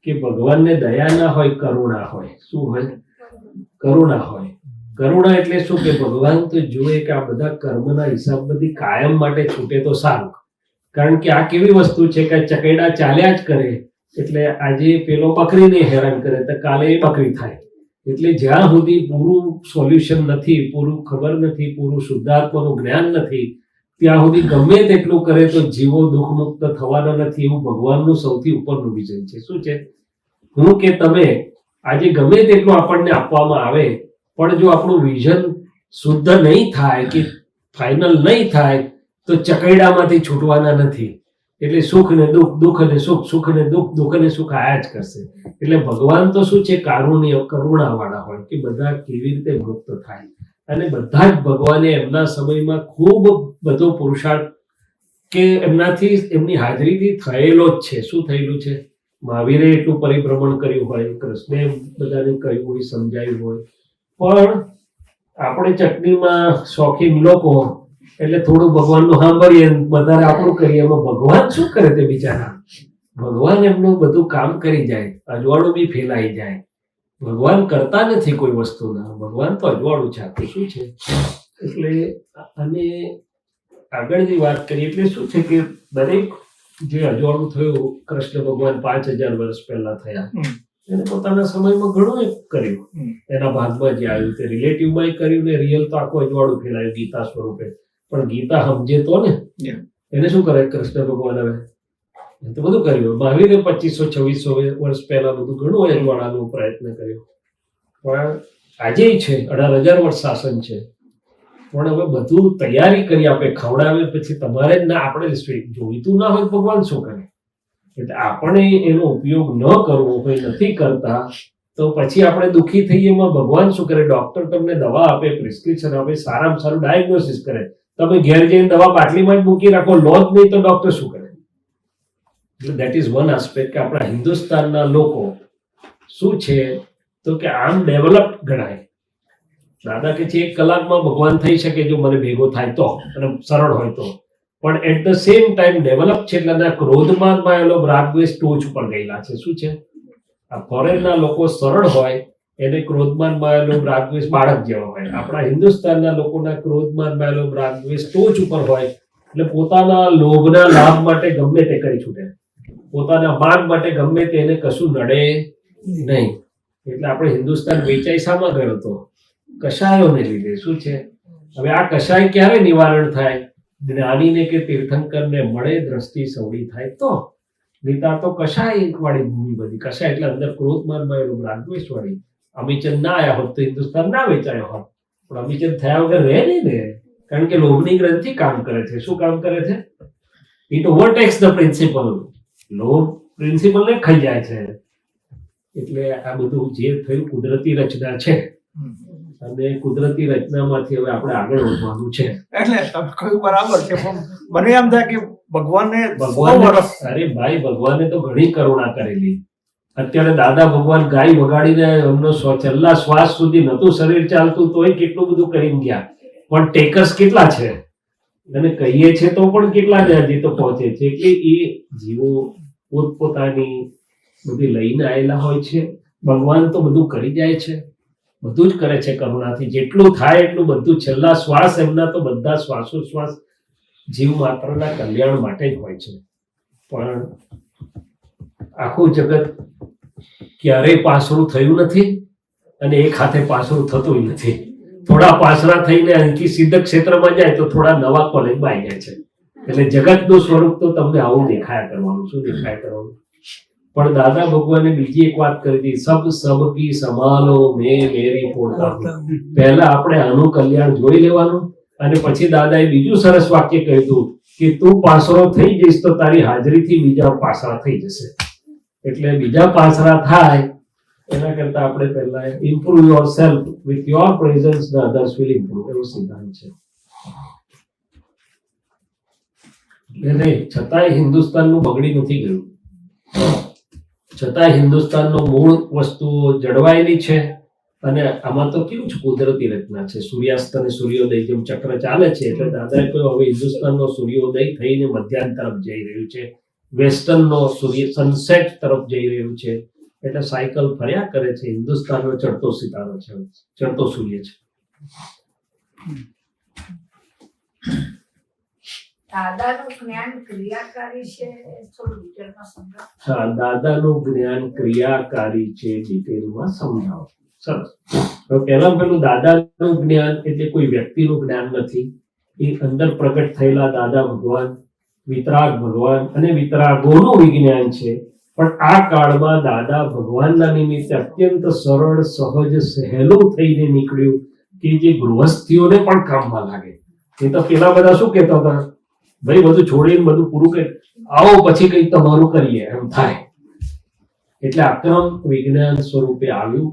કે ભગવાનને દયા ના હોય, કરુણા હોય. શું હોય? કરુણા હોય. કરુણા એટલે શું કે ભગવાન તો જુએ કે આ બધા કર્મના હિસાબ બધી કાયમ માટે છૂટે તો સારું. કારણ કે આ કેવી વસ્તુ છે કે ચકેડા ચાલ્યા જ કરે, એટલે આજે પેલો બકરીને હેરાન કરે તો કાલે એ બકરી થાય. એટલે જ્યાં સુધી પૂરું સોલ્યુશન નથી, પૂરું ખબર નથી, પૂરું શુદ્ધાત્માનું જ્ઞાન નથી, ત્યાં સુધી ગમે તેટલું કરે તો જીવો દુઃખમુક્ત થવાના નથી. એવું ભગવાનનું સૌથી ઉપરનું વિઝન છે. શું છે? હું કે તમે આજે ગમે તેટલું આપણને આપવામાં આવે, પણ જો આપણું વિઝન શુદ્ધ નહીં થાય કે ફાઇનલ નહીં થાય તો ચકૈડામાંથી છૂટવાના નથી. એટલે સુખ ને દુઃખ, દુઃખ અને સુખ, સુખ અને દુઃખ, દુઃખ અને સુખ આયા જ કરશે. એટલે ભગવાન તો શું છે, કારુણ્ય કરુણાવાળા હોય કે બધા કેવી રીતે મુક્ત થાય. અને બધા જ ભગવાને એમના સમયમાં ખૂબ બધો પુરુષાર્થ કે એમનાથી, એમની હાજરીથી થયેલો જ છે. શું થયેલું છે? મહાવીરે એટલું પરિભ્રમણ કર્યું હોય, કૃષ્ણે બધાને કહ્યું હોય, સમજાવ્યું હોય, પણ આપણે ચટણીમાં શોખીન લોકો એટલે થોડું ભગવાનનું સાંભળીએ, વધારે આપણું કરીએ. એમાં ભગવાન શું કરે? તે બિચારા ભગવાન એમનું બધું કામ કરી જાય, અજવાળું બી ફેલાઈ જાય. ભગવાન કરતા નથી કોઈ વસ્તુના, ભગવાન તો અજવાળું છે. આખું શું છે? એટલે અને આગળની વાત કરીએ એટલે શું છે કે દરેક જે અજવાળું થયું, કૃષ્ણ ભગવાન 5000 વર્ષ પહેલા થયા, એને પોતાના સમયમાં ઘણું કર્યું. એના ભાગમાં જે આવ્યું તે રિલેટિવમાં કર્યું ને રિયલ તો આખું અજવાળું ફેલાયું ગીતા સ્વરૂપે. પણ ગીતા સમજે તો ને, એને શું કરે કૃષ્ણ ભગવાન? હવે એ તો બધું કર્યું. મહાવીરે 2500-2600 વર્ષ પહેલા બધું ઘણું અજવાળાનો પ્રયત્ન કર્યો. પણ આજે છે 18000 વર્ષ શાસન છે, પણ હવે બધું તૈયારી કરી આપે, ખવડાવે, પછી તમારે જ ના, આપણે જોઈતું ના હોય ભગવાન શું કરે? એટલે આપણે એનો ઉપયોગ ન કરવો હોય, નથી કરતા, તો પછી આપણે દુઃખી થઈએ. એમાં ભગવાન શું કરે? ડોક્ટર તમને દવા આપે, પ્રિસ્ક્રિપ્શન આપે, સારામાં સારું ડાયગ્નોસિસ કરે, તમે ઘેર જઈને દવા બાટલીમાં જ મૂકી રાખો, લો જ નહીં તો ડોક્ટર શું કરે? એટલે દેટ ઇઝ વન આસ્પેક્ટ કે આપણા હિન્દુસ્તાનના લોકો શું છે તો કે આમ ડેવલપ ગણાય. દાદા કે છે 1 કલાકમાં ભગવાન થઈ શકે જો મને ભેગો થાય તો, અને સરળ હોય તો. પણ at the same time develop છે એટલે ક્રોધમાં એલો રાગદ્વેષ ટોચ ઉપર ગયેલા છે. શું છે? આ ફોરેનના લોકો સરળ હોય, એને ક્રોધમાન માયેલો રાગદ્વેષ બાળક જેવો હોય. આપણા હિન્દુસ્તાનના લોકોના ક્રોધમાન માયેલો રાગદ્વેષ ટોચ ઉપર હોય, એટલે પોતાના લોભના લાભ માટે ગમે તે કરી છૂટે, પોતાના માન માટે ગમે તે, એને કશું નડે નહીં. એટલે આપણે હિન્દુસ્તાન વેચાઈ શામાં ગયો હતો? કશાયોને લીધે. શું છે? હવે આ કશાય ક્યારે નિવારણ થાય? જ્ઞાનીને કે તીર્થંકરને મળે, દ્રષ્ટિ સવડી થાય તો. નીતા તો કશાય વાળી ભૂમિ બધી. કશાય એટલે અંદર ક્રોધમાન માયેલો રાગદ્વેષ વાળી. અમીચંદ ના આવ્યા હોત તો હિન્દુસ્તાન ના વેચાયો હોત. પણ અમીચંદ થયા વગર રહે નહીં ને, કારણ કે લોભની ગ્રંથિ કામ કરે છે. શું કામ કરે છે? It overtakes the principal. લોભ પ્રિન્સિપલને ખાઈ જાય છે. એટલે આ બધું જે થયું કુદરતી રચના છે, અને કુદરતી રચનામાંથી હવે આપણે આગળ વધવાનું છે. એટલે તમે કહ્યું બરાબર છે, પણ મને એમ થાય કે ભગવાને અરે ભાઈ, ભગવાને તો ઘણી કરુણા કરેલી. અત્યારે દાદા ભગવાન ગાય વગાડીને એમનો છેલ્લા શ્વાસ સુધી નતું શરીર ચાલતું તોય કેટલું બધું કરીને ગયા. પણ ટેકર્સ કેટલા છે, અને કહીએ છે તો પણ કેટલા હજી તો પહોંચે છે. એટલે એ જીવો પોતપોતાની બધી લઈને આવેલા હોય છે. ભગવાન તો બધું કરી જાય છે, બધું જ કરે છે કરુણાથી. જેટલું થાય એટલું બધું. છેલ્લા શ્વાસ એમના તો બધા શ્વાસોશ્વાસ જીવ માત્રના કલ્યાણ માટે જ હોય છે. પણ આખું જગત ક્યારેય પાસરું થયું નથી, અને એક હાથે પાસરું થતું નથી. થોડા પાસરા થઈને અહીંથી સિદ્ધ ક્ષેત્રમાં જાય તો થોડા નવા કોલેજમાં આવી જાય છે. એટલે જગતનું સ્વરૂપ તો તમને આવું દેખાયા કરવાનું. શું દેખાયા કરવાનું? પણ દાદા ભગવાને બીજી એક વાત કરી હતી, સબ સબકી સમાલો મેં મેરી પોતા. પહેલા આપણે આનું કલ્યાણ જોઈ લેવાનું, અને પછી દાદાએ બીજું સરસ વાક્ય કહ્યું હતું કે તું પાસરો થઈ જઈશ તો તારી હાજરીથી બીજા પાસરા થઈ જશે. એટલે બીજા પાસરા થાય એના કરતા આપણે પહેલા improve your self with your presence, the others will improve. એવો સિદ્ધાંત છે. એટલે છતાંય હિન્દુસ્તાનનું બગડી નથી ગયું. છતાં હિન્દુસ્તાનનો મૂળ વસ્તુઓ જળવાયેલી છે. અને આમાં તો કેવું છે, કુદરતી રચના છે. સૂર્યાસ્ત અને સૂર્યોદય જેમ ચક્ર ચાલે છે, એટલે દાદાએ કહ્યું હવે હિન્દુસ્તાનનો સૂર્યોદય થઈને મધ્યાહન તરફ જઈ રહ્યું છે, વેસ્ટર્નનો સૂર્ય સનસેટ તરફ જઈ રહ્યું છે. એટલે સાયકલ ફર્યા કરે છે. હિન્દુસ્તાનનો ચડતો સિતારો છે, ચડતો સૂર્ય છે. દાદાનું જ્ઞાન ક્રિયાકારી છે થોડું ડિટેલમાં સમજાવો. હા, દાદાનું જ્ઞાન ક્રિયાકારી છે, ડિટેલમાં સમજાવો. સરસ. તો પેલું દાદાનું જ્ઞાન એટલે કોઈ વ્યક્તિનું જ્ઞાન નથી, એ અંદર પ્રગટ થયેલા દાદા ભગવાન, વિતરાગ ભગવાન અને વિતરાગોનું વિજ્ઞાન છે. પણ આ કાળમાં દાદા ભગવાનના નિમિત્તે અત્યંત સરળ, સહજ, સહેલું થઈને નીકળ્યું કે જે ગૃહસ્થીઓને પણ કામમાં લાગે. એ તો પેલા બધા શું કહેતા હતા, ભાઈ બધું છોડીને બધું પૂરું કરી આવો પછી કંઈક તમારું કરીએ એમ થાય. એટલે આક્રમ વિજ્ઞાન સ્વરૂપે આવ્યું.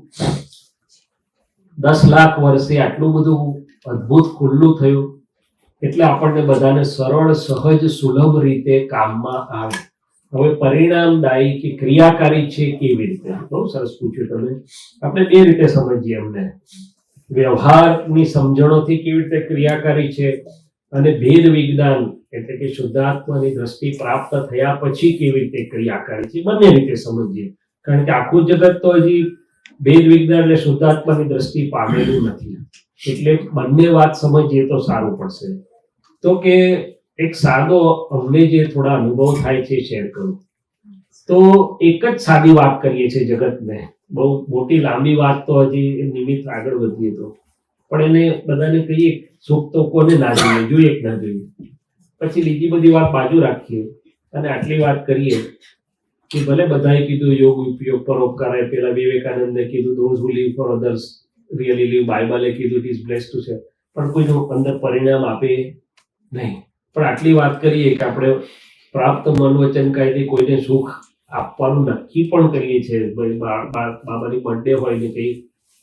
10 લાખ વર્ષે આટલું બધું અદ્ભુત ખુલ્લું થયું એટલે આપણને બધાને સરળ, સહજ, સુલભ રીતે કામમાં આવે. હવે પરિણામદાયી કે ક્રિયાકારી છે કેવી રીતે? બહુ સરસ પૂછ્યું તમે. આપણે બે રીતે સમજીએ એમને. વ્યવહારની સમજણોથી કેવી રીતે ક્રિયાકારી છે અને ભેદ વિજ્ઞાન એટલે કે શુદ્ધાત્માની દ્રષ્ટિ પ્રાપ્ત થયા પછી કેવી રીતે ક્રિયાકારી છે, બંને રીતે સમજીએ. કારણ કે આખું જગત તો હજી ભેદ વિજ્ઞાન એટલે શુદ્ધાત્માની દ્રષ્ટિ પામેલું નથી, એટલે બંને વાત સમજીએ તો સારું પડશે. તો કે એક સાદો અમને જે થોડા અનુભવ થાય છે શેર કરું. તો એક જ સાદી વાત કરીએ છીએ જગતને, બહુ મોટી લાંબી વાત તો હજી નિમિત્ત આગળ વધીએ તો, પણ એને બધાને કહીએ સુખ તો કોને ના જોઈએ કે ના જોઈએ, પછી બીજી બધી વાત બાજુ રાખીએ અને આટલી વાત કરીએ કે ભલે બધાએ કીધું યોગ ઉપયોગ પરોપકારાય, પેલા વિવેકાનંદે કીધું those who live for others really live, બાઇબલે કીધું it is blessed to say, પણ કોઈનું અંદર પરિણામ આપે નહીં. પણ આટલી વાત કરીએ કે આપણે પ્રાપ્ત મન વચન કાયથી કોઈને સુખ આપવાનું નક્કી પણ કરીએ છીએ. બાબાની બર્થડે હોય ને કંઈ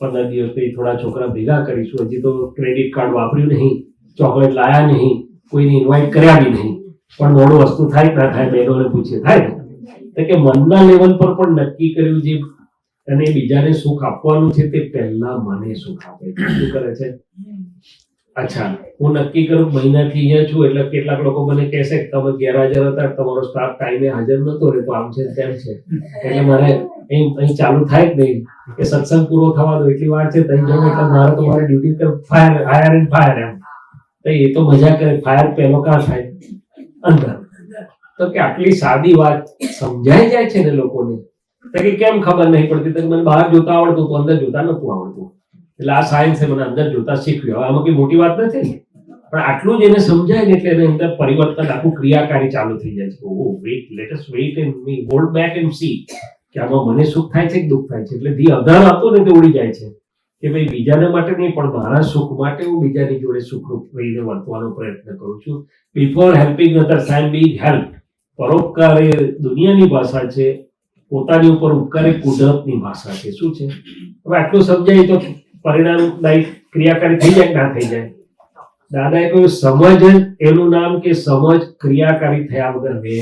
15 દિવસ પછી થોડા છોકરા ભેગા કરીશું, હજી તો ક્રેડિટ કાર્ડ વાપર્યું નહીં, ચોકલેટ લાયા નહીં, કોઈને ઇન્વાઇટ કર્યા બી નહીં, પણ મોડું વસ્તુ થાય ના થાય બહેનોને પૂછીએ થાય ને. તો કે મનના લેવલ પર પણ નક્કી કર્યું છે અને બીજાને સુખ આપવાનું છે તે પહેલા મને સુખ આપે. શું કરે છે? અચ્છા, હું નક્કી કરું મહિનાથી અહીંયા છું એટલે કેટલાક લોકો મને કહેશે કે તમે ગેરહાજર હતા, તમારો સ્ટાફ ટાઈમે હાજર નતો રહેતો, આમ છે તેમ છે, એટલે મારે અહીં ચાલુ થાય જ નહીં કે સત્સંગ પૂરો થવા દો એટલી વાર છે ત્યાં જવું એટલે મારે તો મારી ડ્યુટી પર હાયર એન્ડ ફાયર એમ. તો એ તો મજા કરે, ફાયર પહેલો કાં થાય? અંદર. તો કે આટલી સાદી વાત સમજાઈ જાય છે ને લોકોને. તો કે કેમ ખબર નહીં પડતી? તો મને બહાર જોતા આવડતું તો અંદર જોતા નતું આવડતું, એટલે આ સાયન્સે મને અંદર જોતા શીખ્યું. આમાં કઈ મોટી વાત નથી ને, પણ આટલું જ એને સમજાય ને એટલે એને અંદર પરિવર્તન, આખું ક્રિયાકારી ચાલુ થઈ જાય છે. Oh wait, let us wait and me hold back and see કે આમાં મને સુખ થાય છે કે દુઃખ થાય છે. એટલે ધી અધર હતું ને તે ઉડી જાય છે કે ભાઈ બીજાના માટે નહીં પણ મારા સુખ માટે હું બીજાની જોડે સુખરૂપ રહીને વર્તવાનો પ્રયત્ન કરું છું. બિફોર હેલ્પિંગ અધર્સ આઈ એમ બીઇંગ હેલ્પ્ડ. પરોપકાર એ દુનિયાની ભાષા છે, પોતાની ઉપર ઉપકાર એ કુદરતની ભાષા છે. શું છે? હવે આટલું સમજાય તો પરિણામદાયી ક્રિયાકારી થઈ જાય કે ના થઈ જાય? દાદાએ કહ્યું સમજ એનું નામ કે સમજ ક્રિયાકારી થયા વગર રહે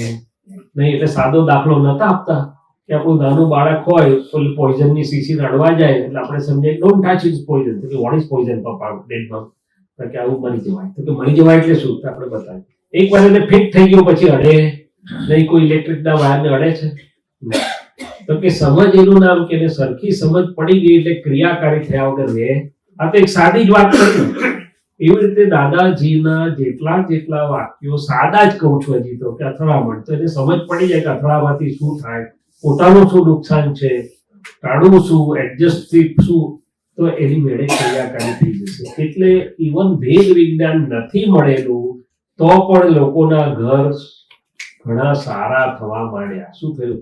નહીં. એટલે સાદો દાખલો નતા આપતા કે આપણું નાનું બાળક હોય તો પોઈઝનની શીશી રડવા જાય એટલે આપણે સમજાય ડોન્ટ ટચ ઇઝ પોઈઝન. તો કે વોટ ઇઝ પોઈઝન પપ્પા ડેડ મમ? કે આવું મરી જવાય. તો કે મરી જવાય એટલે શું? આપણે બતાવીએ. એક વાર એને ફિટ થઈ ગયો પછી અડે નહીં, કોઈ ઇલેક્ટ્રિકના વાયરને અડે છે? તો કે સમજ એનું નામ કે સરખી સમજ પડી ગઈ એટલે ક્રિયાકારી થયા વગર રહે. આ તો એક સાદી જ વાત કરી. એવી રીતે દાદાજીના જેટલા વાક્યો સાદા જ કહું છું હજી તો, કે અથડામણ, તો એને સમજ પડી જાય કે અથડાવાથી શું થાય, પોતાનું શું નુકસાન છે, ટાળવું શું, એડજસ્ટ શું, તો એની મેળે ક્રિયાકારી થઈ જશે. એટલે ઇવન ભેદ વિજ્ઞાન નથી મળેલું તો પણ લોકોના ઘર ઘણા સારા થવા માંડ્યા. શું થયું?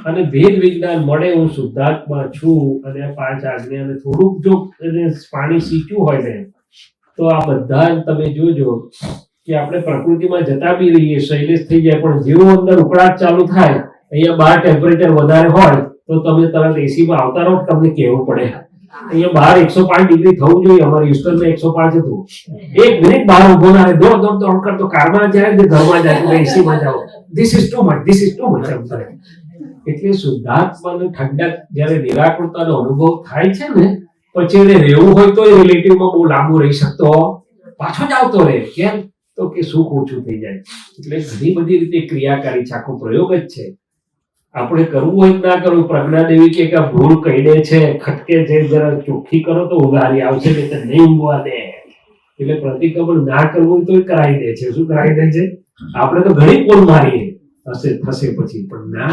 અને ભેદ વિજ્ઞાન મળે, હું શુદ્ધાત્મા છું અને 5 આજ્ઞાને થોડુંક જો એને પાણી સીંચ્યું હોય ને તો આ બધા તમે જોજો કે આપણે પ્રકૃતિમાં જતા બી રહીએ, શૈલેષ થઈ જાય, પણ જેવું અંદર ઉકળાટ ચાલુ થાય, અહીંયા બહાર ટેમ્પરેચર વધારે હોય તો તમે તરત એસીમાં આવતા રહો, તમને કહેવું પડે અહીંયા બહાર 105 ડિગ્રી થવું જોઈએ. અમારે હ્યુસ્ટનમાં 105 હતું. 1 મિનિટ બહાર ઉભો ના રહે, દોડ કરતો કારમાં જાય ને ઘરમાં જાય, એસીમાં જાઓ, ધીસ ઇઝ ટુ મચ એમ કરે. એટલે શુદ્ધાત્માનું ઠંડક જયારે નિરાકૃતાનો અનુભવ થાય છે ને પછી એને રહેવું હોય તો એ રિલેટિવમાં બહુ લાંબુ રહી શકતો, પાછો જ આવતો રહે. કેમ? તો કે સુખ ઓછું થઈ જાય. એટલે ઘણી બધી રીતે ક્રિયાકારી છે, આખો પ્રયોગ જ છે. આપણે કરવું હોય કે ના કરવું, પ્રજ્ઞા દેવી કે આ ભૂલ કહીને છે, ખટકે છે, જરા ચોખ્ખી કરો તો ઉઘારી આવશે, નહીં તો નહીં ઊંઘવા દે. એટલે પ્રતિક્રમણ ના કરવું હોય તો કરાવી દે છે. શું કરાવી દે છે? આપણે તો ઘણી પોલ મારીએ થશે પછી, પણ ના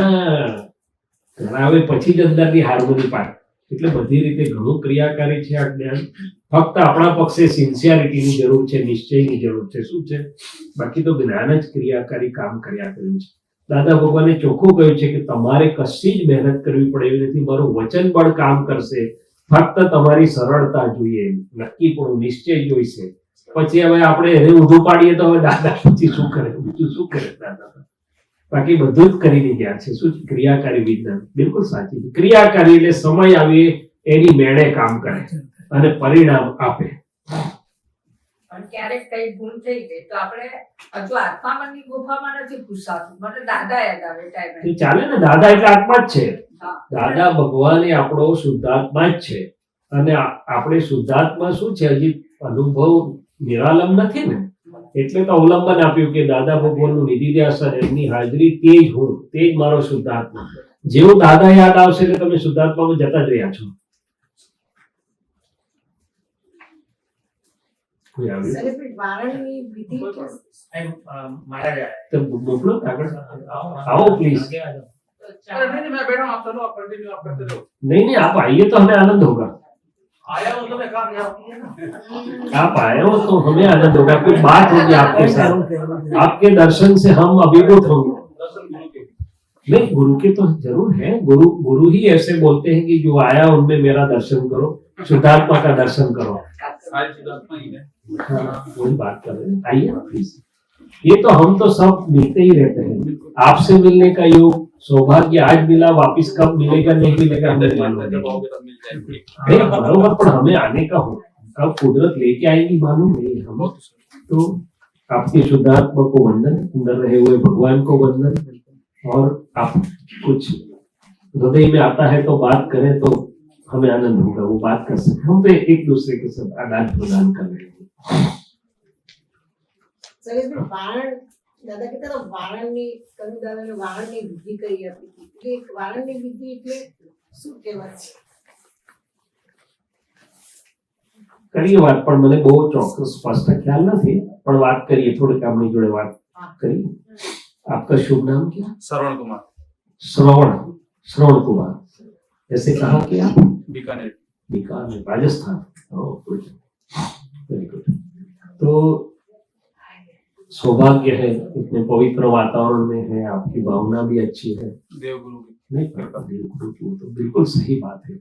કરાવે પછી જ અંદરની હાર્મોની પાડે. એટલે બધી રીતે ઘણું ક્રિયાકારી છે આ જ્ઞાન. ફક્ત આપણા પક્ષે સિન્સિયરિટીની જરૂર છે, નિશ્ચયની જરૂર છે. શું છે? બાકી તો જ્ઞાન જ ક્રિયાકારી કામ કર્યા કર્યું છે. દાદા ભગવાને ચોખ્ખું કહ્યું છે કે તમારે કશી જ મહેનત કરવી પડે એવી નથી, મારું વચન બળ કામ કરશે. ફક્ત તમારી સરળતા જોઈએ, નક્કીપણું, નિશ્ચય જોઈશે. પછી હવે આપણે એને ઊંધું પાડીએ તો હવે દાદા પછી શું કરે? બીજું શું કરે દાદા? બાકી બધું જ કરીને ગયા છે. શું? ક્રિયાકારી વિજ્ઞાન. બિલકુલ સાચી. ક્રિયાકારી એટલે સમય આવી એની મેળે કામ કરે અને પરિણામ આપે. પણ ક્યારેક કઈ ભૂલ થઈ ગઈ તો આપણે હજુ આત્માની ગુફામાં નથી ઘુસાતું. મને દાદા યાદ આવે ટાઈમે. એ ચાલે ને, દાદા એટલે આત્મા જ છે. હા. દાદા ભગવાન એ આપણો શુદ્ધાત્મા જ છે. અને આપણે શુદ્ધાત્મા શું છે? હજી અનુભવ નિરાલંબ નથી ને, એટલે તો અવલંબન આપ્યું કે દાદા ભગવાનનું નિધિધ્યાસન, એમની હાજરી, તે જ હું, તે જ મારો શુદ્ધાત્મા. જેવું દાદા યાદ આવશે એટલે તમે શુદ્ધાત્મામાં જતા જ રહ્યા છો. કોઈ આવ્યું? સાહેબ, વારણની વિધિ તો મોકલો આગળ. આવો પ્લીઝ. नहीं मैं बैठा हूँ, आप चलो, आप कंटिन्यू, आप करते रहो. नहीं आप आइए तो हमें आनंद होगा. आया हूँ तो मैं काम यहाँ. आप आए हो तो हमें आनंद होगा. कुछ बात होगी आपके साथ, आपके दर्शन से हम अभिभूत होंगे. दर्शन गुरु के. नहीं, गुरु के तो जरूर है. गुरु ही ऐसे बोलते हैं कि जो आया उनमें मेरा दर्शन करो, शुद्धात्मा का दर्शन करो. आज शुद्धात्मा ही है. हाँ, वही बात कर रहे हैं. आइए ना प्लीज. ये तो हम तो सब मिलते ही रहते हैं. आपसे मिलने का योग, सौभाग्य आज मिला, वापिस कब मिलेगा नहीं मिलेगा हमें मालूम जब नहीं. आओगे तब मिल जाएंगे. नहीं, बराबर, पर हमें आने का हो, कब कुदरत लेके आएगी मालूम नहीं हम. तो आपके शुद्धात्मा को वंदन, अंदर रहे हुए भगवान को वंदन. और आप कुछ हृदय में आता है तो बात करें तो हमें आनंद होगा, वो बात कर सकते. हम तो एक दूसरे के साथ आदान प्रदान कर रहे हैं. સાહેબ, વારણ દાદા કહેતા હતા વારણની, કનુ દાદાને વારણની વિધિ કરી આપી હતી. એટલે વારણની વિધિ એટલે શું કહેવાય છે? કરીએ વાત, પણ મને બહુ ચોક્કસ સ્પષ્ટ ખ્યાલ નથી, પણ વાત કરીએ થોડીક આપણી જોડે વાત કરીએ. आपका शुभ नाम क्या? श्रवण कुमार. श्रवण कुमार. ऐसे कहा कि आप Bikaner. Bikaner, Rajasthan. Good, very good. तो सौभाग्य है, इतने पवित्र वातावरण में है, आपकी भावना भी अच्छी है. देवगुरु की. नहीं, पर देवगुरु की तो बिल्कुल सही बात है.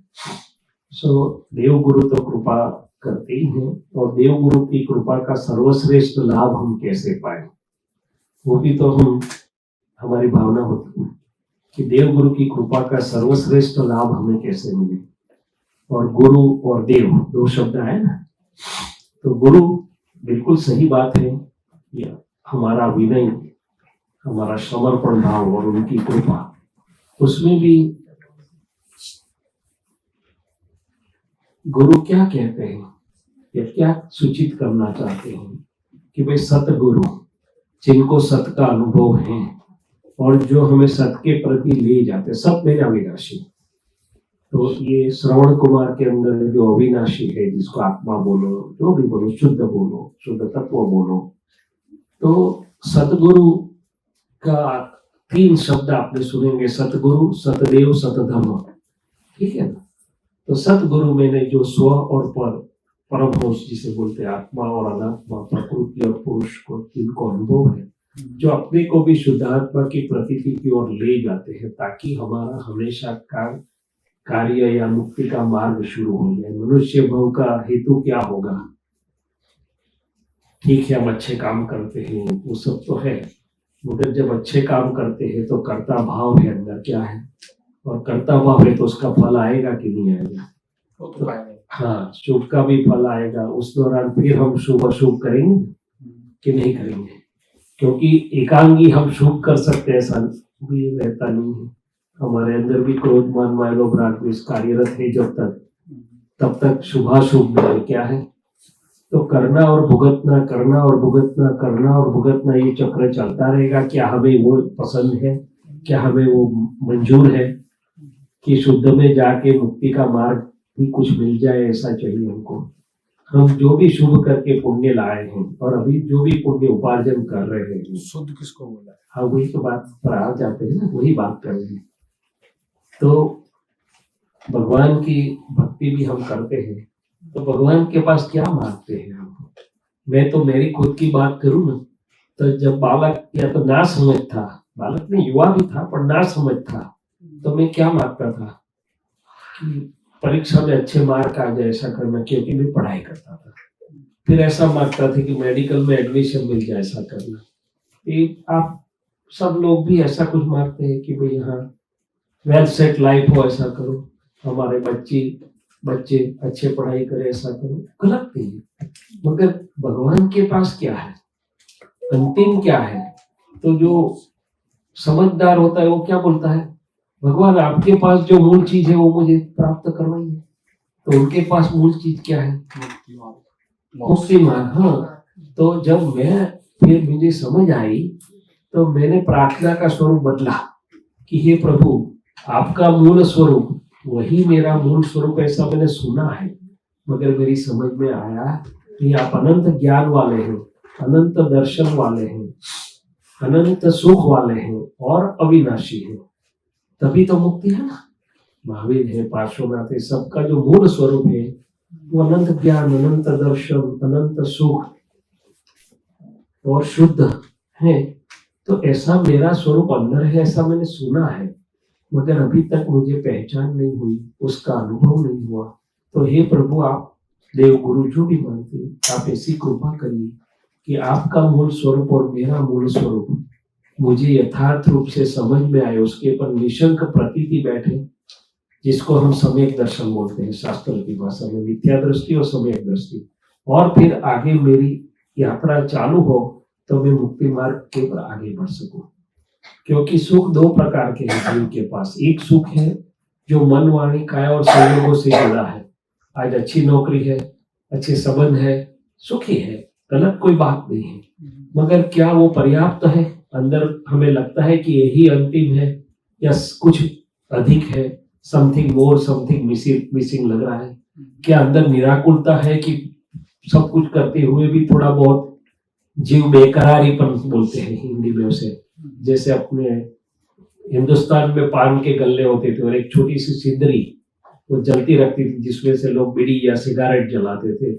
सो देवगुरु तो कृपा करते ही हैं, और देवगुरु की कृपा का सर्वश्रेष्ठ लाभ हम कैसे पाए, वो भी तो हमारी भावना होती है कि देवगुरु की कृपा का सर्वश्रेष्ठ लाभ हमें कैसे मिले. और गुरु और देव दो शब्द आए ना, तो गुरु बिल्कुल सही बात है. ये हमारा विनय, हमारा समर्पण भाव और उनकी कृपा, उसमें भी गुरु क्या कहते हैं या क्या सूचित करना चाहते हैं कि भाई सतगुरु, जिनको सत का अनुभव है और जो हमें सत के प्रति ले जाते, सत में अविनाशी. तो ये श्रवण कुमार के अंदर जो अविनाशी है, जिसको आत्मा बोलो, जो भी बोलो, शुद्ध बोलो, शुद्ध तत्व बोलो, तो सतगुरु का 3 शब्द आपने सुनेंगे: सतगुरु, सतदेव, सतधर्म. ठीक है ना? तो सतगुरु मैंने जो स्व और पर, परमपुरुष जिसे बोलते हैं, आत्मा और अनात्मा, प्रकृति और पुरुष को, जिनको अनुभव है, जो अपने को भी शुद्धात्मा की प्रतीति की ओर ले जाते हैं, ताकि हमारा हमेशा का कार्य या मुक्ति का मार्ग शुरू हो जाए. मनुष्य भव का हेतु क्या होगा? ठीक है, हम अच्छे काम करते हैं, वो सब तो है, मगर जब अच्छे काम करते हैं तो कर्ता भाव है अंदर क्या है, और कर्ता भाव है तो उसका फल आएगा कि नहीं आएगा? वो तो पाएंगे. हाँ, शुभ का भी फल आएगा. उस दौरान फिर हम शुभ अशुभ करेंगे कि नहीं करेंगे? क्योंकि एकांगी हम शुभ कर सकते हैं, ऐसा भी रहता नहीं है. हमारे अंदर भी क्रोध, मान, माया, लोभ, राग, द्वेष कार्यरत है जब तक, तब तक शुभाशुभ में क्या है, तो करना और भुगतना, करना और भुगतना, करना और भुगतना, ये चक्र चलता रहेगा. क्या हमें वो पसंद है? क्या हमें वो मंजूर है कि शुद्ध में जाके मुक्ति का मार्ग भी कुछ मिल जाए, ऐसा चाहिए हमको। हम जो भी शुभ करके पुण्य लाए हैं और अभी जो भी पुण्य उपार्जन कर रहे हैं, शुद्ध किसको बोला है? हाँ वही तो बात पर आ जाते हैं ना, वही बात कर रहे हैं। तो भगवान की भक्ति भी हम करते हैं, तो भगवान के पास क्या मांगते हैं हम? मैं तो मेरी खुद की बात करूं ना, तो जब बालक या तो ना समझ था, बालक नहीं युवा भी था पर ना समझ था, तो मैं क्या मांगता था कि परीक्षा में अच्छे मार्क आ जाए, ऐसा करना, क्योंकि मैं पढ़ाई करता था। फिर ऐसा मांगता था कि मेडिकल में एडमिशन मिल जाए, ऐसा करना। ये आप सब लोग भी ऐसा कुछ मांगते हैं कि भाई हाँ वेल सेट लाइफ हो, ऐसा करो, हमारे बच्चे अच्छे पढ़ाई करे, ऐसा करो। गलत नहीं है, मगर भगवान के पास क्या है, अंतिम क्या है? तो जो समझदार होता है वो क्या बोलता है, भगवान आपके पास जो मूल चीज है वो मुझे प्राप्त करवाइए। तो उनके पास मूल चीज क्या है? मुक्ति मार्ग। हाँ, तो जब फिर मुझे समझ आई तो मैंने प्रार्थना का स्वरूप बदला कि हे प्रभु, आपका मूल स्वरूप वही मेरा मूल स्वरूप, ऐसा मैंने सुना है, मगर मेरी समझ में आया कि आप अनंत ज्ञान वाले हैं, अनंत दर्शन वाले हैं, अनंत सुख वाले हैं और अविनाशी हैं। तभी तो मुक्ति है ना। महावीर है, पार्श्वनाथ है, सबका जो मूल स्वरूप है वो अनंत ज्ञान, अनंत दर्शन, अनंत सुख और शुद्ध है। तो ऐसा मेरा स्वरूप अंदर है, ऐसा मैंने सुना है, मगर अभी तक मुझे पहचान नहीं हुई, उसका अनुभव नहीं हुआ। तो हे प्रभु, आप देव गुरु जो भी मानते हैं, आप ऐसी कृपा करिए कि आपका मूल स्वरूप और मेरा मूल स्वरूप मुझे यथार्थ रूप से समझ में आए, उसके पर निशंक प्रतीति बैठे, जिसको हम सम्यक दर्शन बोलते हैं शास्त्र की भाषा में, मिथ्या दृष्टि और सम्यक दृष्टि। और फिर आगे मेरी यात्रा चालू हो तो मैं मुक्ति मार्ग के पर आगे बढ़ सकूं। क्योंकि सुख दो प्रकार के हैं जीव के पास। एक सुख है जो मन, वाणी, काया और संयोगों से जुड़ा है। आज अच्छी नौकरी है, अच्छे संबंध है, सुखी है, गलत कोई बात नहीं है, मगर क्या वो पर्याप्त है? अंदर हमें लगता है कि यही अंतिम है या कुछ अधिक है, समथिंग मोर, समथिंग मिसिंग लग रहा है। क्या अंदर निराकुलता है कि सब कुछ करते हुए भी थोड़ा बहुत जीव बेकरारीपन बोलते हैं हिंदी में उसे, जैसे अपने हिंदुस्तान में पान के गल्ले होते थे और एक छोटी सी सिंदरी वो जलती रखती थी, जिसमें से लोग बीड़ी या सिगारेट जलाते थे,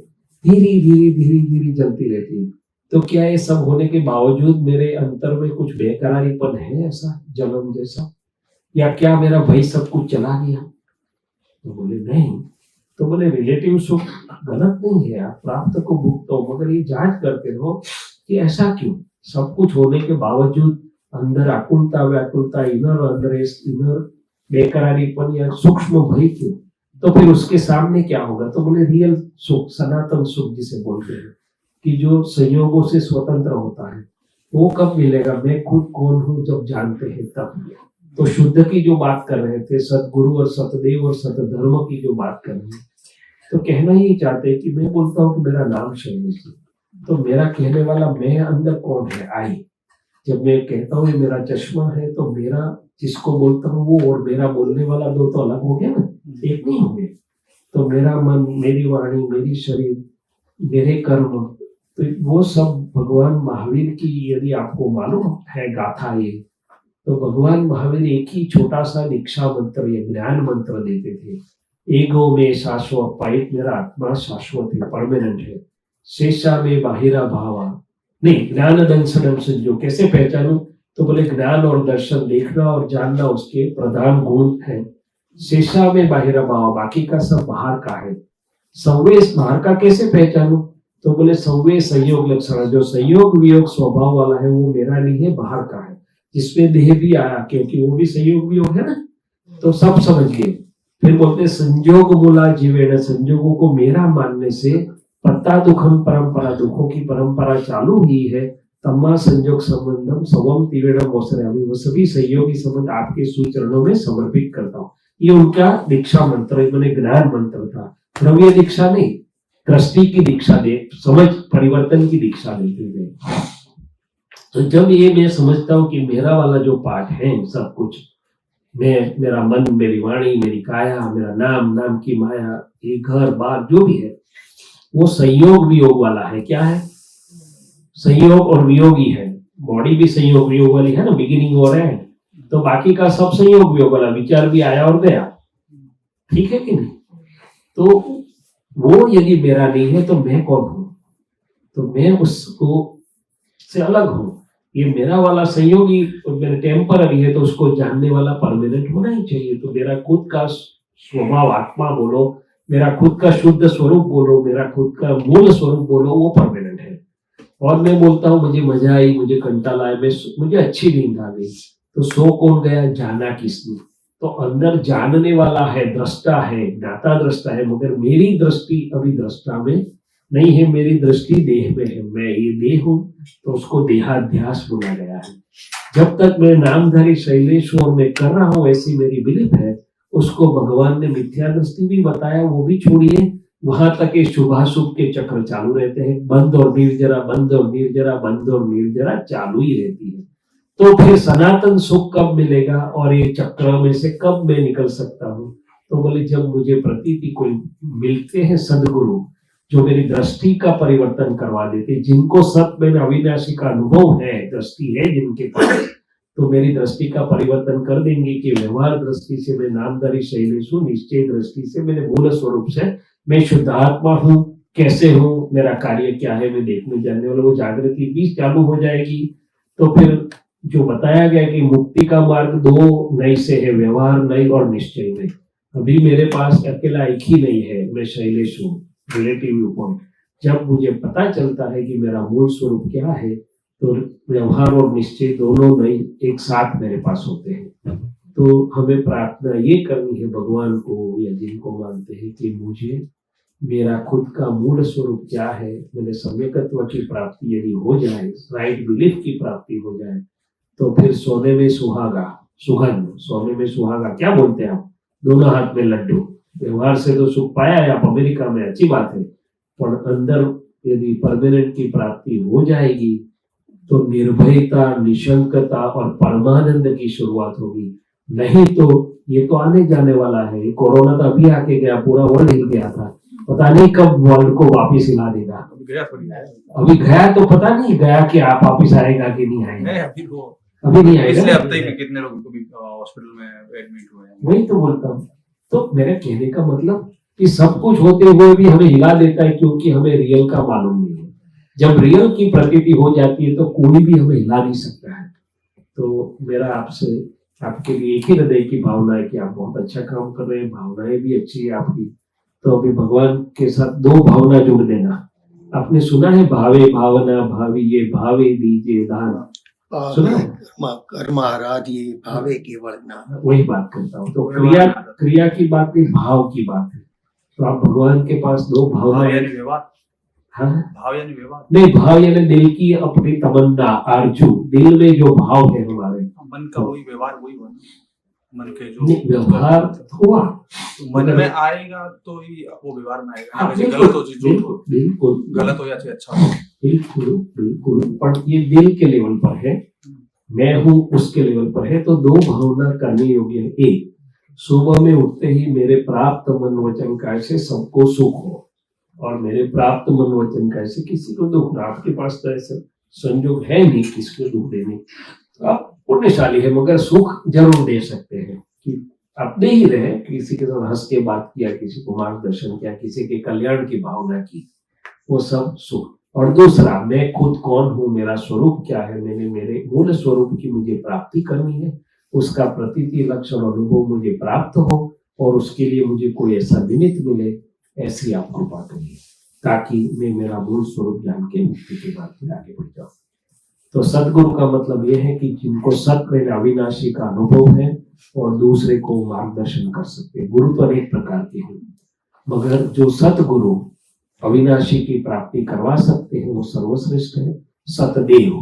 धीरे धीरे जलती रहती। तो क्या ये सब होने के बावजूद मेरे अंतर में कुछ बेकरारीपन है, ऐसा जलन जैसा, या क्या मेरा भाई सब कुछ चला गया? तो बोले नहीं। तो बोले रिलेटिव सुख गलत नहीं है, आप प्राप्त को भुगतो, मगर ये जांच करते रहो कि ऐसा क्यों, सब कुछ होने के बावजूद अंदर आकुलता, व्याकुलता, इनर बेकरारीपन या सूक्ष्म भय क्यों? तो फिर उसके सामने क्या होगा? तो बोले रियल सुख, सनातन सुख जिसे बोलते हैं, कि जो संयोगों से स्वतंत्र होता है, वो कब मिलेगा? मैं खुद कौन हूँ जब जानते हैं तब। तो शुद्ध की जो बात कर रहे थे, सदगुरु और सतदेव और सतधर्म की जो बात कर रहे हैं, तो कहना ही चाहते हैं कि मैं बोलता हूँ कि मेरा नाम शैलेश है, तो मेरा कहने वाला मैं अंदर कौन है? आई। जब मैं कहता हूँ मेरा चश्मा है, तो मेरा जिसको बोलता हूँ वो और मेरा बोलने वाला दो तो अलग हो गया ना, एक नहीं होंगे। तो मेरा मन, मेरी वाणी, मेरी शरीर, मेरे कर्म, तो वो सब भगवान महावीर की यदि आपको मालूम है गाथा ये, तो भगवान महावीर एक ही छोटा सा दीक्षा मंत्र या ज्ञान मंत्र देते थे। एगो में शाश्वत पाइप, मेरा आत्मा शाश्वत है, परमानेंट है। शेषा में बाहिरा भावा, नहीं ज्ञान दर्शनम संजो, कैसे पहचानूं? तो बोले ज्ञान और दर्शन, देखना और जानना उसके प्रधान गुण है। शेषा में बाहिरा भावा, बाकी का सब बाहर का है। संवेश, बाहर का कैसे पहचानूं? तो बोले संवेश संयोग लक्षण, जो संयोग वियोग स्वभाव वाला है वो मेरा नहीं है, बाहर का है, जिसमें देह भी आया, क्योंकि वो भी संयोग वियोग है ना, तो सब समझ गए। फिर बोलते संजोग मूला जीवेण, संजोगों को मेरा मानने से पत्ता दुखम परंपरा, दुखों की परंपरा चालू हुई है। तम्मा संजोग संबंधम सवम तीवेणम वसरयामि, वो सभी सहयोगी संबंध आपके सुचरणों में समर्पित करता हूँ। ये उनका दीक्षा मंत्र, मैंने ज्ञान मंत्र था, द्रव्य दीक्षा नहीं, दृष्टि की दीक्षा दे, समझ परिवर्तन की दीक्षा देते थे। तो जब ये मैं समझता हूँ कि मेरा वाला जो पार्ट है सब कुछ, मैं, मेरा मन, मेरी वाणी, मेरी काया, मेरा नाम, नाम की माया, ये घर बार जो भी है, वो संयोग वियोग वाला है। क्या है? संयोग और वियोग ही है। बॉडी भी संयोग वियोग वाली है ना, बिगिनिंग और एंड। तो बाकी का सब संयोग वियोग वाला, विचार भी आया और गया, ठीक है कि नहीं? तो वो यदि मेरा नहीं है तो मैं कौन हूं? तो मैं उसको से अलग हूं। ये मेरा वाला संयोगी मेरा टेम्पररी है, तो उसको जानने वाला परमानेंट होना ही चाहिए। तो मेरा खुद का स्वभाव आत्मा बोलो, मेरा खुद का शुद्ध स्वरूप बोलो, मेरा खुद का मूल स्वरूप बोलो, वो परमानेंट है। और मैं बोलता हूँ मुझे मजा आई, मुझे कंटाला आया, मुझे अच्छी नींद आ गई, तो सो कौन गया? जाना किसने? तो अंदर जानने वाला है, दृष्टा है, ज्ञाता दृष्टा है, मगर मेरी दृष्टि अभी दृष्टा में नहीं है, मेरी दृष्टि देह में है। मैं ये देह हूं, तो उसको देहाध्यास बोला गया है। जब तक मैं नामधारी शैलेश्वर में कर रहा हूं, ऐसी मेरी बिलीफ है, उसको भगवान ने मिथ्या दृष्टि भी बताया, वो भी छोड़िए। वहां तक ये शुभाशुभ के चक्र चालू रहते हैं, बंद और निर्जरा, बंद और निर्जरा, बंद और निर्जरा चालू ही रहती है। तो फिर सनातन सुख कब मिलेगा और ये चक्र में से कब मैं निकल सकता हूँ? तो बोले जब मुझे प्रतीति कोई मिलते हैं सदगुरु, जो मेरी दृष्टि का परिवर्तन करवा देते, जिनको सत में अविनाशी का अनुभव है, दृष्टि है जिनके पास, तो मेरी दृष्टि का परिवर्तन कर देंगे कि व्यवहार दृष्टि से मैं नामधारी शैलेश हूँ, निश्चय दृष्टि से मेरे मूल स्वरूप से मैं शुद्ध आत्मा हूँ, कैसे हूँ, मेरा कार्य क्या है, मैं देखने जानने वाला, वो जागृति भी चालू हो जाएगी। तो फिर जो बताया गया कि मुक्ति का मार्ग दो नई से है, व्यवहार नई और निश्चय नई। अभी मेरे पास अकेला एक ही नहीं है, मैं शैलेश हूँ, रिलेटिव व्यू पॉइंट। जब मुझे पता चलता है कि मेरा मूल स्वरूप क्या है, तो व्यवहार और निश्चय दोनों नई एक साथ मेरे पास होते हैं। तो हमें प्रार्थना ये करनी है भगवान को या जिनको मानते हैं कि मुझे मेरा खुद का मूल स्वरूप क्या है, मेरे सम्यकत्व की प्राप्ति यदि हो जाए, राइट बिलीफ की प्राप्ति हो जाए, तो फिर सोने में सुहागा, सुगंध, सोने में सुहागा क्या बोलते हैं आप? दोनों हाथ में लड्डू। व्यवहार से तो सुख पाया है आप अमेरिका में, अच्छी बात है, पर अंदर यदि परमानेंट की प्राप्ति हो जाएगी तो निर्भयता, निशंकता और परमानंद की शुरुआत होगी। नहीं तो ये तो आने जाने वाला है। कोरोना तो अभी आके गया, पूरा वर्ल्ड हिल गया था, पता नहीं कब वर्ल्ड को वापिस हिला देगा। अभी गया तो पता नहीं गया कि आप वापिस आएगा कि नहीं आएगा, अभी नहीं आएगा। पिछले हफ्ते ही कितने लोग हॉस्पिटल में एडमिट हुए हैं। वही तो बोलता हूँ। तो मेरे कहने का मतलब कि सब कुछ होते हुए भी हमें हिला देता है, क्योंकि हमें रियल का मालूम नहीं है। जब रियल की प्रतीति हो जाती है तो कोई भी हमें हिला नहीं सकता है। तो मेरा आपसे, आपके लिए एक ही हृदय की भावना है कि आप बहुत अच्छा काम कर रहे हैं, भावनाएं भी अच्छी है आपकी। तो अभी भगवान के साथ दो भावना जोड़ देना। आपने सुना है भावे भावना भावी ये भावे दीजिए दान, सुना है? कर महाराज ये भावे केवल ना। वही बात करता हूँ। तो क्रिया की बात नहीं, भाव की बात है। तो आप भगवान के पास दो भावना, हाँ भाव यानी व्यवहार नहीं, भाव यानी दिल की अपनी तमन्ना, आरजू, दिल में जो भाव है हमारे, मन का वही व्यवहार, वही मन के जो व्यवहार हुआ तो मन में आएगा तो ही वो व्यवहार में आएगा। हाँ, गलत हो जो बिल्कुल गलत हो या अच्छा हो, बिल्कुल बिल्कुल, पर ये दिल के लेवल पर है, मैं हूँ उसके लेवल पर है। तो दो भावना करने योग्य है। एक, सुबह में उठते ही मेरे प्राप्त मन वचन काय से सबको सुख हो, और मेरे प्राप्त मन वचन काय से किसी को दुख ना। आपके पास तो ऐसे संयोग है नहीं किसी को दुख देने, तो आप पुण्यशाली है, मगर सुख जरूर दे सकते हैं कि अपने ही रहे, किसी के साथ हंस के बात किया, किसी को मार्गदर्शन किया, किसी के कल्याण की भावना की, वो सब सुख। और दूसरा, मैं खुद कौन हूँ, मेरा स्वरूप क्या है, मैंने मेरे मूल स्वरूप की मुझे प्राप्ति करनी है, उसका प्रतीति लक्षण अनुभव मुझे प्राप्त हो, और उसके लिए मुझे कोई ऐसा निमित्त मिले, ऐसी आप कृपा करिए, ताकि मैं मेरा मूल स्वरूप जान के मुक्ति के बाद में आगे बढ़ जाऊं। तो सदगुरु का मतलब यह है कि जिनको सत में अविनाशी का अनुभव है और दूसरे को मार्गदर्शन कर सकते हैं। गुरु तो अनेक प्रकार के हैं, मगर जो सतगुरु अविनाशी की प्राप्ति करवा सकते हैं वो सर्वश्रेष्ठ है। सतदेव,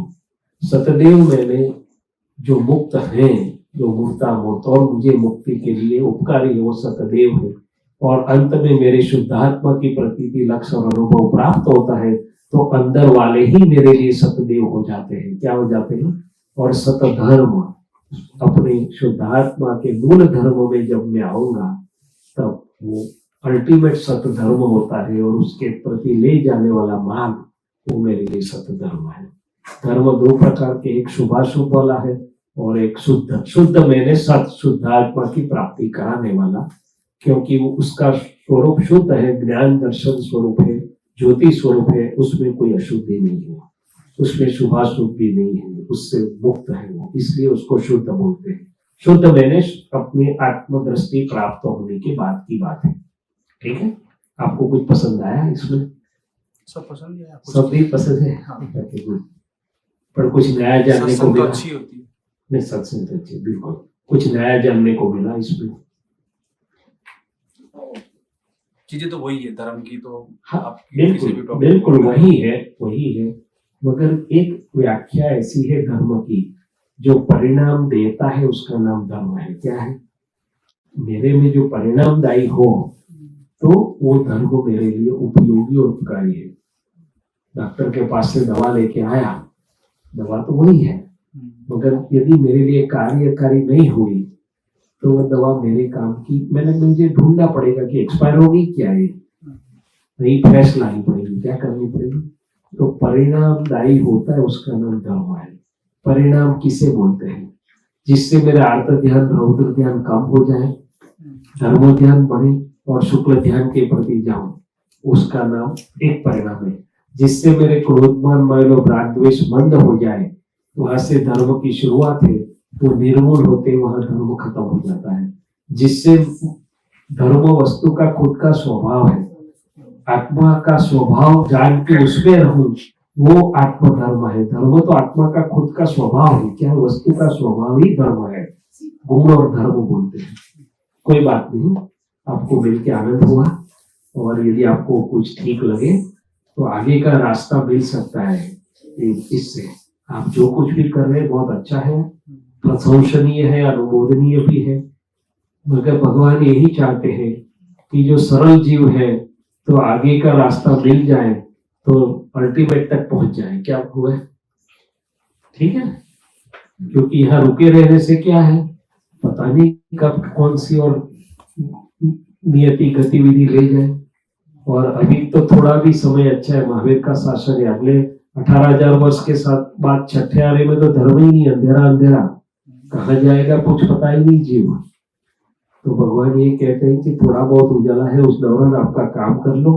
सतदेव मैंने जो मुक्त हैं, जो मुक्ता मूर्त और मुझे मुक्ति के लिए उपकारी है, वो सतदेव है। और अंत में मेरे शुद्धात्मा की प्रतीति लक्ष्य और अनुभव प्राप्त होता है, तो अंदर वाले ही मेरे लिए सतदेव हो जाते हैं। क्या हो जाते हैं? और सतधर्म, अपने शुद्धात्मा के मूल धर्म में जब मैं आऊंगा तब वो अल्टीमेट सतधर्म होता है, और उसके प्रति ले जाने वाला मार्ग वो मेरे लिए सतधर्म है। धर्म दो प्रकार के, एक शुभाशुभ वाला है और एक शुद्ध। शुद्ध मैंने सत, शुद्धात्मा की प्राप्ति कराने वाला, क्योंकि वो उसका स्वरूप शुद्ध है, ज्ञान दर्शन स्वरूप है, ज्योति स्वरूप है, उसमें कोई अशुद्धि नहीं है, उसमें शुभाशुभ भी नहीं है, उससे मुक्त है वो, इसलिए उसको शुद्ध बोलते हैं। शुद्ध मैंने अपनी आत्मदृष्टि प्राप्त होने के बाद की बात है। ठीक है, आपको कुछ पसंद आया इसमें? सब पसंद है, सब भी पसंद है? हाँ। Okay, good. पर कुछ नया जानने को सत्संग तो मिला? अच्छी होती है। नहीं, सत्संग तो अच्छी, बिल्कुल कुछ नया जानने को मिला इसमें। चीजें तो वही है, धर्म की तो हाँ, आप किसी भी बिल्कुल topic बिल्कुल पे वही है, मगर एक व्याख्या ऐसी है धर्म की, जो परिणाम देता है उसका नाम धर्म है। क्या है? मेरे में जो परिणामदायी हो तो वो धर्म मेरे लिए उपयोगी और उपकारी है। डॉक्टर के पास से दवा लेके आया, दवा तो वही है, मगर यदि मेरे लिए कार्यकारी नहीं हुई तो वो दवा मेरे काम की, मुझे ढूंढना पड़ेगा कि एक्सपायर होगी क्या, ये नई फ्रेश लानी पड़ेगी, क्या करनी पड़ेगी। तो परिणामदायी होता है उसका नाम धर्म है। परिणाम किसे बोलते हैं? जिससे मेरा आर्त ध्यान, रौद्र ध्यान कम हो जाए, धर्म ध्यान बढ़े और शुक्ल ध्यान के प्रति जाऊं, उसका नाम एक परिणाम है। जिससे मेरे क्रोधमान, मैल और राग द्वेष मंद हो जाए, वहां से धर्म की शुरुआत है, वो निर्मूल होते वहां धर्म खत्म हो जाता है। जिससे धर्म वस्तु का खुद का स्वभाव है, आत्मा का स्वभाव जान के उसमें रहूं, वो आत्मधर्म है। धर्म तो आत्मा का खुद का स्वभाव है, क्या वस्तु का स्वभाव ही धर्म है, गुण और धर्म बोलते हैं। कोई बात नहीं, आपको मिलकर आनंद हुआ, और यदि आपको कुछ ठीक लगे तो आगे का रास्ता मिल सकता है इससे। आप जो कुछ भी कर रहे हैं बहुत अच्छा है, प्रशंसनीय है, अनुमोदनीय भी है, मगर भगवान यही चाहते हैं कि जो सरल जीव है तो आगे का रास्ता मिल जाए तो अल्टीमेट तक पहुंच जाए। क्या हुआ? ठीक है, क्योंकि यहाँ रुके रहने से क्या है, पता नहीं कब कौन सी और नियति गतिविधि ले जाए। और अभी तो थोड़ा भी समय अच्छा है, महावीर का शासन है, अगले 18,000 वर्ष के साथ बाद छठे आने में तो धर्म ही नहीं, अंधेरा अंधेरा, कहाँ जाएगा कुछ पता ही नहीं जीव। तो भगवान ये कहते हैं कि थोड़ा बहुत उजाला है, उस दौरान आपका काम कर लो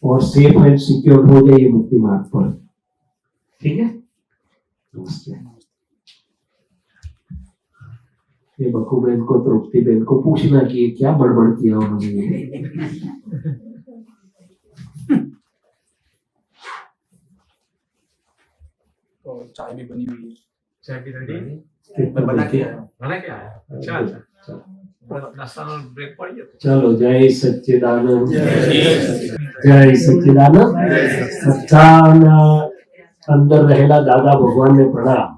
और सेफ एंड सिक्योर हो जाइए मुक्ति मार्ग पर। ठीक है, नमस्ते। ये बकू बहन को, तृप्ति बहन को पूछना कि ये क्या बड़बड़ किया उन्होंने। तो चाय भी बनी हुई है। चाय भी रेडी है? मैं बना के आया हूँ। बना के आया? अच्छा अच्छा, नाश्ता और ब्रेक पड़ी है। चलो, जय सच्चिदानंद, जय सच्चिदानंद। सच्चाना अंदर रहेला दादा भगवान ने प्रणाम।